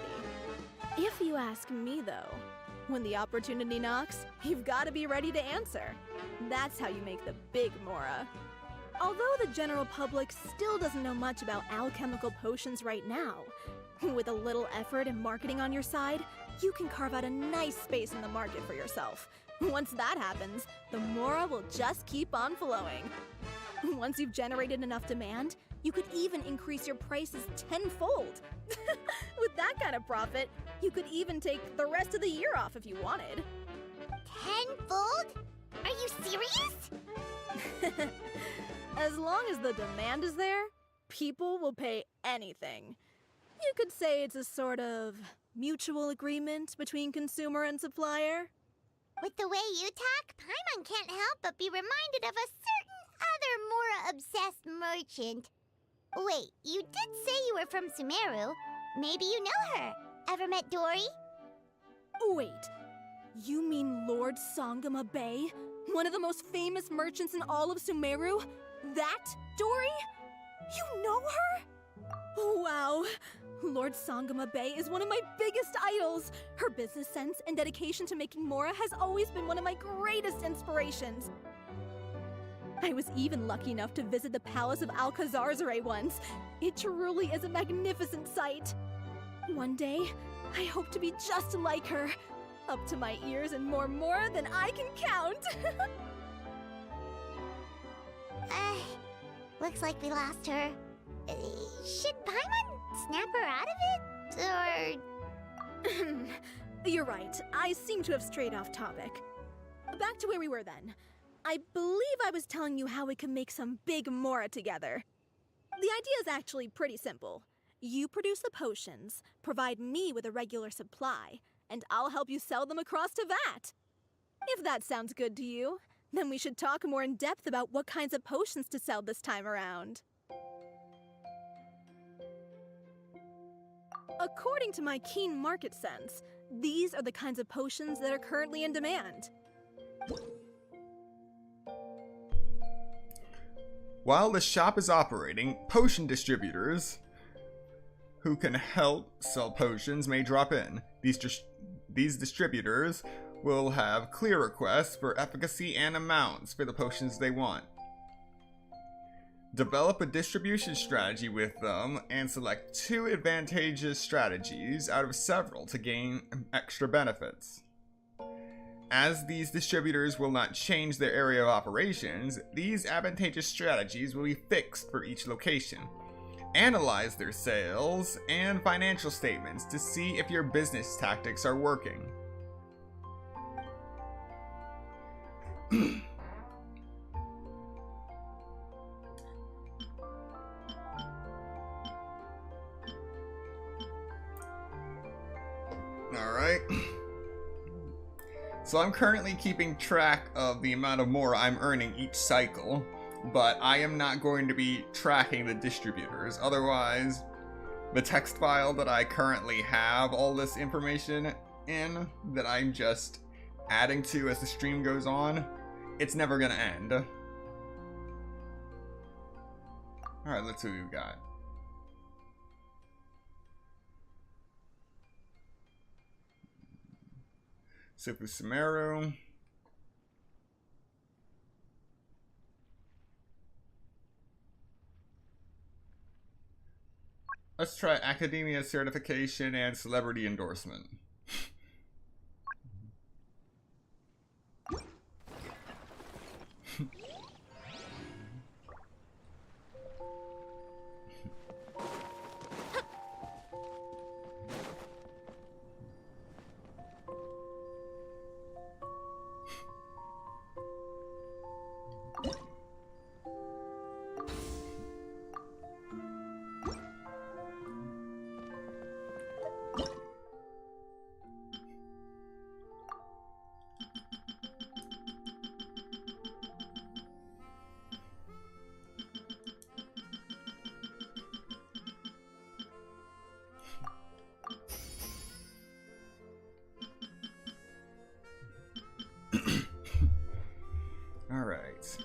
If you ask me, though, when the opportunity knocks, you've got to be ready to answer. That's how you make the big Mora. Although the general public still doesn't know much about alchemical potions right now, with a little effort and marketing on your side, you can carve out a nice space in the market for yourself. Once that happens, the Mora will just keep on flowing. Once you've generated enough demand, you could even increase your prices tenfold. With that kind of profit, you could even take the rest of the year off if you wanted. Tenfold? Are you serious? As long as the demand is there, people will pay anything. You could say it's a sort of mutual agreement between consumer and supplier. With the way you talk, Paimon can't help but be reminded of a certain other Mora-obsessed merchant. Wait, you did say you were from Sumeru. Maybe you know her. Ever met Dory? Wait, you mean Lord Sangama Bay? One of the most famous merchants in all of Sumeru? That Dory? You know her? Wow. Lord Sangama Bay is one of my biggest idols. Her business sense and dedication to making Mora has always been one of my greatest inspirations. I was even lucky enough to visit the Palace of Alcazarzare once. It truly is a magnificent sight. One day, I hope to be just like her. Up to my ears and more Mora than I can count. Looks like we lost her. Should Paimon snap her out of it? Or... You're right. I seem to have strayed off topic. Back to where we were then. I believe I was telling you how we can make some big Mora together. The idea is actually pretty simple. You produce the potions, provide me with a regular supply, and I'll help you sell them across to Vat. If that sounds good to you, then we should talk more in depth about what kinds of potions to sell this time around. According to my keen market sense, these are the kinds of potions that are currently in demand. While the shop is operating, potion distributors who can help sell potions may drop in. These distributors will have clear requests for efficacy and amounts for the potions they want. Develop a distribution strategy with them and select 2 advantageous strategies out of several to gain extra benefits. As these distributors will not change their area of operations, these advantageous strategies will be fixed for each location. Analyze their sales and financial statements to see if your business tactics are working. Alright. So I'm currently keeping track of the amount of more I'm earning each cycle, but I am not going to be tracking the distributors. Otherwise, the text file that I currently have all this information in, that I'm just adding to as the stream goes on, it's never gonna end. Alright, let's see what we've got. Sifu Sumeru. Let's try Academia certification and celebrity endorsement. All right.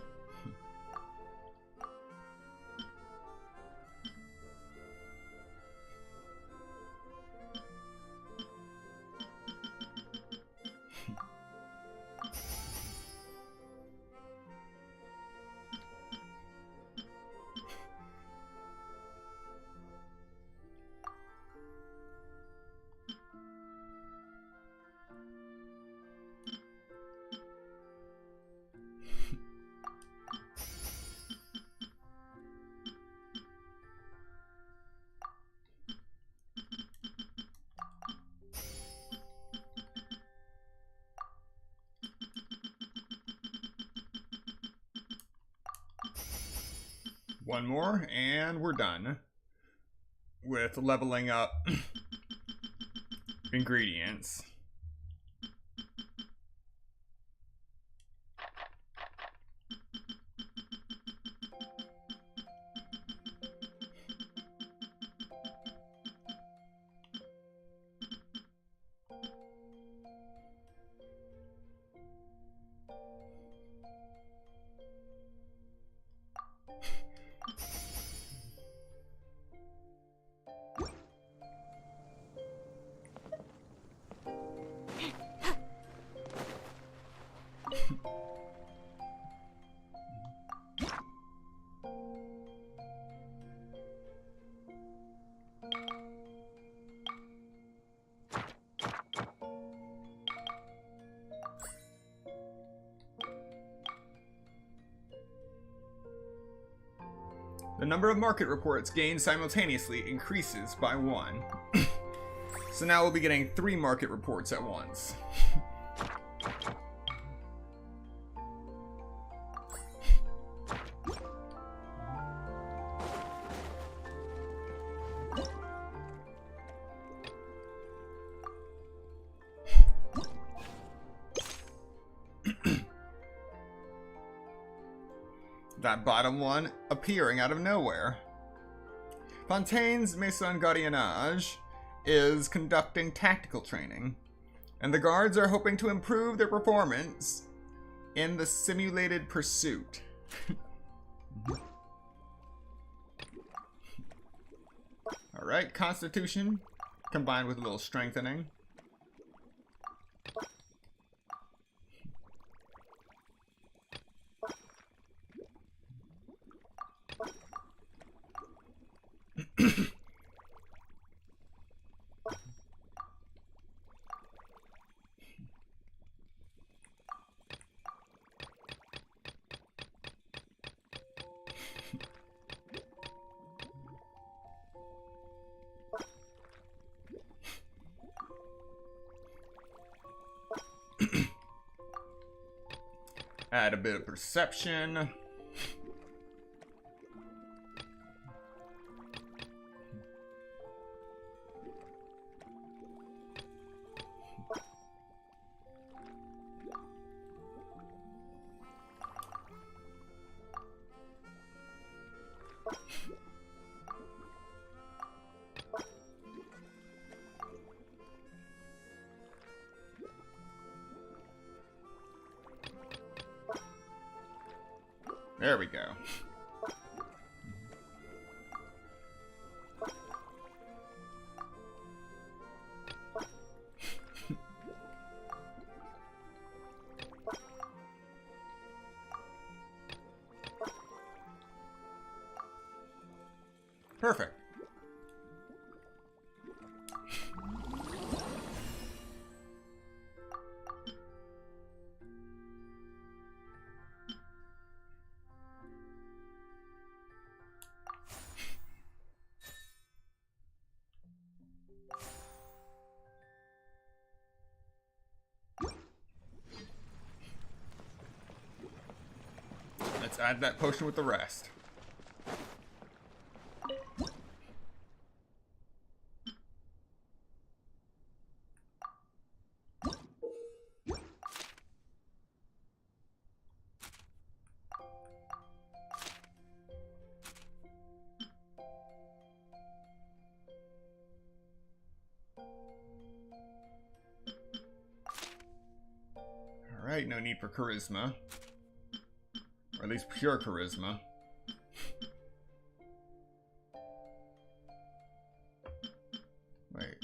One more, and we're done with leveling up ingredients. The number of market reports gained simultaneously increases by 1. So now we'll be getting 3 market reports at once. That bottom one appearing out of nowhere. Fontaine's Maison Gardiennage is conducting tactical training, and the guards are hoping to improve their performance in the simulated pursuit. Alright, Constitution combined with a little strengthening. Add a bit of perception. There we go. Perfect. Let's add that potion with the rest. Alright, no need for charisma. Or at least pure charisma. Wait.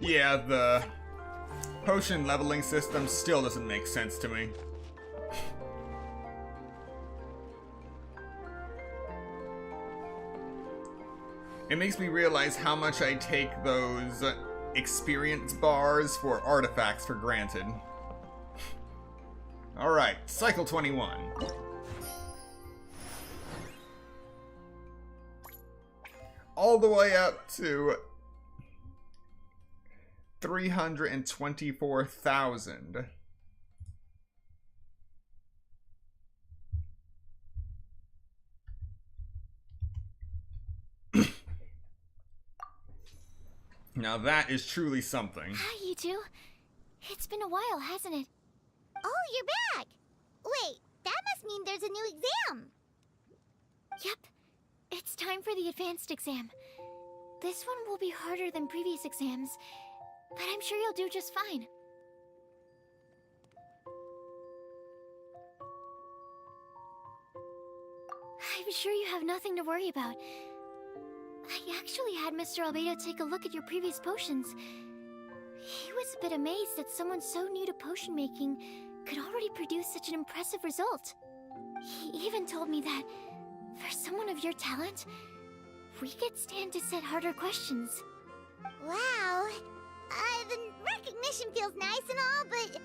Yeah, the potion leveling system still doesn't make sense to me. It makes me realize how much I take those experience bars for artifacts for granted. Alright, cycle 21. All the way up to 324,000. Now that is truly something. Hi, you two. It's been a while, hasn't it? Oh, you're back! Wait, that must mean there's a new exam! Yep. It's time for the advanced exam. This one will be harder than previous exams, but I'm sure you'll do just fine. I'm sure you have nothing to worry about. I actually had Mr. Albedo take a look at your previous potions. He was a bit amazed that someone so new to potion making could already produce such an impressive result. He even told me that, for someone of your talent, we could stand to set harder questions. Wow. The recognition feels nice and all, but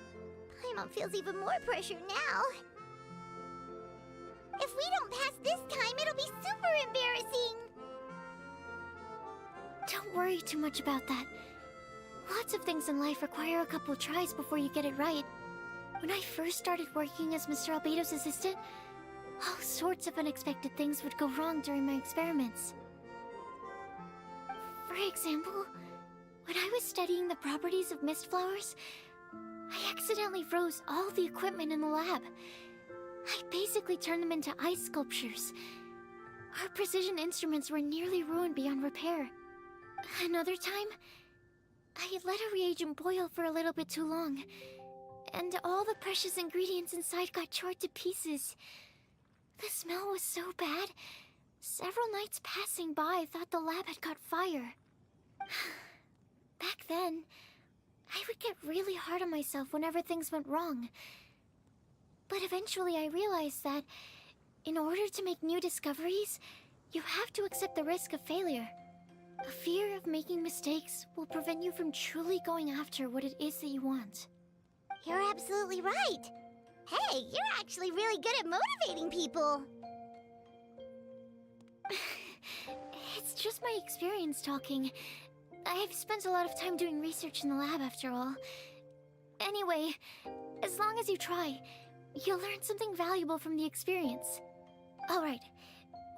Paimon feels even more pressure now. If we don't pass this time, it'll be super embarrassing. Don't worry too much about that. Lots of things in life require a couple tries before you get it right. When I first started working as Mr. Albedo's assistant, all sorts of unexpected things would go wrong during my experiments. For example, when I was studying the properties of mist flowers, I accidentally froze all the equipment in the lab. I basically turned them into ice sculptures. Our precision instruments were nearly ruined beyond repair. Another time, I had let a reagent boil for a little bit too long, and all the precious ingredients inside got charred to pieces. The smell was so bad, Several nights passing by thought the lab had caught fire. Back then, I would get really hard on myself whenever things went wrong. But eventually I realized that in order to make new discoveries, you have to accept the risk of failure. A fear of making mistakes will prevent you from truly going after what it is that you want. You're absolutely right. Hey, you're actually really good at motivating people. It's just my experience talking. I've spent a lot of time doing research in the lab after all. Anyway, as long as you try, you'll learn something valuable from the experience. Alright,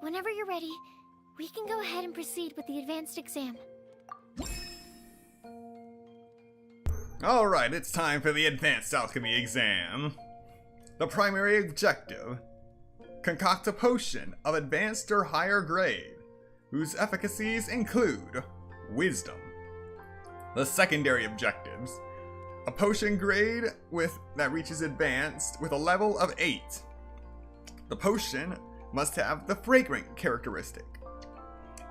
whenever you're ready, we can go ahead and proceed with the advanced exam. Alright, it's time for the advanced alchemy exam. The primary objective: concoct a potion of advanced or higher grade, whose efficacies include wisdom. The secondary objectives: a potion grade that reaches advanced with a level of 8. The potion must have the fragrant characteristic,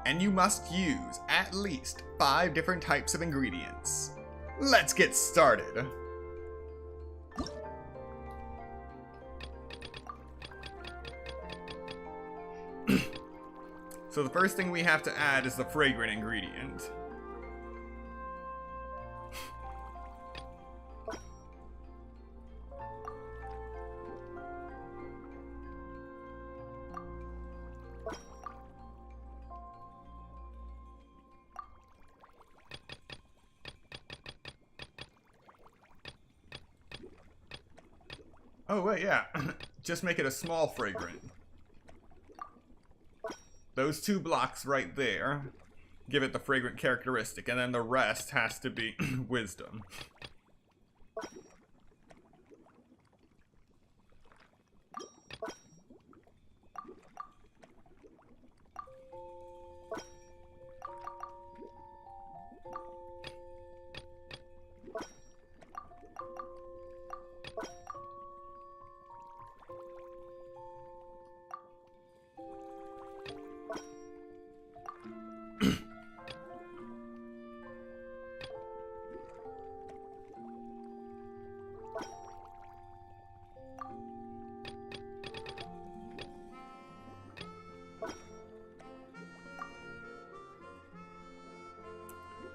and you must use at least 5 different types of ingredients. Let's get started. So the first thing we have to add is the fragrant ingredient. Oh wait, yeah. Just make it a small fragrant. Those 2 blocks right there give it the fragrant characteristic, and then the rest has to be wisdom.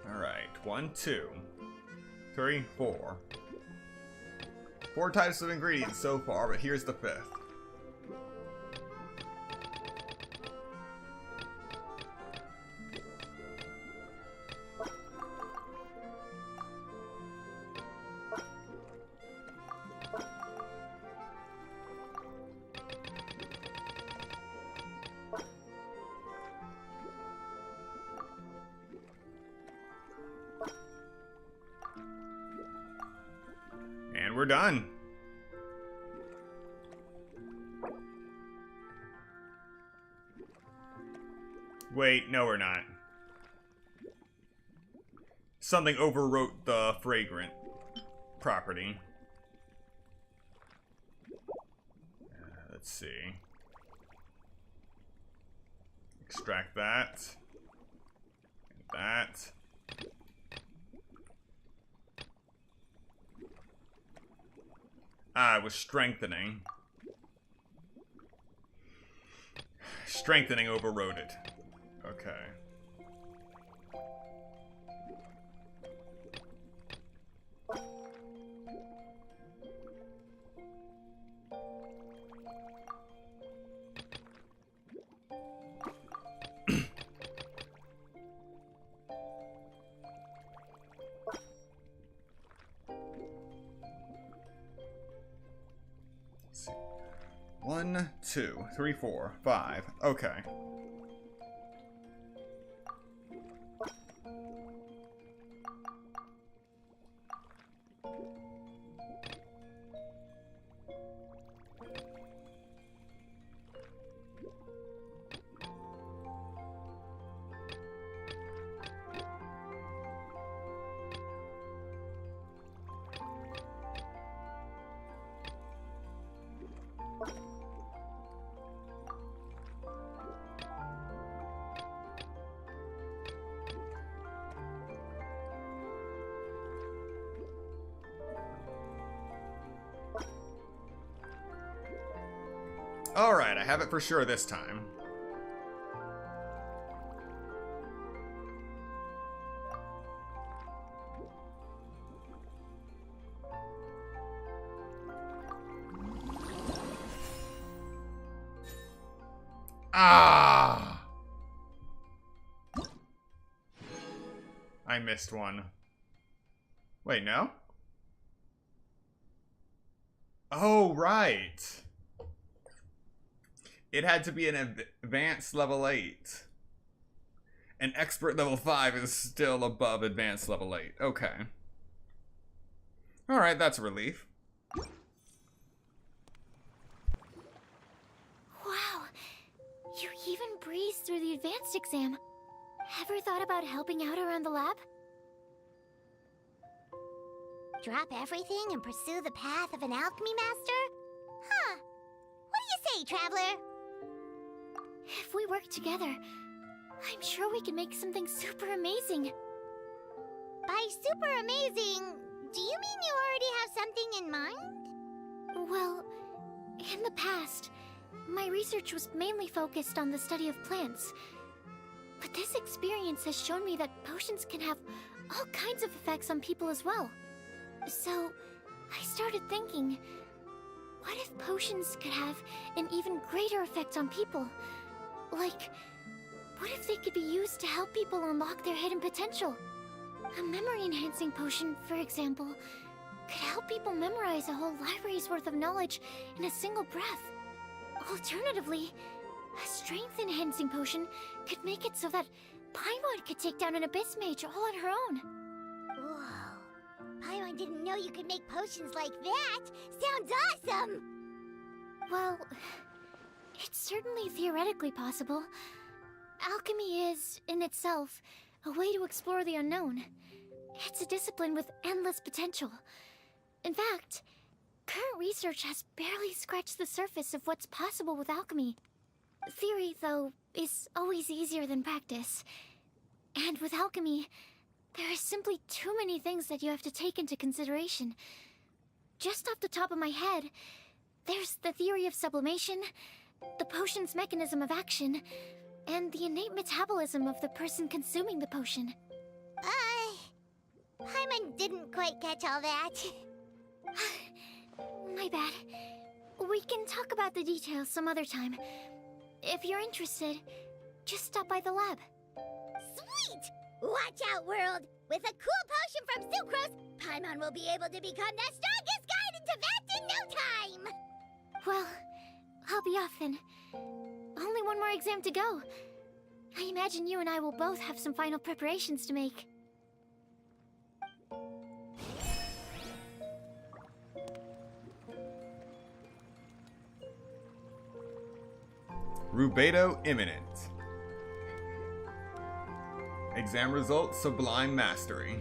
Alright, 1, 2, 3, 4. 4 types of ingredients so far, but here's the 5th. And we're done. Wait, no we're not. Something overwrote the fragrant property. Let's see. Extract that. And that. Ah, it was strengthening. Strengthening overrode it. Okay. Let's see. 1, 2, 3, 4, 5. Okay. Alright, I have it for sure this time. Ah! I missed one. Wait, no? Oh, right. It had to be an advanced level 8. An expert level 5 is still above advanced level 8. Okay. Alright, that's a relief. Wow, you even breezed through the advanced exam. Ever thought about helping out around the lab? Drop everything and pursue the path of an alchemy master? Huh. What do you say, traveler? If we work together, I'm sure we can make something super amazing. By super amazing, do you mean you already have something in mind? Well, in the past, my research was mainly focused on the study of plants. But this experience has shown me that potions can have all kinds of effects on people as well. So, I started thinking, what if potions could have an even greater effect on people? Like, what if they could be used to help people unlock their hidden potential? A memory-enhancing potion, for example, could help people memorize a whole library's worth of knowledge in a single breath. Alternatively, a strength-enhancing potion could make it so that Paimon could take down an Abyss Mage all on her own. Whoa. Paimon didn't know you could make potions like that! Sounds awesome! Well, it's certainly theoretically possible. Alchemy is, in itself, a way to explore the unknown. It's a discipline with endless potential. In fact, current research has barely scratched the surface of what's possible with alchemy. Theory, though, is always easier than practice. And with alchemy, there are simply too many things that you have to take into consideration. Just off the top of my head, there's the theory of sublimation, the potion's mechanism of action, and the innate metabolism of the person consuming the potion. Paimon didn't quite catch all that. My bad. We can talk about the details some other time. If you're interested, just stop by the lab. Sweet! Watch out, world! With a cool potion from Sucrose, Paimon will be able to become the strongest guide into Vact in no time! Well, I'll be off then. Only one more exam to go. I imagine you and I will both have some final preparations to make. Rubedo imminent. Exam results, Sublime Mastery.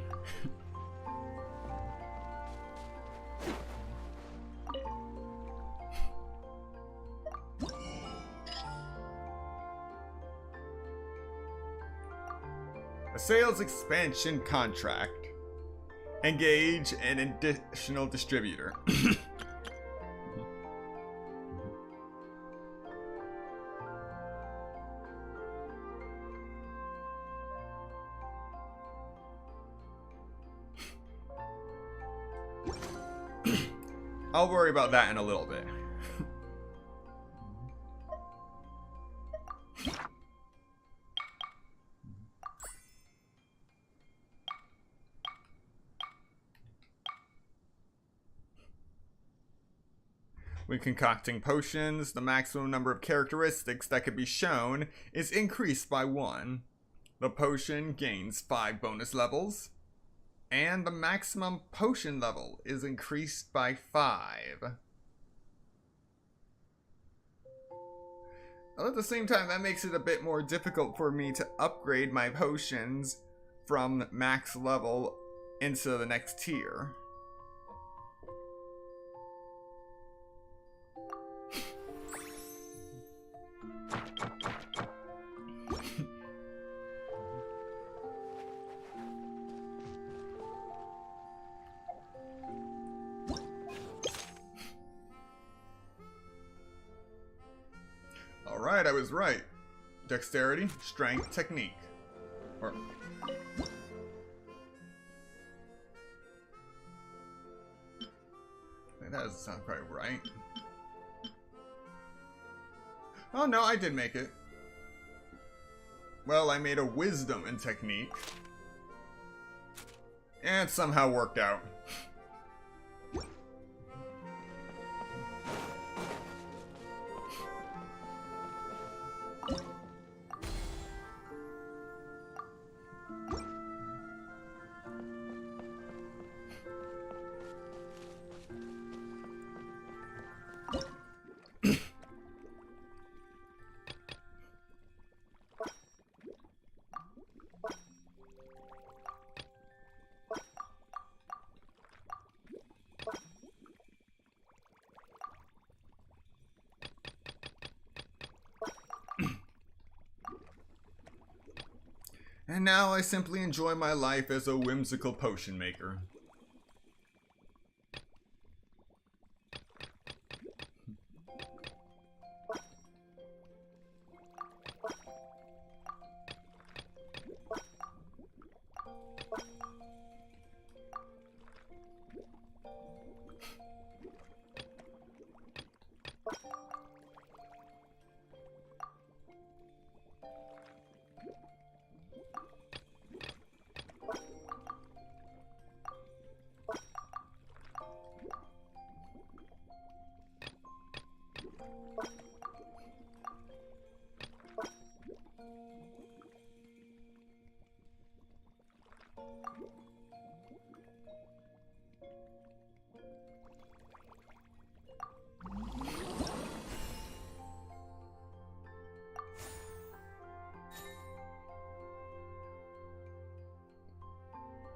A sales expansion contract. Engage an additional distributor. I'll worry about that in a little bit. When concocting potions, the maximum number of characteristics that can be shown is increased by 1. The potion gains 5 bonus levels, and the maximum potion level is increased by 5. At the same time, that makes it a bit more difficult for me to upgrade my potions from max level into the next tier. Alright, I was right. Dexterity, strength, technique. Or... Wait, that doesn't sound quite right. Oh no, I did make it. Well, I made a wisdom and technique. And it somehow worked out. And now I simply enjoy my life as a whimsical potion maker.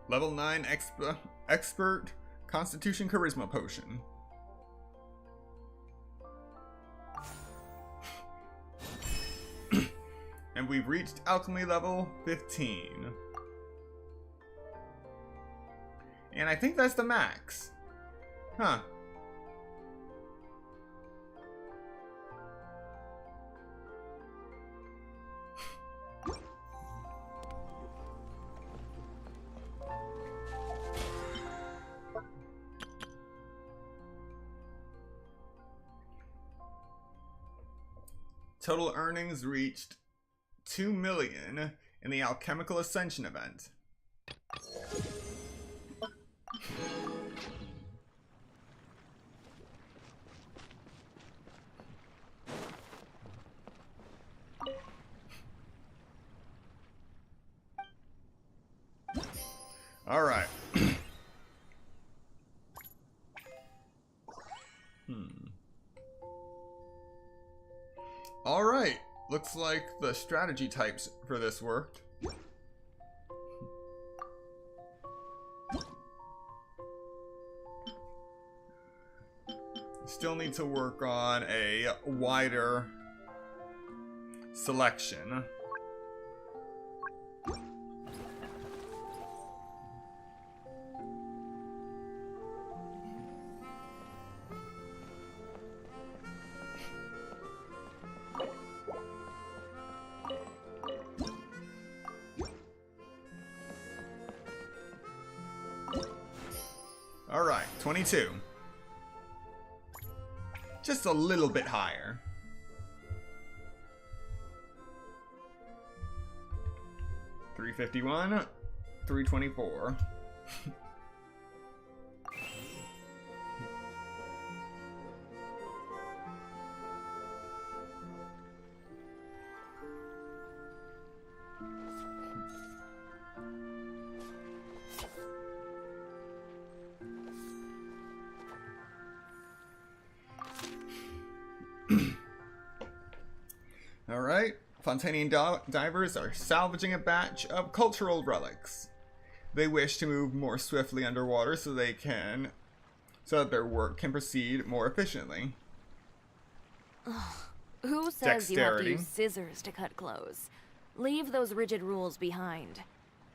Level 9 Expert Constitution Charisma Potion. And we've reached alchemy level 15. And I think that's the max. Huh. Total earnings reached 2 million in the Alchemical Ascension event. All right. All right. Looks like the strategy types for this worked. Still need to work on a wider selection. All right, 22. Just a little bit higher. $351, $324. Alright, Fontanian divers are salvaging a batch of cultural relics. They wish to move more swiftly underwater so that their work can proceed more efficiently. Who says Dexterity. you have to use scissors to cut clothes? Leave those rigid rules behind.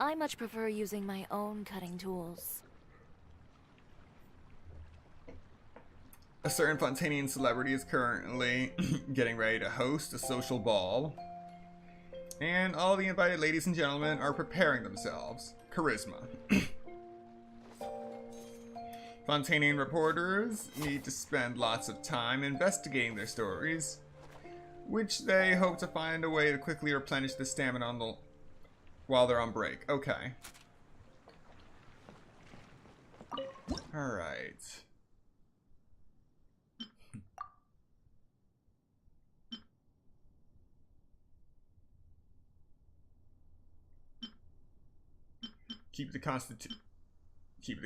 I much prefer using my own cutting tools. A certain Fontanian celebrity is currently getting ready to host a social ball. And all the invited ladies and gentlemen are preparing themselves. Charisma. Fontanian reporters need to spend lots of time investigating their stories, which they hope to find a way to quickly replenish the stamina while they're on break. Okay. Alright. Keep the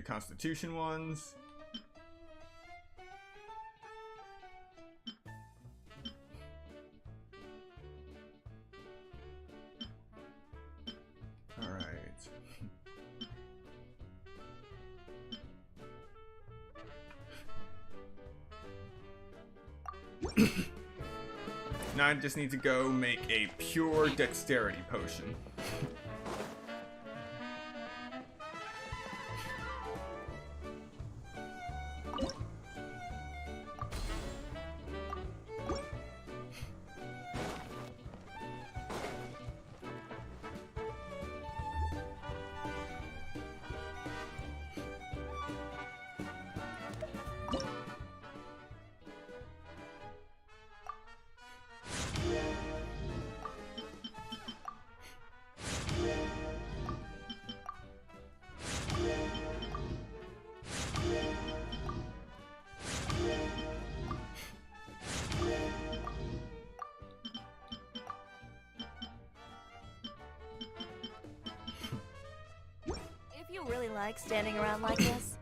Constitution ones. All right. Now I just need to go make a pure dexterity potion. If you really like standing around like this,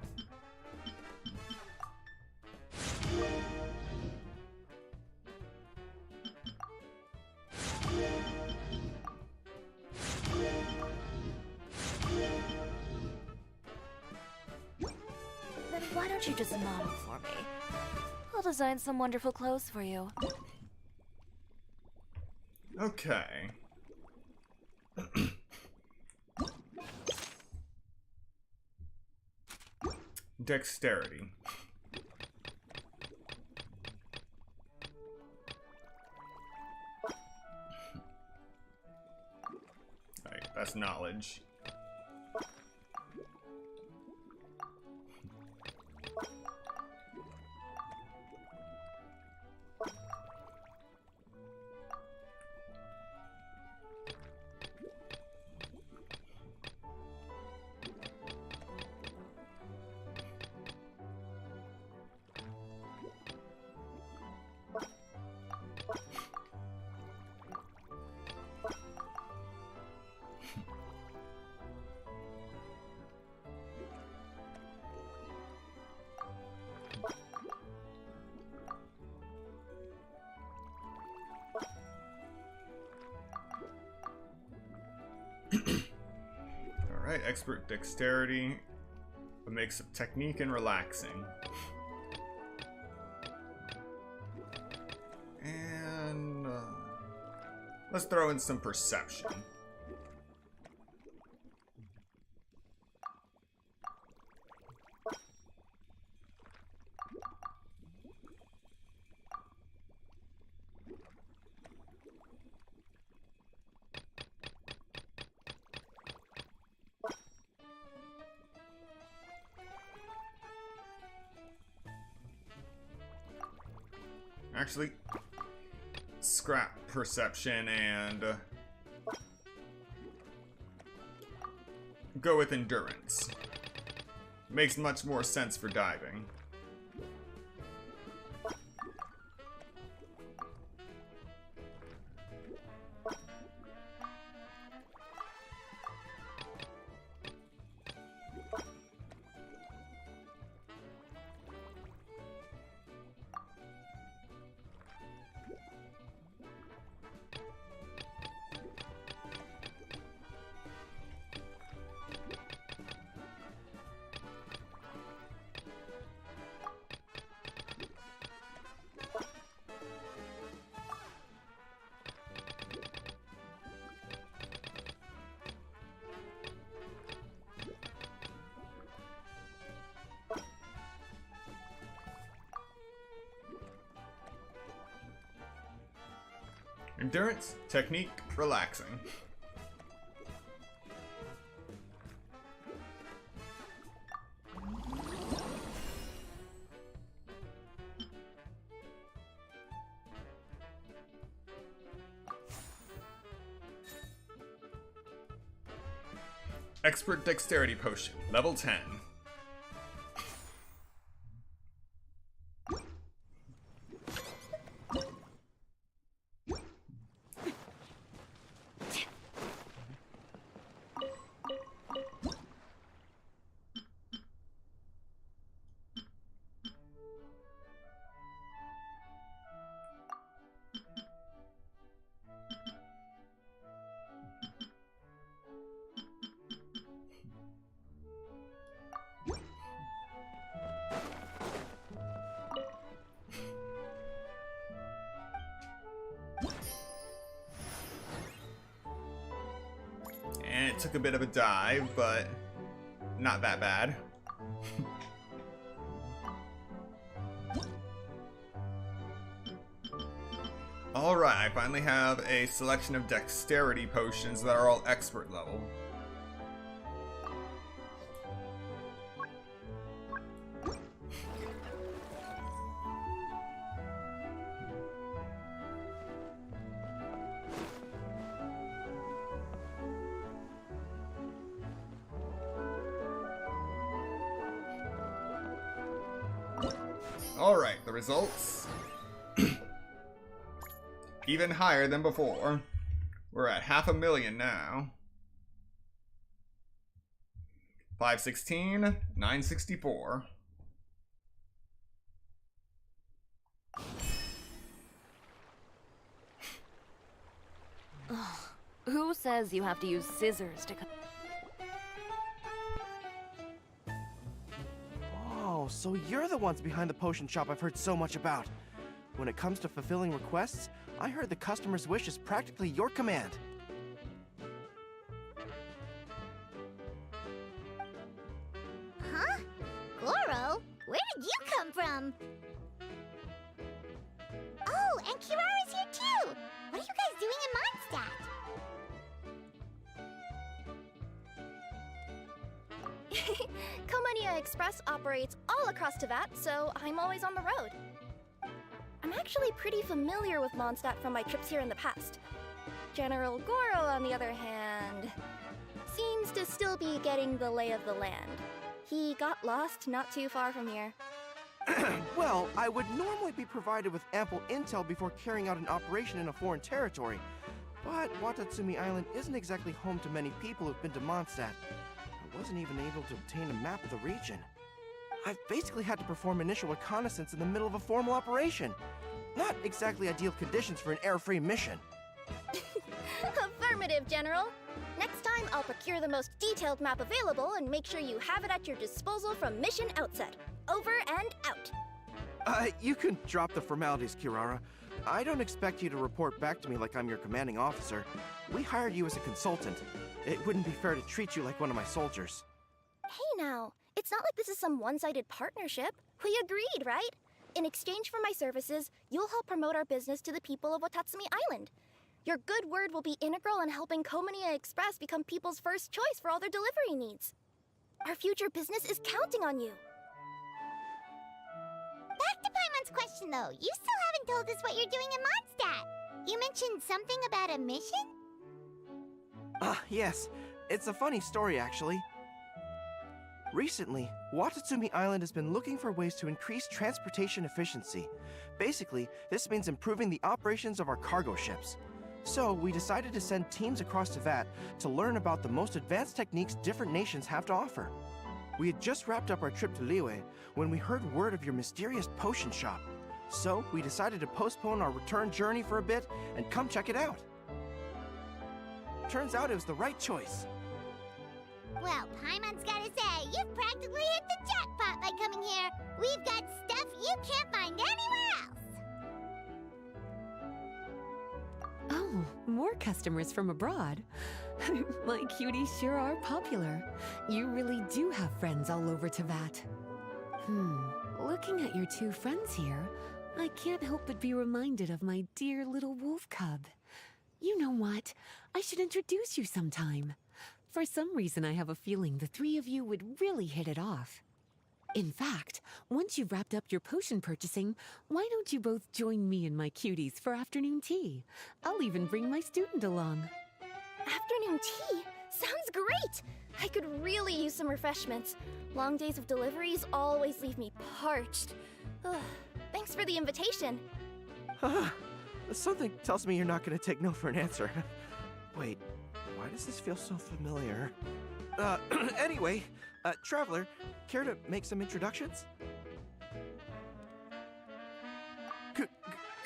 then why don't you just model for me? I'll design some wonderful clothes for you. Okay. Dexterity. Right, that's knowledge. Alright, expert dexterity, a mix of technique and relaxing. And let's throw in some perception. Actually, scrap perception and go with endurance. Makes much more sense for diving. Endurance, technique, relaxing. Expert Dexterity Potion, level 10. And it took a bit of a dive, but not that bad. Alright, I finally have a selection of dexterity potions that are all expert level. Alright, the results. Even higher than before. We're at 500,000 now. 516, 964. Who says you have to use scissors to cut? Oh, so you're the ones behind the potion shop I've heard so much about. When it comes to fulfilling requests, I heard the customer's wish is practically your command. Huh? Goro? Where did you come from? Oh, and Kirara's here too! What are you guys doing in Mondstadt? Komania Express operates all across Teyvat, so I'm always on the road. I'm actually pretty familiar with Mondstadt from my trips here in the past. General Goro, on the other hand, seems to still be getting the lay of the land. He got lost not too far from here. Well, I would normally be provided with ample intel before carrying out an operation in a foreign territory. But Watatsumi Island isn't exactly home to many people who've been to Mondstadt. I wasn't even able to obtain a map of the region. I've basically had to perform initial reconnaissance in the middle of a formal operation. Not exactly ideal conditions for an air-free mission. Affirmative, General. Next time, I'll procure the most detailed map available and make sure you have it at your disposal from mission outset. Over and out. You can drop the formalities, Kirara. I don't expect you to report back to me like I'm your commanding officer. We hired you as a consultant. It wouldn't be fair to treat you like one of my soldiers. Hey now, it's not like this is some one-sided partnership. We agreed, right? In exchange for my services, you'll help promote our business to the people of Watatsumi Island. Your good word will be integral in helping Komania Express become people's first choice for all their delivery needs. Our future business is counting on you. Back to Paimon's question though, you still haven't told us what you're doing in Mondstadt. You mentioned something about a mission? Yes. It's a funny story, actually. Recently, Watatsumi Island has been looking for ways to increase transportation efficiency. Basically, this means improving the operations of our cargo ships. So, we decided to send teams across Teyvat to learn about the most advanced techniques different nations have to offer. We had just wrapped up our trip to Liyue when we heard word of your mysterious potion shop. So, we decided to postpone our return journey for a bit and come check it out. Turns out it was the right choice. Well, Paimon's gotta say, you've practically hit the jackpot by coming here. We've got stuff you can't find anywhere else. Oh, more customers from abroad. My cuties sure are popular. You really do have friends all over Teyvat. Looking at your two friends here, I can't help but be reminded of my dear little wolf cub. You know what? I should introduce you sometime. For some reason, I have a feeling the three of you would really hit it off. In fact, once you've wrapped up your potion purchasing, why don't you both join me and my cuties for afternoon tea? I'll even bring my student along. Afternoon tea? Sounds great! I could really use some refreshments. Long days of deliveries always leave me parched. Ugh, thanks for the invitation. Something tells me you're not gonna take no for an answer. Wait, why does this feel so familiar? Anyway, Traveler, care to make some introductions?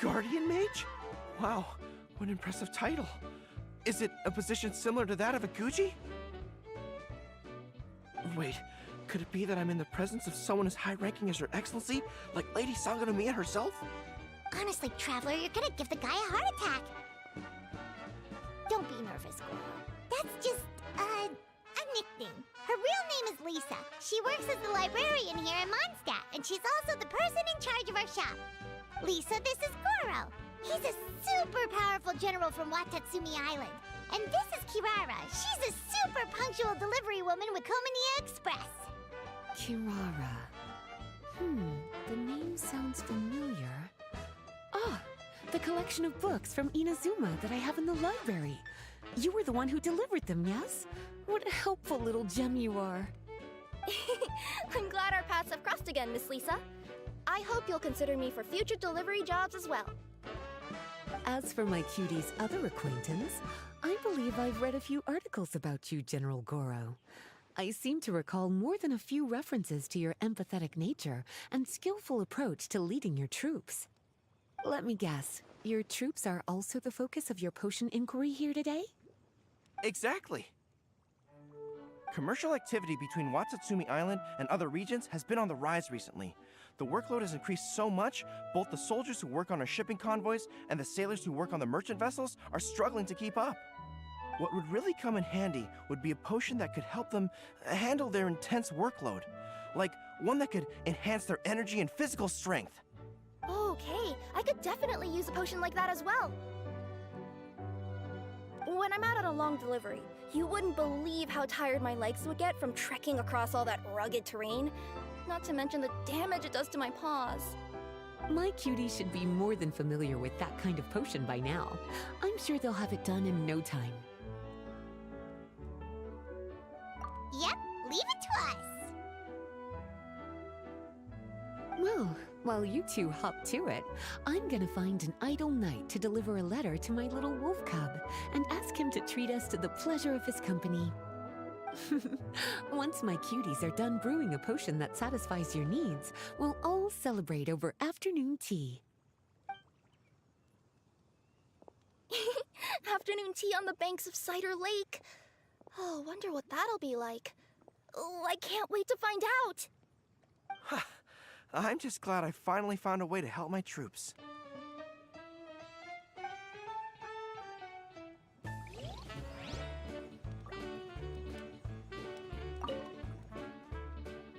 Guardian Mage? Wow, what an impressive title. Is it a position similar to that of a Guji? Wait, could it be that I'm in the presence of someone as high-ranking as Her Excellency, like Lady Sangonomiya herself? Honestly, Traveler, you're gonna give the guy a heart attack. Don't be nervous, Goro. That's just, a nickname. Her real name is Lisa. She works as the librarian here in Mondstadt, and she's also the person in charge of our shop. Lisa, this is Goro. He's a super powerful general from Watatsumi Island. And this is Kirara. She's a super punctual delivery woman with Komania Express. Kirara. The name sounds familiar. Ah, the collection of books from Inazuma that I have in the library. You were the one who delivered them, yes? What a helpful little gem you are. I'm glad our paths have crossed again, Miss Lisa. I hope you'll consider me for future delivery jobs as well. As for my cutie's other acquaintance, I believe I've read a few articles about you, General Goro. I seem to recall more than a few references to your empathetic nature and skillful approach to leading your troops. Let me guess, your troops are also the focus of your potion inquiry here today? Exactly. Commercial activity between Watatsumi Island and other regions has been on the rise recently. The workload has increased so much, both the soldiers who work on our shipping convoys and the sailors who work on the merchant vessels are struggling to keep up. What would really come in handy would be a potion that could help them handle their intense workload. Like one that could enhance their energy and physical strength. Okay, I could definitely use a potion like that as well. When I'm out on a long delivery, you wouldn't believe how tired my legs would get from trekking across all that rugged terrain. Not to mention the damage it does to my paws. My cutie should be more than familiar with that kind of potion by now. I'm sure they'll have it done in no time. Yep, leave it to us. Well, while you two hop to it, I'm gonna find an idle knight to deliver a letter to my little wolf cub and ask him to treat us to the pleasure of his company. Once my cuties are done brewing a potion that satisfies your needs, we'll all celebrate over afternoon tea. Afternoon tea on the banks of Cider Lake. Oh, wonder what that'll be like. Oh, I can't wait to find out. I'm just glad I finally found a way to help my troops.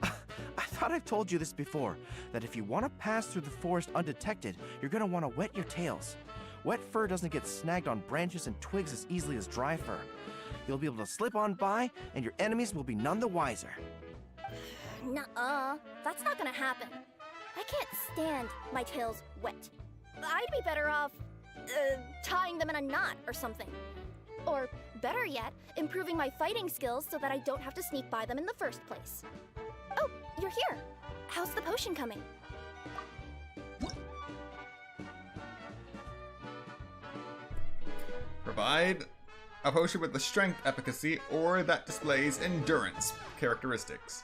I thought I've told you this before, that if you want to pass through the forest undetected, you're going to want to wet your tails. Wet fur doesn't get snagged on branches and twigs as easily as dry fur. You'll be able to slip on by, and your enemies will be none the wiser. Nuh-uh, that's not gonna happen. I can't stand my tails wet. I'd be better off, tying them in a knot or something. Or, better yet, improving my fighting skills so that I don't have to sneak by them in the first place. Oh, you're here. How's the potion coming? Provide a potion with the strength efficacy or that displays endurance characteristics.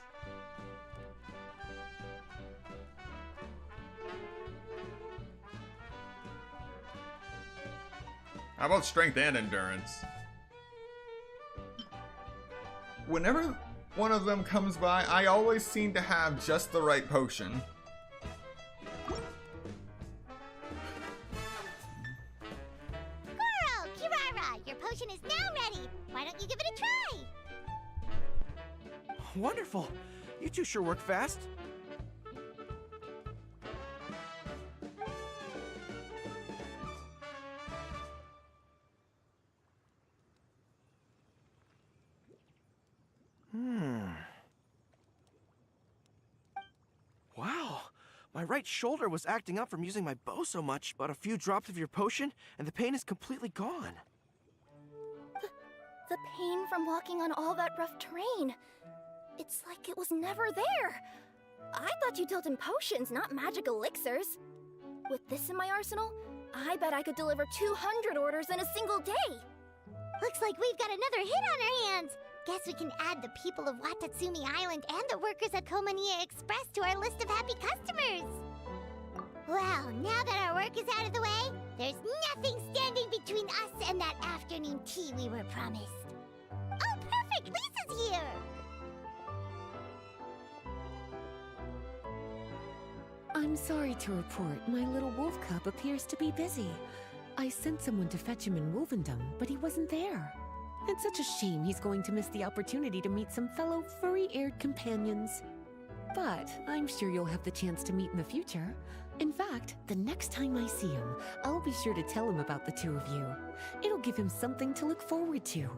How about strength and endurance? Whenever one of them comes by, I always seem to have just the right potion. Goro, Kirara, your potion is now ready. Why don't you give it a try? Wonderful! You two sure work fast. My right shoulder was acting up from using my bow so much, but a few drops of your potion, and the pain is completely gone. The pain from walking on all that rough terrain. It's like it was never there. I thought you dealt in potions, not magic elixirs. With this in my arsenal, I bet I could deliver 200 orders in a single day. Looks like we've got another hit on our hands. Guess we can add the people of Watatsumi Island and the workers at Komania Express to our list of happy customers. Well, now that our work is out of the way, there's nothing standing between us and that afternoon tea we were promised. Oh, perfect! Lisa's here! I'm sorry to report, my little wolf cub appears to be busy. I sent someone to fetch him in Wolvendom, but he wasn't there. It's such a shame he's going to miss the opportunity to meet some fellow furry-eared companions. But I'm sure you'll have the chance to meet in the future. In fact, the next time I see him, I'll be sure to tell him about the two of you. It'll give him something to look forward to.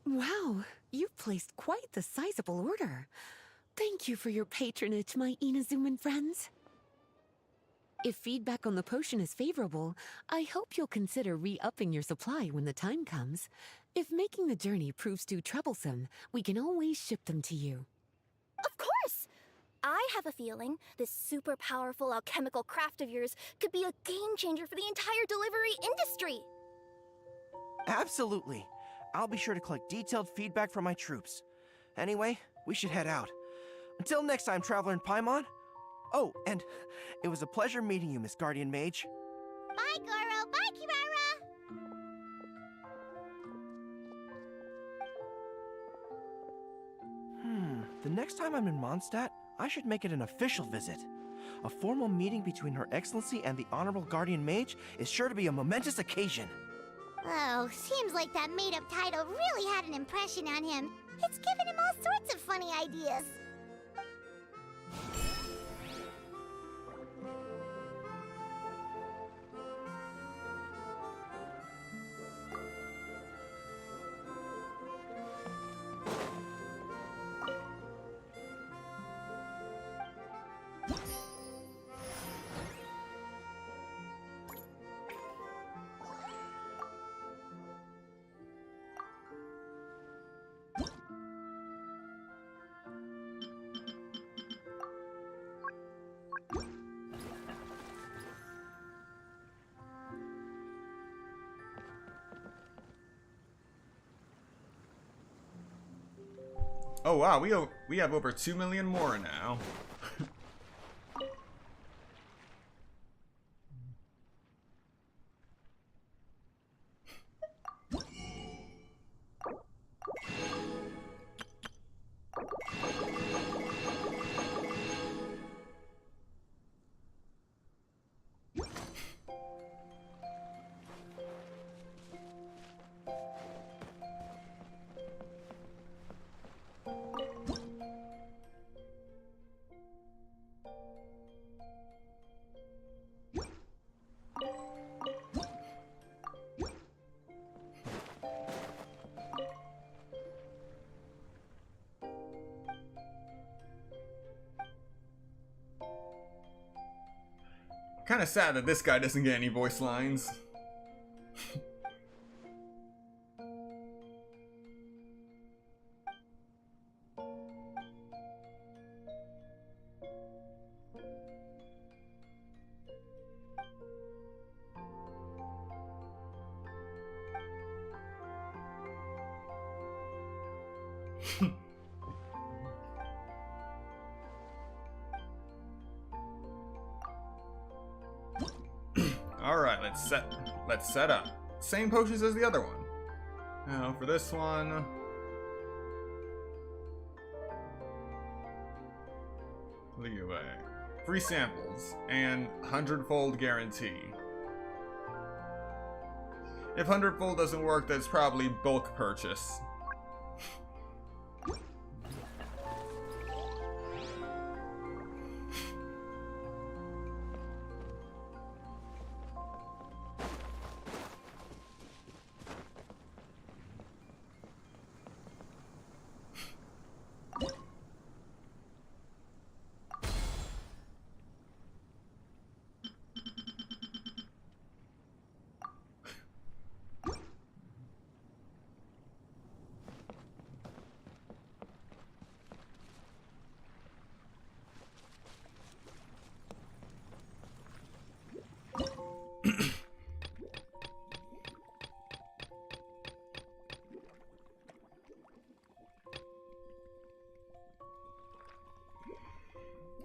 Wow, you've placed quite the sizable order. Thank you for your patronage, my Inazuman friends. If feedback on the potion is favorable, I hope you'll consider re-upping your supply when the time comes. If making the journey proves too troublesome, we can always ship them to you. Of course! I have a feeling this super powerful alchemical craft of yours could be a game changer for the entire delivery industry. Absolutely. I'll be sure to collect detailed feedback from my troops. Anyway, we should head out. Until next time, Traveler in Paimon. Oh, and it was a pleasure meeting you, Miss Guardian Mage. Bye, Goro! Bye, Kirara! The next time I'm in Mondstadt, I should make it an official visit. A formal meeting between Her Excellency and the Honorable Guardian Mage is sure to be a momentous occasion. Oh, seems like that made-up title really had an impression on him. It's given him all sorts of funny ideas. Oh wow, we have over 2 million more now. Kind of sad that this guy doesn't get any voice lines. Alright, let's set up. Same potions as the other one. Now for this one, leeway. Free samples and 100-fold guarantee. If 100-fold doesn't work, that's probably bulk purchase.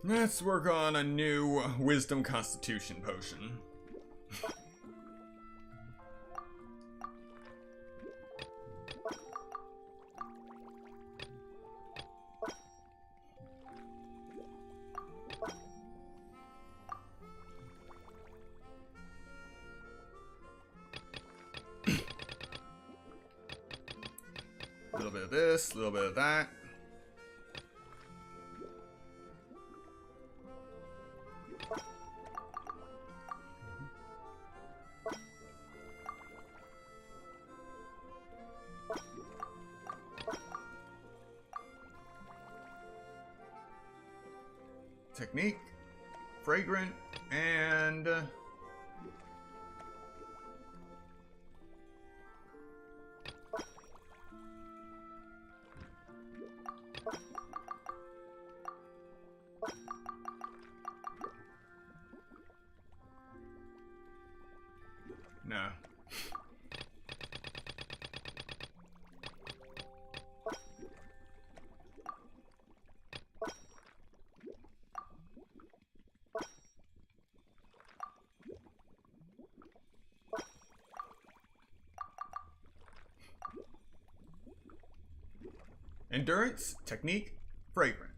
Let's work on a new Wisdom Constitution potion. A little bit of this, a little bit of that. Technique, fragrant, and no. Endurance, technique, fragrant.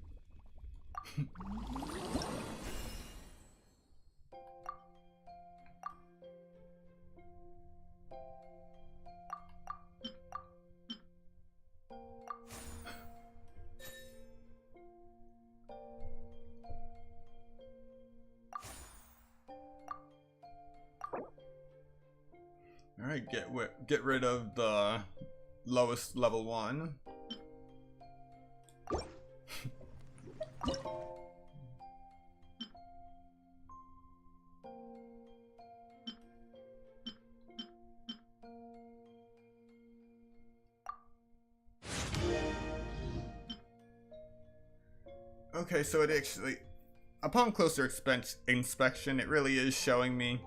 All right, get rid of the lowest level one. Okay, so it actually, upon closer inspection, it really is showing me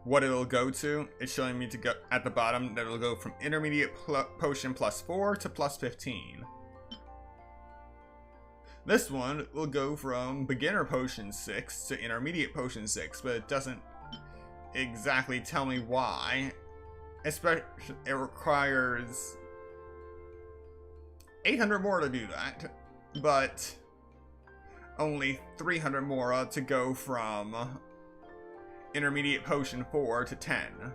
what it'll go to. It's showing me to go at the bottom that it'll go from intermediate potion +4 to +15. This one will go from beginner potion 6 to intermediate potion 6, but it doesn't exactly tell me why. Especially, it requires 800 more to do that, but only 300 more to go from intermediate potion 4 to 10.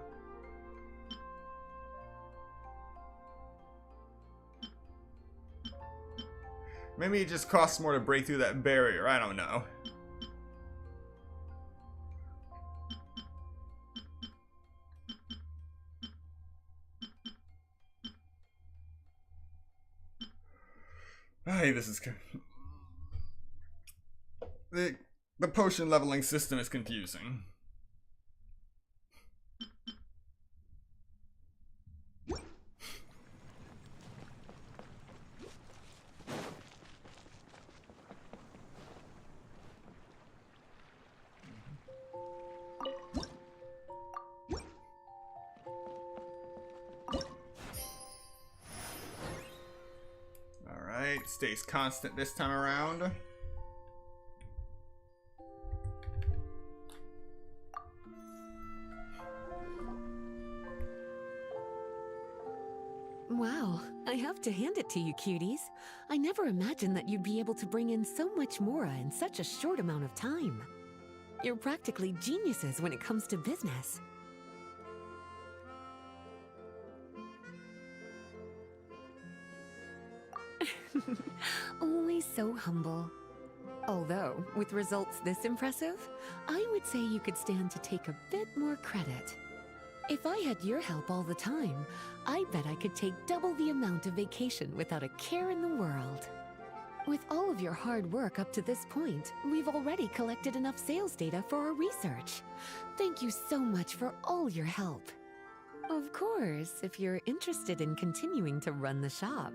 Maybe it just costs more to break through that barrier, I don't know. Hey, this is... The potion leveling system is confusing. Alright, stays constant this time around. Wow, I have to hand it to you, cuties. I never imagined that you'd be able to bring in so much mora in such a short amount of time. You're practically geniuses when it comes to business. Always so humble. Although, with results this impressive, I would say you could stand to take a bit more credit. If I had your help all the time, I bet I could take double the amount of vacation without a care in the world. With all of your hard work up to this point, we've already collected enough sales data for our research. Thank you so much for all your help. Of course, if you're interested in continuing to run the shop,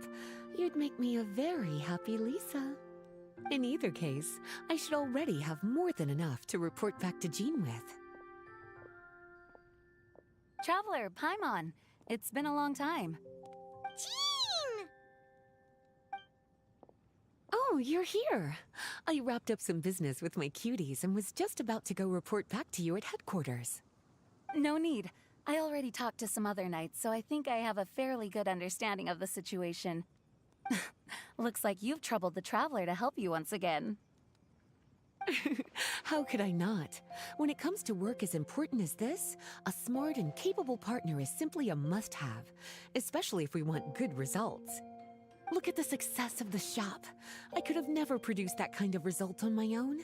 you'd make me a very happy Lisa. In either case, I should already have more than enough to report back to Jean with. Traveler, Paimon, it's been a long time. Jean! Oh, you're here. I wrapped up some business with my cuties and was just about to go report back to you at headquarters. No need. I already talked to some other knights, so I think I have a fairly good understanding of the situation. Looks like you've troubled the Traveler to help you once again. How could I not? When it comes to work as important as this, a smart and capable partner is simply a must-have, especially if we want good results. Look at the success of the shop. I could have never produced that kind of result on my own.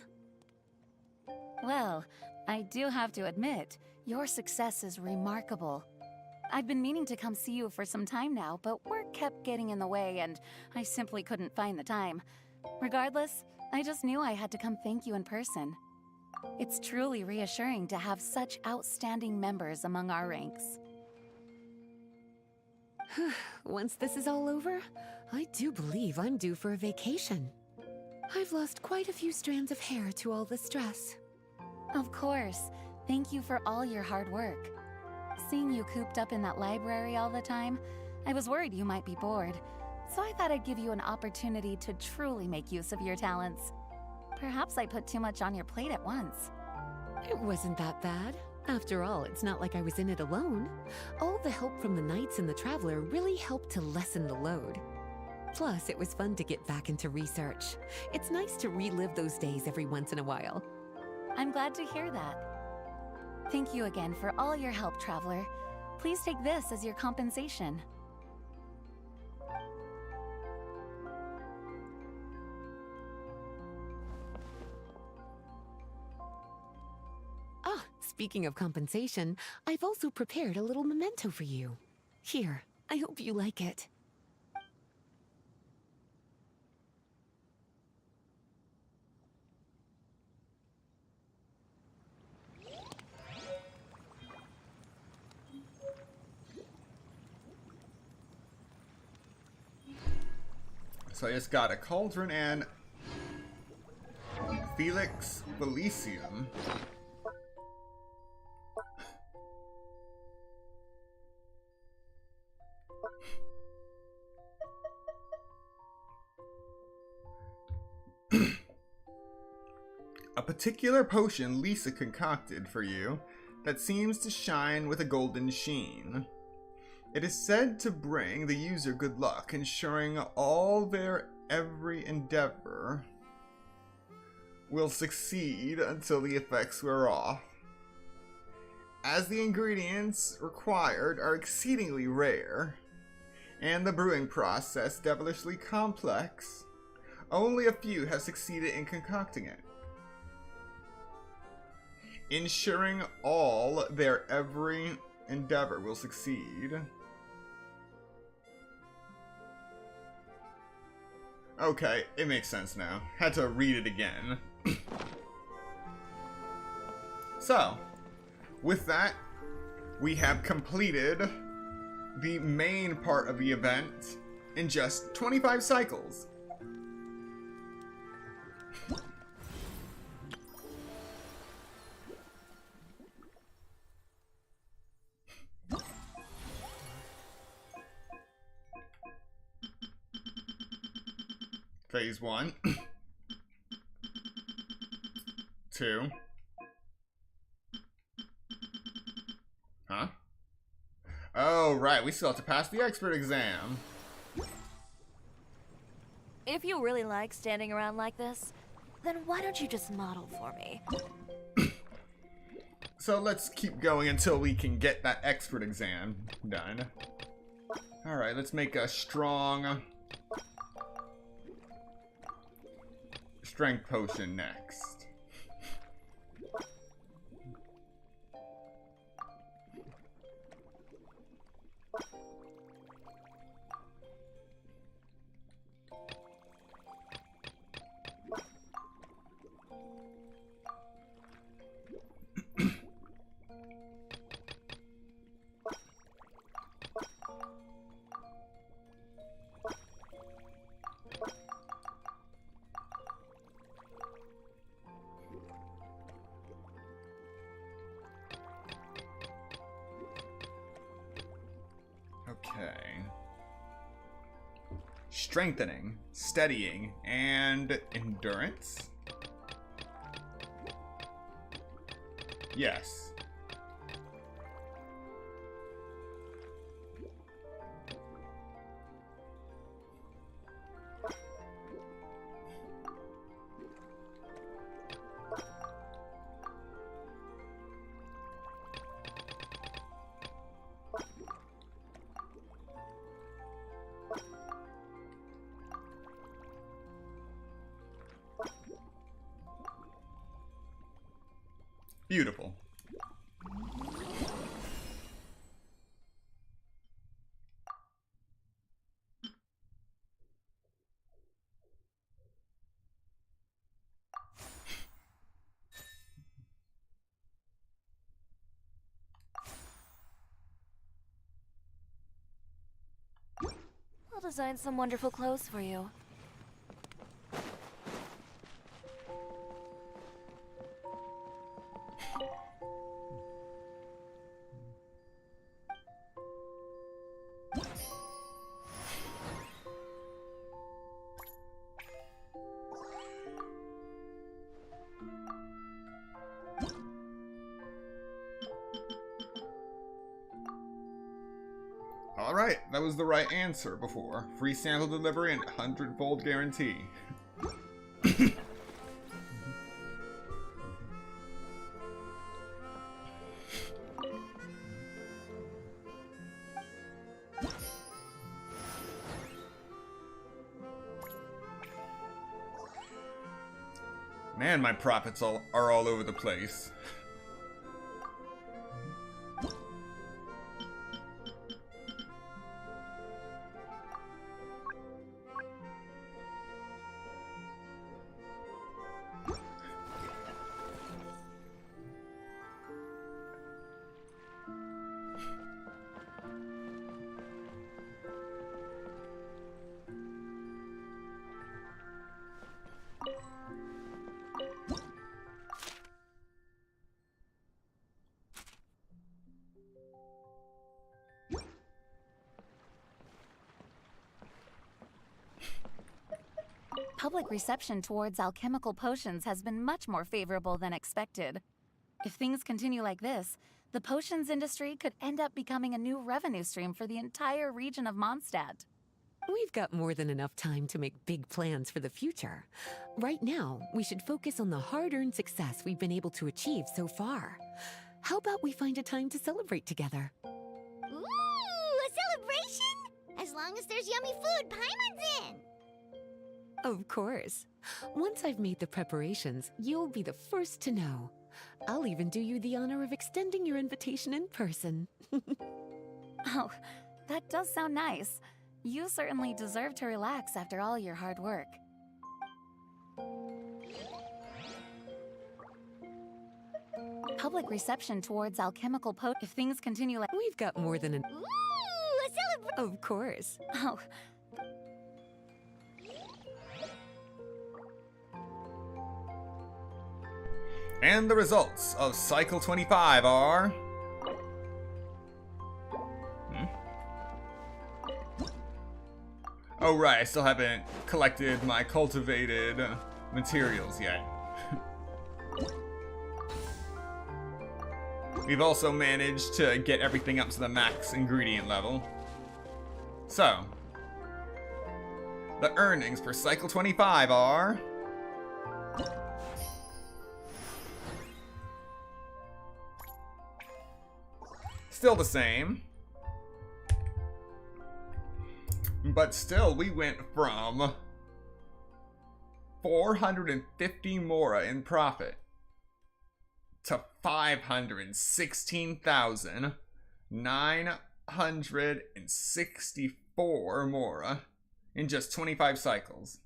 Well, I do have to admit, your success is remarkable. I've been meaning to come see you for some time now, but work kept getting in the way and I simply couldn't find the time. Regardless, I just knew I had to come thank you in person. It's truly reassuring to have such outstanding members among our ranks. Once this is all over, I do believe I'm due for a vacation. I've lost quite a few strands of hair to all the stress. Of course. Thank you for all your hard work. Seeing you cooped up in that library all the time, I was worried you might be bored. So I thought I'd give you an opportunity to truly make use of your talents. Perhaps I put too much on your plate at once. It wasn't that bad. After all, it's not like I was in it alone. All the help from the Knights and the Traveler really helped to lessen the load. Plus, it was fun to get back into research. It's nice to relive those days every once in a while. I'm glad to hear that. Thank you again for all your help, Traveler. Please take this as your compensation. Ah, speaking of compensation, I've also prepared a little memento for you. Here, I hope you like it. So I just got a cauldron and Felix Belicium. A particular potion Lisa concocted for you that seems to shine with a golden sheen. It is said to bring the user good luck, ensuring all their every endeavor will succeed until the effects wear off. As the ingredients required are exceedingly rare, and the brewing process devilishly complex, only a few have succeeded in concocting it. Ensuring all their every endeavor will succeed. Okay, it makes sense now. Had to read it again. So, with that, we have completed the main part of the event in just 25 cycles. Phase 1. 2. Huh? Oh, right. We still have to pass the expert exam. If you really like standing around like this, then why don't you just model for me? So let's keep going until we can get that expert exam done. Alright, let's make a strong strength potion next. Okay. strengthening, steadying, and endurance? Yes. Beautiful. I'll design some wonderful clothes for you. Alright, that was the right answer before. Free sample delivery and 100-fold guarantee. Man, my profits are all over the place. Public reception towards alchemical potions has been much more favorable than expected. If things continue like this, the potions industry could end up becoming a new revenue stream for the entire region of Mondstadt. We've got more than enough time to make big plans for the future. Right now, we should focus on the hard-earned success we've been able to achieve so far. How about we find a time to celebrate together? Ooh, a celebration? As long as there's yummy food Paimon's in. Of course. Once I've made the preparations, you'll be the first to know. I'll even do you the honor of extending your invitation in person. Oh, that does sound nice. You certainly deserve to relax after all your hard work. Public reception towards alchemical if things continue like— We've got more than an— Ooh, a celebration! Of course. Oh. And the results of Cycle 25 are... Oh right, I still haven't collected my cultivated materials yet. We've also managed to get everything up to the max ingredient level. So, the earnings for Cycle 25 are... Still the same. But still, we went from 450 mora in profit to 516,964 mora in just 25 cycles.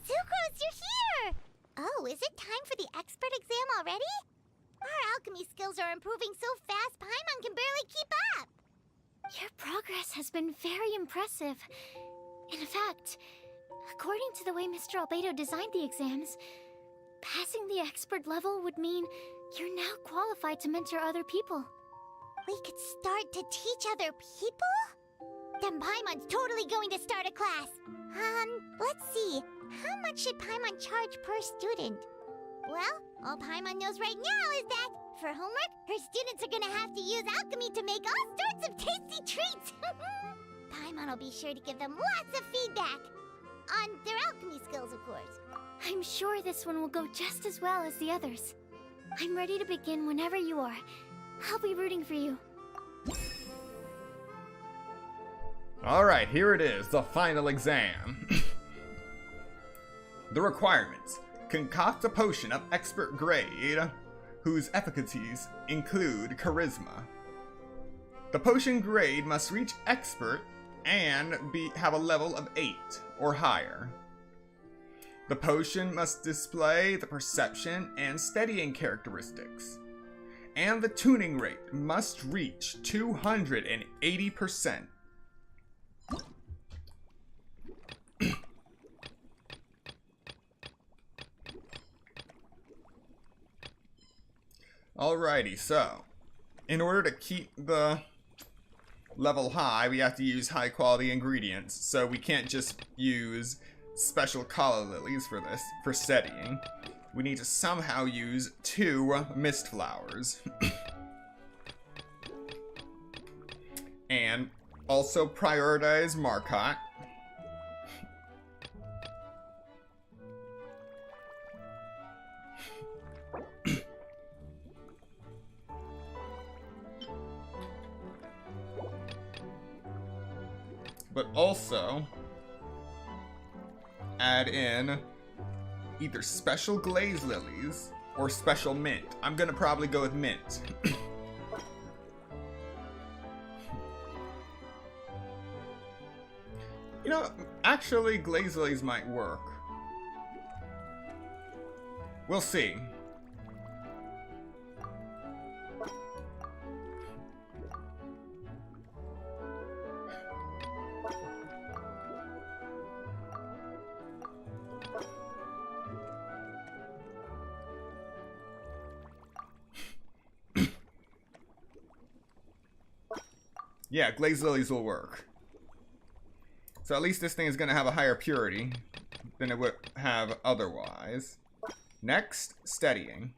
Sucrose, you're here! Oh, is it time for the expert exam already? Our alchemy skills are improving so fast, Paimon can barely keep up. Your progress has been very impressive. In fact, according to the way Mr. Albedo designed the exams, passing the expert level would mean you're now qualified to mentor other people. We could start to teach other people? Then Paimon's totally going to start a class. Let's see. How much should Paimon charge per student? Well, all Paimon knows right now is that, for homework, her students are gonna have to use alchemy to make all sorts of tasty treats. Paimon will be sure to give them lots of feedback. On their alchemy skills, of course. I'm sure this one will go just as well as the others. I'm ready to begin whenever you are. I'll be rooting for you. Alright, here it is, the final exam. The requirements. Concoct a potion of expert grade, whose efficacies include charisma. The potion grade must reach expert and have a level of 8 or higher. The potion must display the perception and steadying characteristics. And the tuning rate must reach 280%. Alrighty, so in order to keep the level high, we have to use high quality ingredients. So we can't just use special calla lilies for this, for steadying. We need to somehow use 2 mist flowers. And also prioritize Marcotte. But also add in either special glaze lilies or special mint. I'm gonna probably go with mint. You know, actually glaze lilies might work. We'll see. Yeah, glazed lilies will work. So at least this thing is going to have a higher purity than it would have otherwise. Next, steadying.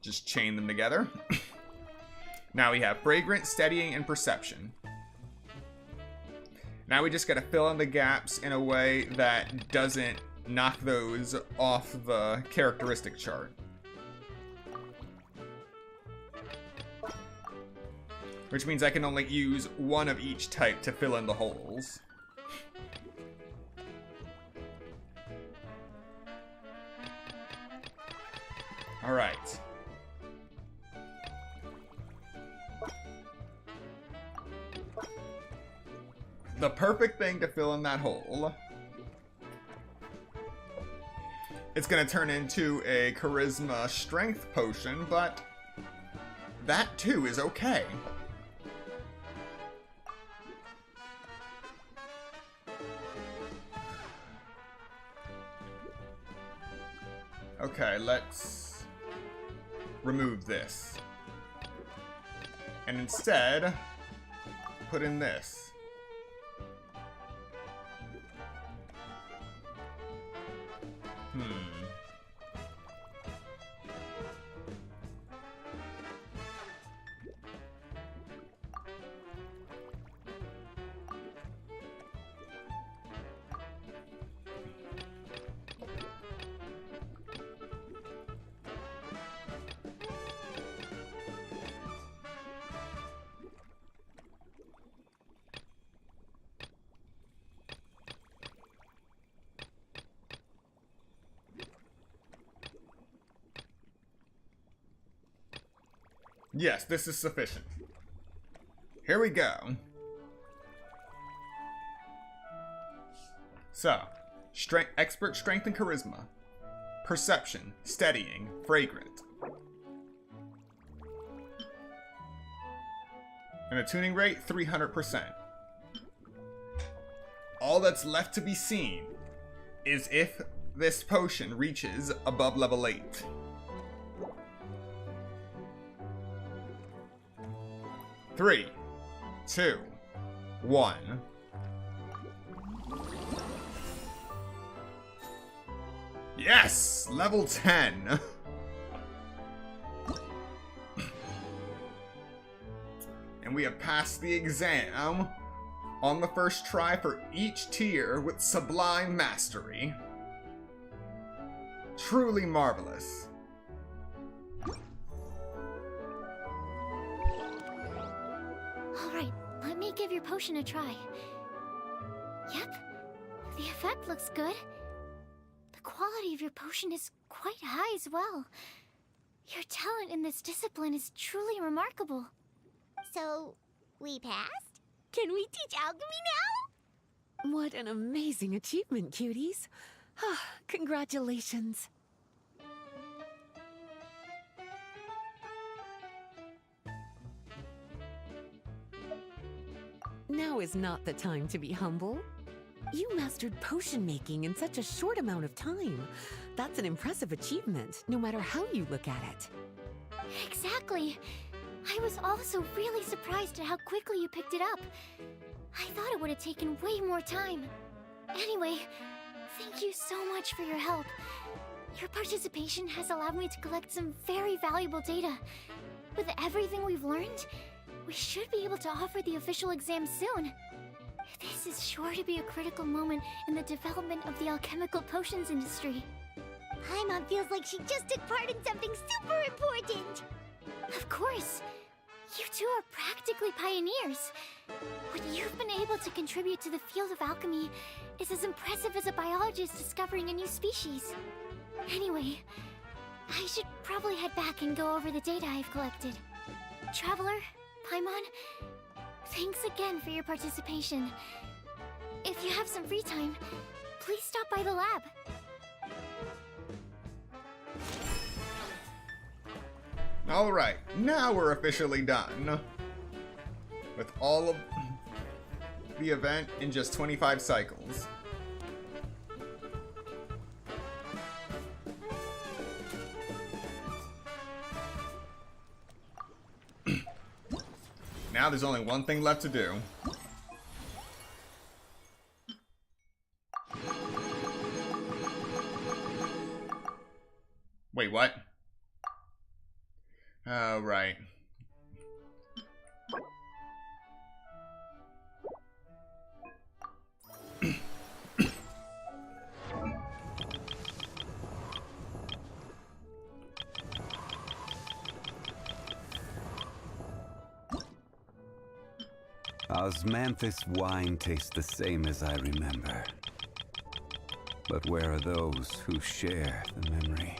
Just chain them together. Now we have fragrant, steadying, and perception. Now we just got to fill in the gaps in a way that doesn't knock those off the characteristic chart. Which means I can only use one of each type to fill in the holes. Alright. The perfect thing to fill in that hole. It's gonna turn into a charisma strength potion, but that too is okay. Okay, let's remove this. And instead, put in this. Yes, this is sufficient. Here we go. So, expert strength and charisma. Perception, steadying, fragrant. And a tuning rate, 300%. All that's left to be seen is if this potion reaches above level 8. 3, 2, 1. Yes! Level 10! And we have passed the exam on the first try for each tier with sublime mastery. Truly marvelous. Alright, let me give your potion a try. Yep, the effect looks good. The quality of your potion is quite high as well. Your talent in this discipline is truly remarkable. So, we passed? Can we teach alchemy now? What an amazing achievement, cuties. Congratulations. Now is not the time to be humble. You mastered potion making in such a short amount of time. That's an impressive achievement, no matter how you look at it. Exactly. I was also really surprised at how quickly you picked it up. I thought it would have taken way more time. Anyway, thank you so much for your help. Your participation has allowed me to collect some very valuable data. With everything we've learned, we should be able to offer the official exam soon. This is sure to be a critical moment in the development of the alchemical potions industry. Paimon feels like she just took part in something super important. Of course. You two are practically pioneers. What you've been able to contribute to the field of alchemy is as impressive as a biologist discovering a new species. Anyway, I should probably head back and go over the data I've collected. Traveler, Paimon, thanks again for your participation. If you have some free time, please stop by the lab. Alright, now we're officially done with all of the event in just 25 cycles. Now there's only one thing left to do. Wait, what? Oh, right. Osmanthus wine tastes the same as I remember. But where are those who share the memory?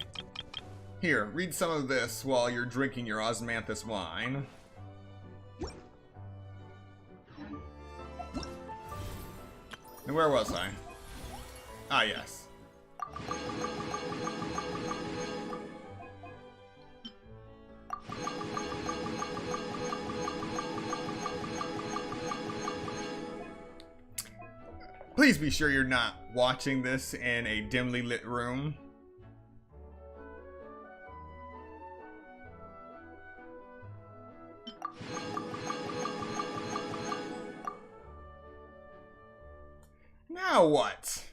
Here, read some of this while you're drinking your Osmanthus wine. And where was I? Ah, yes. Please be sure you're not watching this in a dimly lit room. Now what?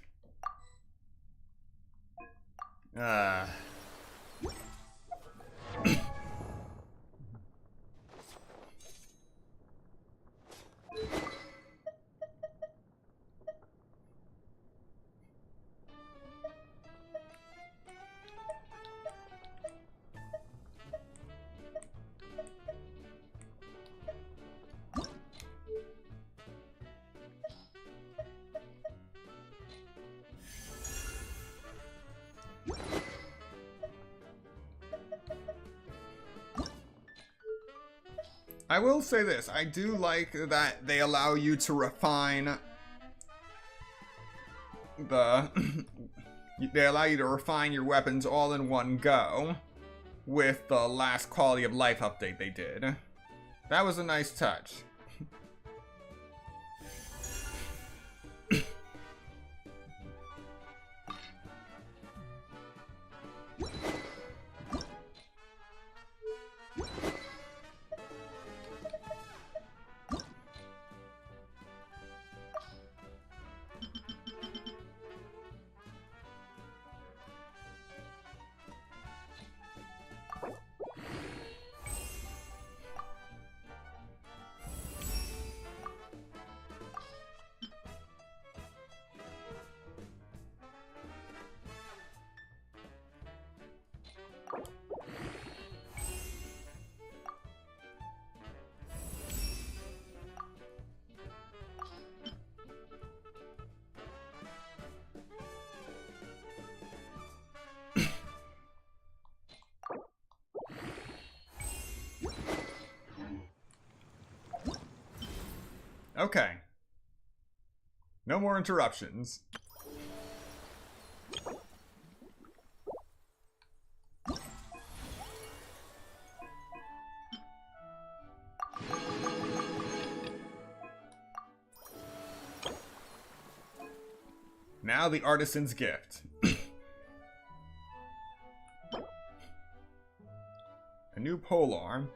I will say this, I do like that they allow you to refine they allow you to refine your weapons all in one go with the last quality of life update they did. That was a nice touch. Okay. No more interruptions. Now the artisan's gift. A new polearm.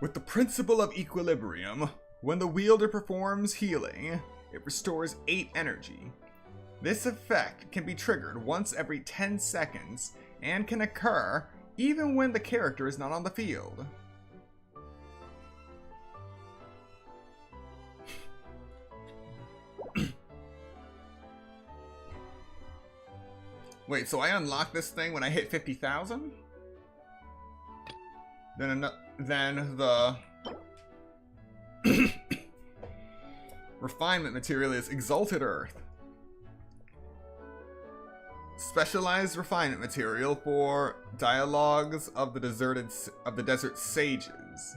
With the principle of equilibrium, when the wielder performs healing, it restores 8 energy. This effect can be triggered once every 10 seconds and can occur even when the character is not on the field. Wait, so I unlock this thing when I hit 50,000? Then the refinement material is Exalted Earth. Specialized refinement material for dialogues of the desert sages.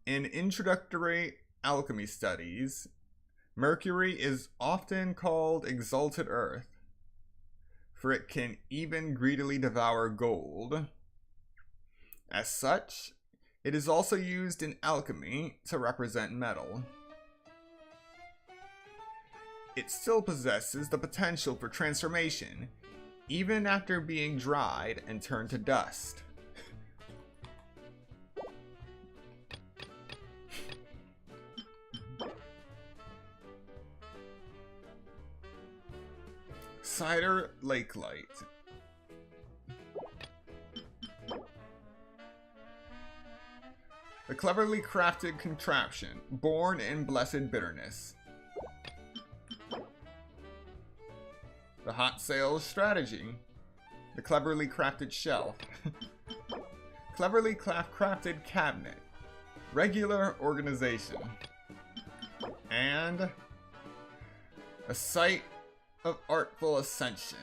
In introductory alchemy studies, Mercury is often called Exalted Earth, for it can even greedily devour gold. As such, it is also used in alchemy to represent metal. It still possesses the potential for transformation, even after being dried and turned to dust. Cider Lake Light. The cleverly crafted contraption, born in blessed bitterness. The hot sales strategy. The cleverly crafted shelf. Cleverly crafted cabinet. Regular organization. And a site of artful ascension.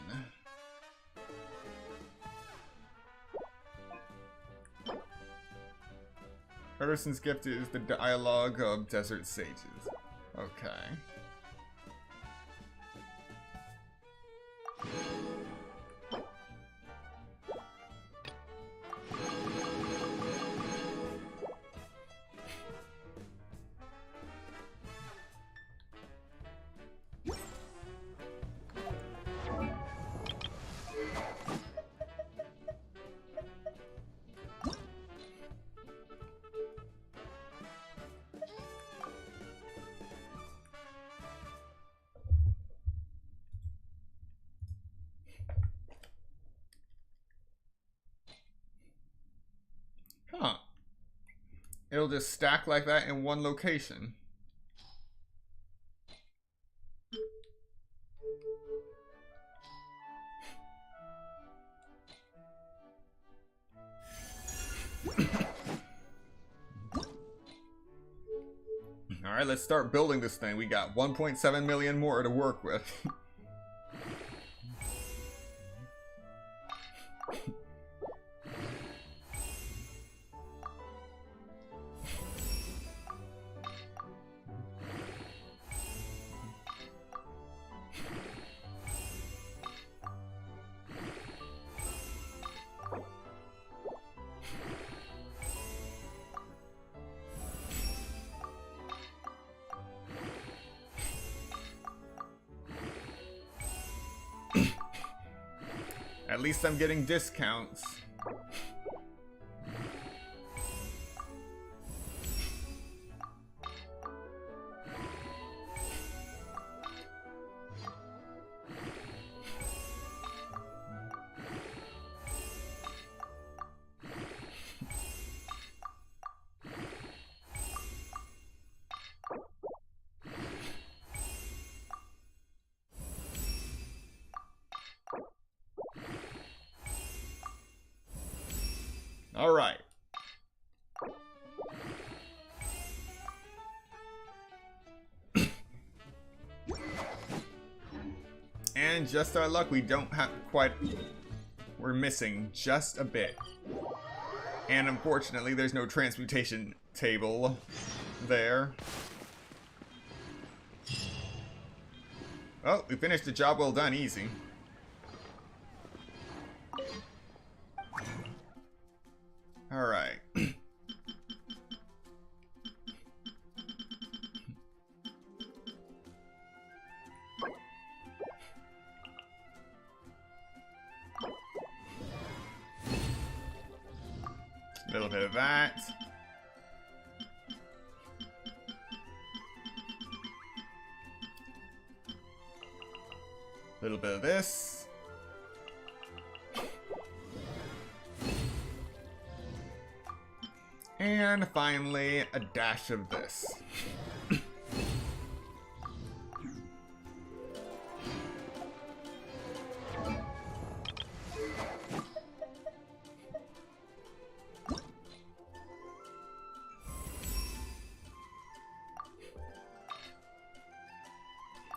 Artisan's gift is the dialogue of desert sages. Okay. Huh. It'll just stack like that in one location. Alright, let's start building this thing. We got 1.7 million more to work with. At least I'm getting discounts. All right. And just our luck, we don't have quite... We're missing just a bit. And unfortunately, there's no transmutation table there. Oh, we finished the job well done, easy. Alright. A little bit of that. A little bit of this. And finally, a dash of this.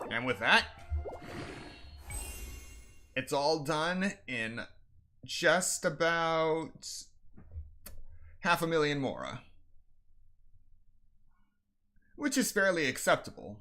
And with that, it's all done in just about 500,000 mora, which is fairly acceptable.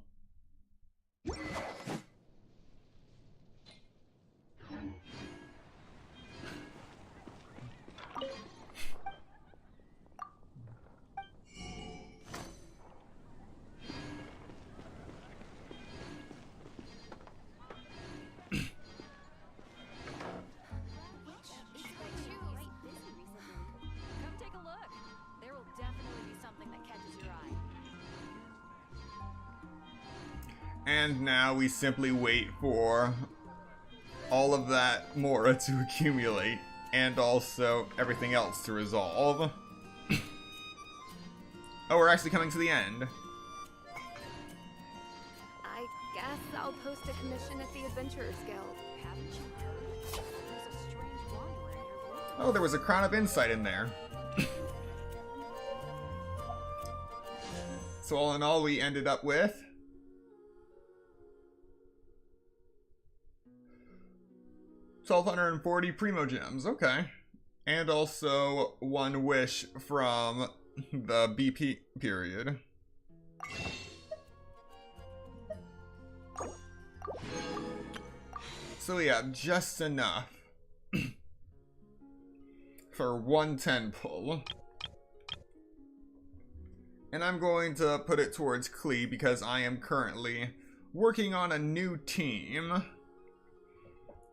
And now we simply wait for all of that mora to accumulate, and also everything else to resolve. Oh, we're actually coming to the end. I guess I'll post a commission at the Adventurers Guild. Haven't you heard? There's a strange wanderer here. Oh, there was a Crown of Insight in there. So all in all, we ended up with 1,240 Primo Gems, okay. And also one wish from the BP period. So yeah, just enough for 110 pull. And I'm going to put it towards Klee because I am currently working on a new team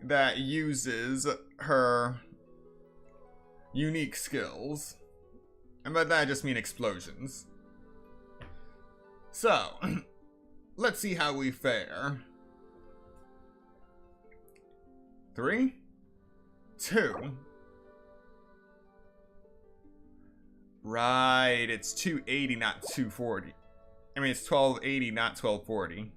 that uses her unique skills. And by that I just mean explosions. So, let's see how we fare. 3, 2. Right, it's 280, not 240. I mean, it's 1280, not 1240.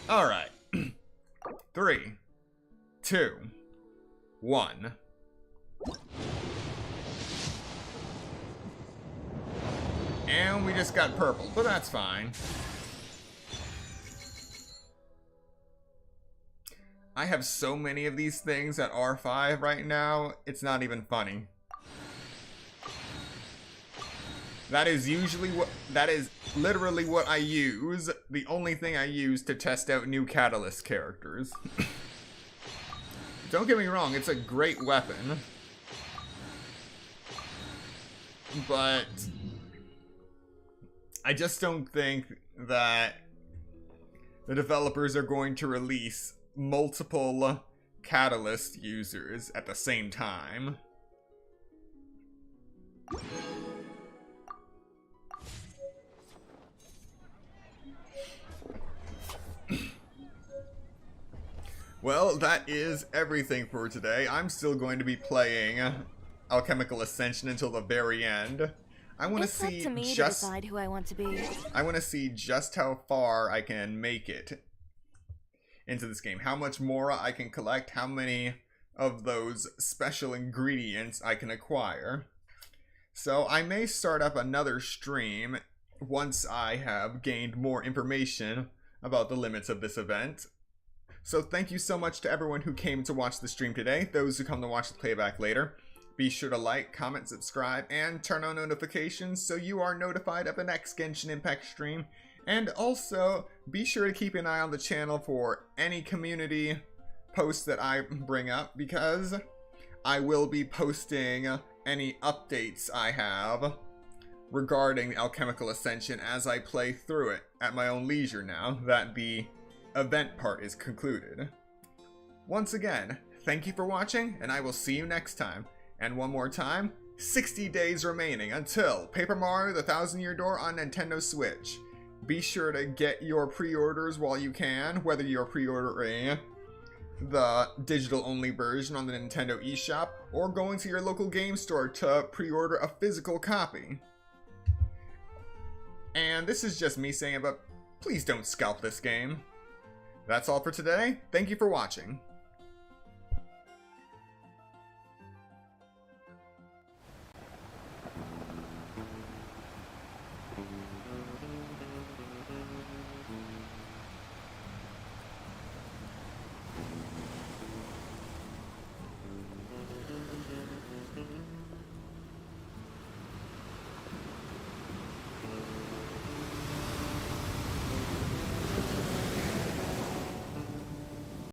Alright. 3, 2, 1. And we just got purple, but that's fine. I have so many of these things at R5 right now, it's not even funny. That is literally what I use, the only thing I use to test out new Catalyst characters. Don't get me wrong, it's a great weapon. But I just don't think that the developers are going to release multiple Catalyst users at the same time. Well, that is everything for today. I'm still going to be playing Alchemical Ascension until the very end. I want to see to me just to decide who I want to be. I want to see just how far I can make it into this game. How much mora I can collect, how many of those special ingredients I can acquire. So I may start up another stream once I have gained more information about the limits of this event. So thank you so much to everyone who came to watch the stream today, those who come to watch the playback later. Be sure to like, comment, subscribe, and turn on notifications so you are notified of the next Genshin Impact stream. And also, be sure to keep an eye on the channel for any community posts that I bring up, because I will be posting any updates I have regarding the Alchemical Ascension as I play through it at my own leisure now that the event part is concluded. Once again, thank you for watching, and I will see you next time. And one more time, 60 days remaining until Paper Mario: The Thousand Year Door on Nintendo Switch. Be sure to get your pre-orders while you can, whether you're pre-ordering the digital-only version on the Nintendo eShop or going to your local game store to pre-order a physical copy. And this is just me saying it, but please don't scalp this game. That's all for today. Thank you for watching.